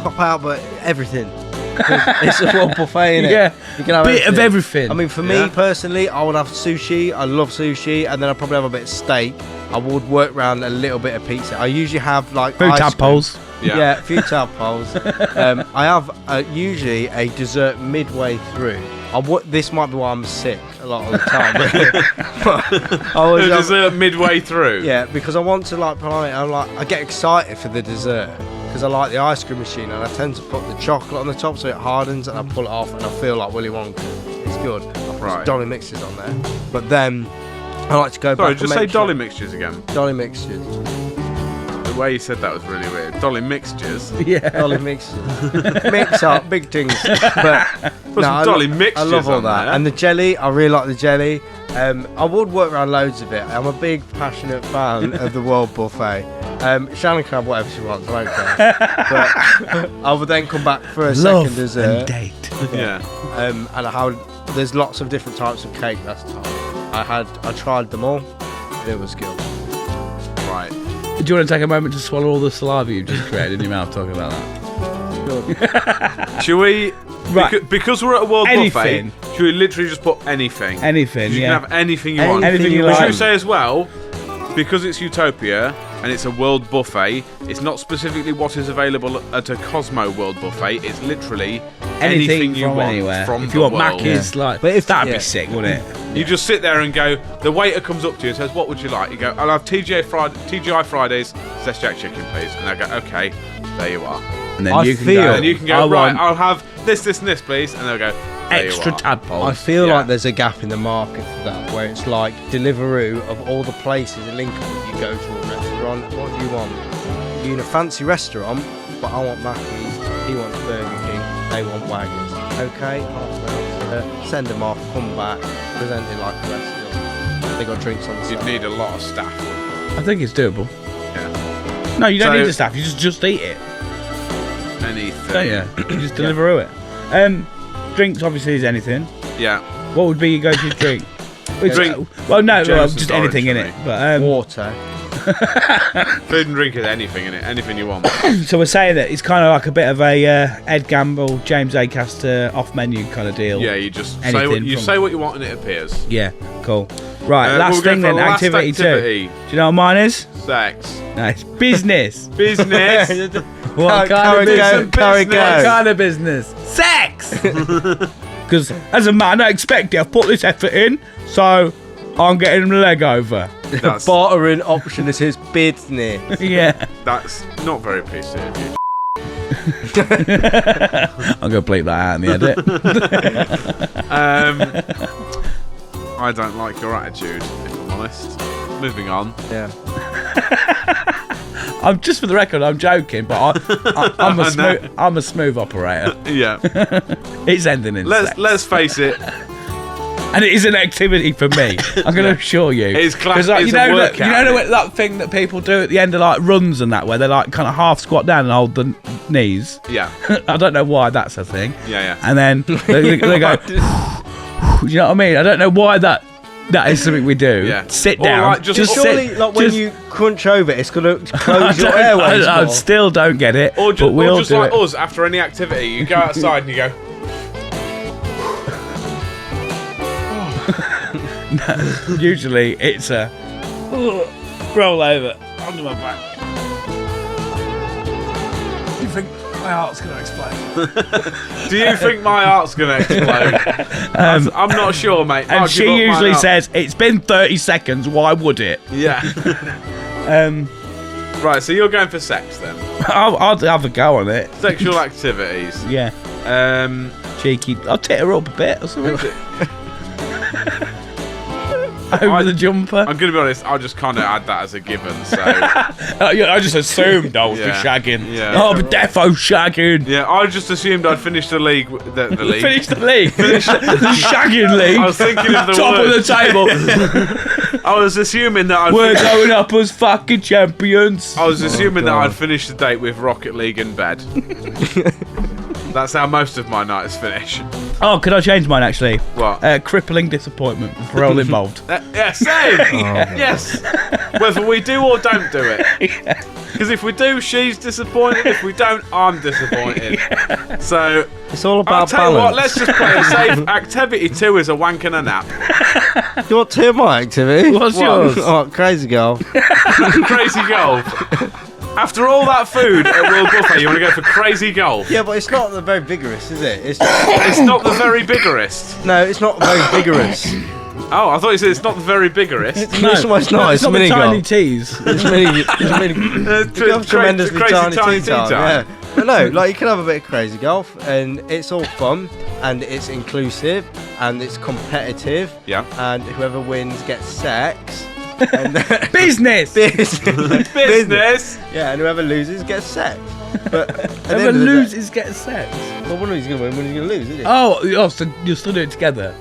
pop out, but everything. It's a world buffet, innit? Yeah. You can have Bit of everything. I mean, for Yeah. me personally, I would have sushi. I love sushi, and then I'd probably have a bit of steak. I would work around a little bit of pizza. I usually have like food ice cream. tadpoles. Yeah, a few tadpoles. I have usually a dessert midway through. This might be why I'm sick a lot of the time. But I was, Dessert midway through. yeah, because I want to like play. I get excited for the dessert because I like the ice cream machine, and I tend to put the chocolate on the top so it hardens, and I pull it off, and I feel like Willy Wonka. It's good. I put Right. some Dolly mixes on there, but then I like to go Sorry, back. just and say make sure- dolly mixtures again. Dolly mixtures. The way you said that was really weird. Dolly mixtures. Yeah. Dolly mixes. Mix up big things. But Put some dolly mixtures I love all on that. there. And the jelly, I really like the jelly. I would work around loads of it. I'm a big passionate fan of the World Buffet. Shannon can have whatever she wants, I don't care. But I would then come back for a Love second dessert. and date. Yeah. And there's lots of different types of cake last time. I tried them all. It was good. Right. Do you want to take a moment to swallow all the saliva you've just created in your mouth talking about that? Should we? Right. Because we're at a world Anything. buffet. Should we literally just put anything? Anything, You yeah. can have anything you want. Anything you But should like. we say as well? Because it's Utopia and it's a world buffet, it's not specifically what is available at a Cosmo world buffet. It's literally anything you from want anywhere. from if the you want world. Macca's, like, But if- that'd yeah. be sick, wouldn't it? You just sit there and go. The waiter comes up to you and says, "What would you like?" You go, "I'll have TGI Fridays, Sesjack chicken, please." And they go, "Okay, there you are." And then I you can feel- go. And you can go, I "Right, want I'll have this, and this, please." And they'll go, "There you extra are." tadpoles. I feel Yeah. like there's a gap in the market for that, where it's like Deliveroo of all the places in Lincoln you go to a restaurant. What do you want? You're in a fancy restaurant, but I want Macca's. He wants Burger King. They want Wagons. Okay, half an hour. Send them off. Come back. Present it like a restaurant. They got drinks on the You'd side. need a lot of staff. I think it's doable. Yeah. No, you don't So- need the staff. You just eat it, Anything. don't you? You just deliver it. Drinks obviously is anything. Yeah. What would be your go-to drink? Drink. Well, no, Jameson's just anything in orange it. for But Water. Food and drink is anything in it. Anything you want. so we're saying that it's kind of like a bit of a Ed Gamble, James Acaster off-menu kind of deal. Yeah, you just say Anything what you from- say what you want and it appears. Yeah. Cool. Right. We'll last go thing for then. last Activity 2. activity. Do you know what mine is? Sex. No, it's business. Business. What Carry go, carry go. What kind of business? Sex! Because as a man, I expect it. I've put this effort in, so I'm getting the leg over. That's, Bartering option is his business. Yeah. that's not very PC of you. I'm going to bleep that out in the edit. I don't like your attitude, if I'm honest. Moving on. Yeah. I'm just for the record, I'm joking, but I'm a smooth operator. Yeah. It's ending in sex. Let's face it. And it is an activity for me. I'm going to assure you. It's class. Like, It's you a know workout. that thing that people do at the end of like runs and that, where they like kind of half squat down and hold the knees. Yeah. I don't know why that's a thing. Yeah. And then they go. You know what I mean? I don't know why that is something we do. Yeah. Sit Or down. like just Surely, sit. like when you crunch over, it's gonna close your airways. I more. still don't get it. Or but we'll just do like it. us after any activity, you go outside and you go. Usually it's a roll over under my back. Do you think my heart's going to explode? Do you think my heart's gonna explode? I'm not sure, mate. And I'll she give up mine usually up. says, "It's been 30 seconds. Why would it?" Yeah. Right. So you're going for sex then? I'll have a go on it. Sexual activities. Yeah, cheeky. I'll tit her up a bit or something. Over the jumper. I'm gonna be honest. I just kind of add that as a given. So Yeah, I just assumed I would be Yeah. shagging. Yeah. Oh, but defo shagging. yeah, I just assumed I'd finished the league. The league. Finish the league. the shagging league. I was thinking of the Top word. of the table. I was assuming that I'd. We're going up as fucking champions. I was assuming that God. I'd finish the date with Rocket League in bed. That's how most of my nights finish. Oh, could I change mine actually? What? Crippling disappointment for all involved. Yeah, same. Yes. Whether we do or don't do it. Because if we do, she's disappointed. If we don't, I'm disappointed. So It's all I'll about tell you what. balance. Let's just play it safe. Activity 2 is a wank and a nap. You want two of my activity? What's What? yours? Oh, crazy girl. Crazy golf. After all that food at World Buffet, you want to go for crazy golf? Yeah, but it's not the very vigorous, is it? It's It's not the very biggerest. no, it's not very vigorous. Oh, I thought you said it's not the very biggerest. No, it's not. It's not mini the tiny golf. tees. It's mini. You have tremendously crazy tiny tea time. Yeah. time. But no, like you can have a bit of crazy golf, and it's all fun, and it's inclusive, and it's competitive, Yeah. and whoever wins gets sex. And Business. Business. Yeah, and whoever loses gets sex. But at the Whoever end of the day- loses gets sex. well, one of you's gonna win, one of you's gonna lose, isn't it? Oh, so you'll still do it together.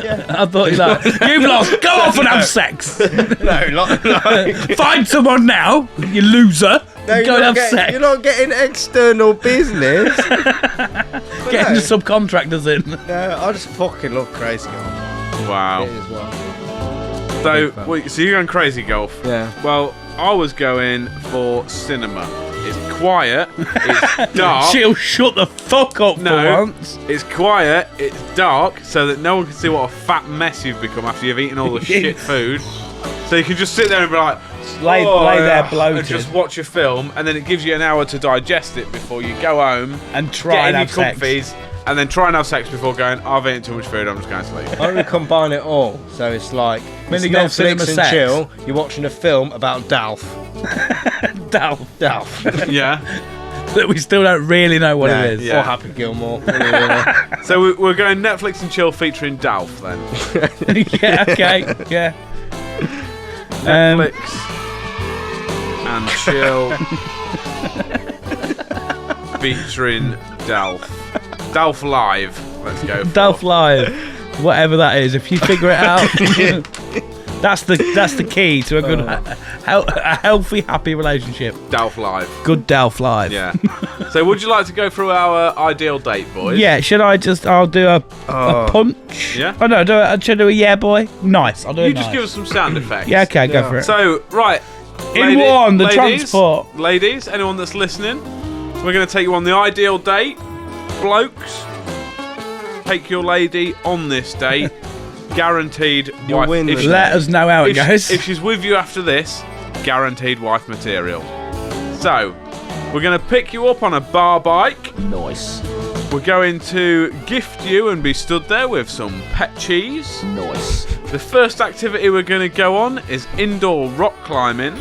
Yeah. I thought you'd like, you've lost. Go off and have sex. No, like Find someone now, you loser. no, Go and have sex. you're not getting external business. Getting no. the subcontractors in. No, I just fucking love crazy golf. Wow. It is well. So you're going crazy golf. Yeah. Well, I was going for cinema. It's quiet. It's dark. She'll shut the fuck up for No, once. it's quiet. It's dark, so that no one can see what a fat mess you've become after you've eaten all the shit food. So you can just sit there and be like, Lay there bloated. and just watch a film, and then it gives you an hour to digest it before you go home, And try get and in have your sex. comfies, and then try and have sex before going, I've eaten too much food, I'm just going to sleep. Why don't we combine it all? So it's like it's Mini golf, cinema, Netflix and sex. chill. You're watching a film about Dalf. Dalf. Dalf. Yeah. That we still don't really know what it is. Yeah. Or Happy Gilmore. So we're going Netflix and chill featuring Dalf then. Yeah, okay, yeah. Netflix and chill featuring Dalf. Dalf Live. Let's go. For. Dalf Live, whatever that is. If you figure it out, that's the key to a good, a healthy, happy relationship. Dalf Live. Good Dalf Live. Yeah. So would you like to go through our ideal date, boys? Yeah. Should I just? I'll do a punch. Yeah? Oh no. Should I do a yeah boy? Nice. I'll do You a just nice. give us some sound effects. Yeah. Okay. Go for it. So right. In one, the transport. Ladies, anyone that's listening, we're going to take you on the ideal date. Blokes, take your lady on this date. Guaranteed You'll wife. win If with she- Let us know how it goes. If she's with you after this, guaranteed wife material. So, we're going to pick you up on a bar bike. Nice. We're going to gift you and be stood there with some pet cheese. Nice. The first activity we're going to go on is indoor rock climbing.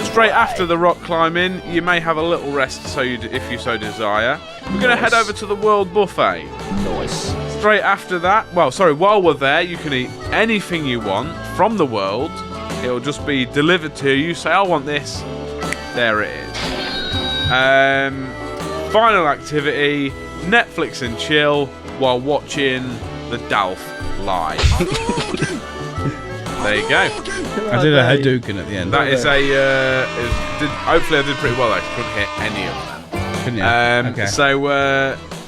Straight after the rock climbing, you may have a little rest if you so desire. We're going to head over to the World Buffet. Nice. Straight after that, while we're there, you can eat anything you want from the world. It'll just be delivered to you. Say, I want this. There it is. Final activity, Netflix and chill while watching the Dalf live. There you go. I did a Hadouken at the end. That is hopefully I did pretty well. I couldn't hit any of them. Couldn't you? Okay. So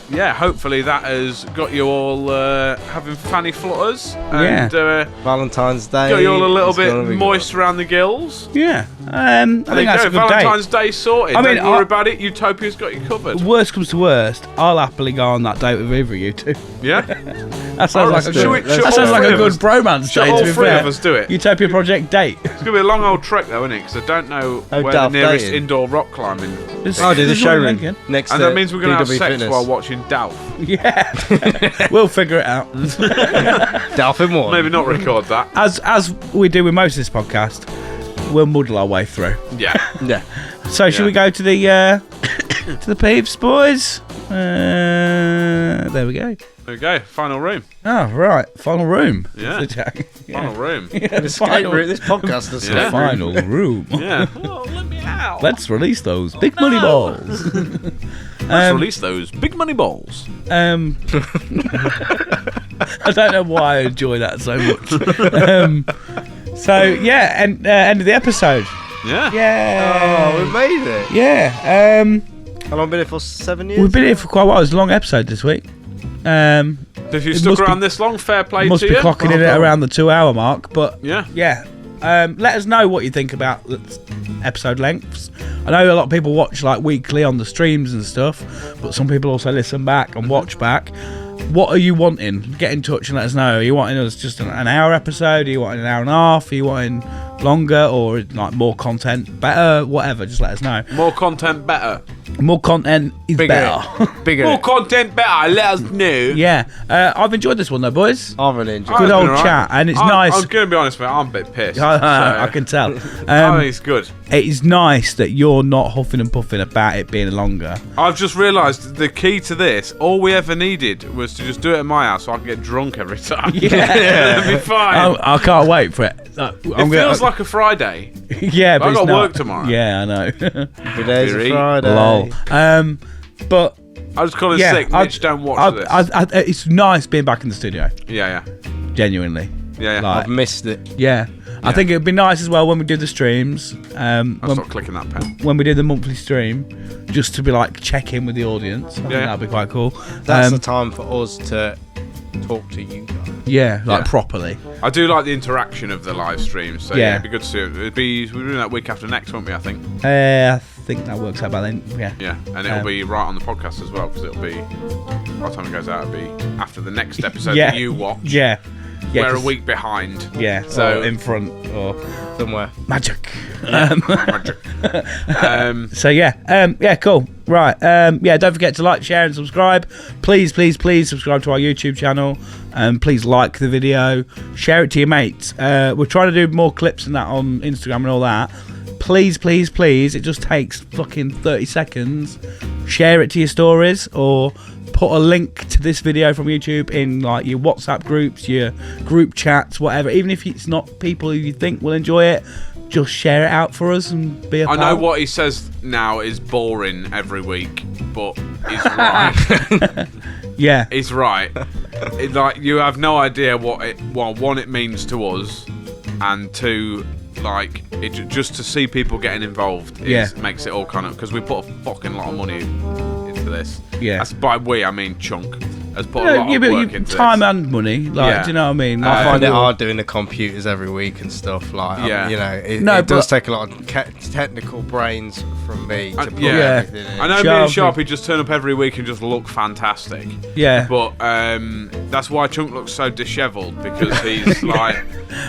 yeah, hopefully that has got you all having fanny flutters and Valentine's Day. got you all a little bit moist around the gills. Yeah. I think There you that's go. a good Valentine's date. Day sorted. I mean, Don't worry about it. Utopia's got you covered. Worst comes to worst, I'll happily go on that date with either of you two. Yeah. That sounds like a good, should that sounds all like three a of good us- bromance should date. all To be three fair. of us do it? Utopia Project date. It's gonna be a long old trek though, isn't it? Because I don't know where the Dalf nearest dating. indoor rock climbing. Oh, do the There's one in showroom Lincoln. next And to that means we're gonna have DW sex Fitness. while watching Dalf. Yeah, we'll figure it out. Dolphin one. Maybe not record that. As we do with most of this podcast, we'll muddle our way through. Yeah. Yeah. So should Yeah. we go to the to the Peeves, boys? There we go. There we go. Final room. Oh right, final room. Yeah. Final room. Escape route. This podcast is Yeah. Final room. Yeah. Oh, let me out. Let's release those big money balls. Let's release those big money balls. I don't know why I enjoy that so much. So yeah, and end of the episode. Yeah. Yeah. Oh, we made it. Yeah. How long been here for? 7 years? We've been here for quite a while. It's a long episode this week. So if you It stuck must around be- this long, fair play Must to be you. clocking in at around the 2 hour mark, but Yeah. yeah. Let us know what you think about the episode lengths. I know a lot of people watch like weekly on the streams and stuff, but some people also listen back and watch back. What are you wanting? Get in touch and let us know. Are you wanting us just an hour episode? Are you wanting an hour and a half? Are you wanting longer or like more content? Better? Whatever. Just let us know. More content, better. More content is better. Bigger. More content, better. Let us know. Yeah. I've enjoyed this one though, boys. I've really enjoyed Good it. It's been old alright. chat, and it's I'm nice. going to be honest, mate. I'm a bit pissed. I can tell. I think it's good. It is nice that you're not huffing and puffing about it being longer. I've just realised the key to this, all we ever needed was to just do it at my house so I can get drunk every time. Yeah. It'll be fine. I can't wait for it. It feels like a Friday. yeah, but I've it's got not. work tomorrow. Yeah, I know. Every day's a Theory. Friday. Lol. But I just call it yeah, sick. Mitch, don't watch this. it's nice being back in the studio. Yeah. Genuinely. Yeah. Like, I've missed it. yeah. I think it'd be nice as well when we do the streams. I'll stop clicking that pen. When we do the monthly stream, just to be like check in with the audience. I think that'd be quite cool. That's the time for us to talk to you guys. Yeah, like Yeah. properly. I do like the interaction of the live streams. So Yeah. it'd be good to see it. We're doing that week after next, won't we? I think. I think that works out by then. Yeah. Yeah, and it'll be right on the podcast as well because it'll be by the time it goes out, it'll be after the next episode Yeah. that you watch. Yeah. Yeah. We're a 'cause- week behind. Yeah. So- So in front or Somewhere. magic. So So yeah, cool. Right, don't forget to like, share, and subscribe. Please subscribe to our YouTube channel. Please like the video, share it to your mates. We're trying to do more clips and that on Instagram and all that. Please, it just takes fucking 30 seconds. Share it to your stories or put a link to this video from YouTube in like your WhatsApp groups, your group chats, whatever. Even if it's not people who you think will enjoy it, just share it out for us and be a I pal. know what he says now is boring every week, but he's right. Yeah. He's right. Like you have no idea what it. Well, one, it means to us, and two, like it just to see people getting involved makes it all kind of because we put a fucking lot of money into this. Yeah. That's by we I mean Chunk has put a lot of but work into time this. and money. Like, Yeah. do you know what I mean? I Like, find it we'll- hard doing the computers every week and stuff. Like, Yeah. you know, it but- does take a lot of technical brains from me to put yeah. everything in. I know me and Sharpie. Sharpie just turn up every week and just look fantastic. Yeah. But that's why Chunk looks so dishevelled because he's like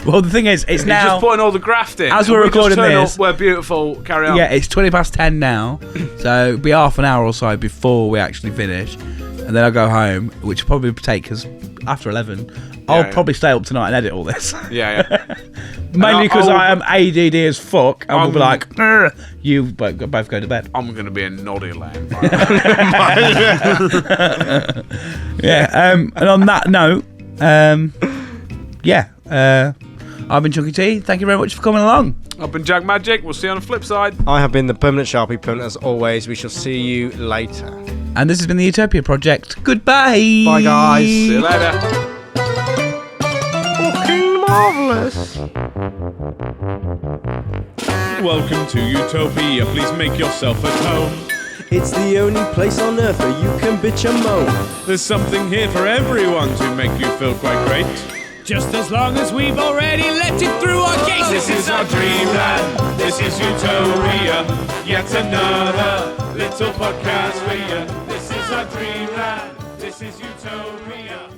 Well, the thing is, it's he's now. just putting all the graft in. As and we're we just recording turn this- up, we're beautiful. Carry on. Yeah, it's 10 now, so it'll be half an hour or so before we actually finish, and then I'll go home, which will probably take us after 11. I'll Yeah. probably stay up tonight and edit all this. Yeah. Mainly because I'll- I am ADD as fuck, and we'll be I'm- like, "Ugh, you both go to bed. I'm gonna be a noddy land. Yeah, and on that note, I've been Chunky T. Thank you very much for coming along. I've been Jack Magic. We'll see you on the flip side. I have been the Permanent Sharpie Punt. As always, we shall see you later. And this has been the Utopia Project. Goodbye. Bye, guys. See you later. Fucking marvellous. Welcome to Utopia. Please make yourself at home. It's the only place on earth where you can bitch and moan. There's something here for everyone to make you feel quite great. Just as long as we've already let it through our gates. This is our dreamland. This is Utopia. Yet another little podcast for you. This is our dreamland. This is Utopia.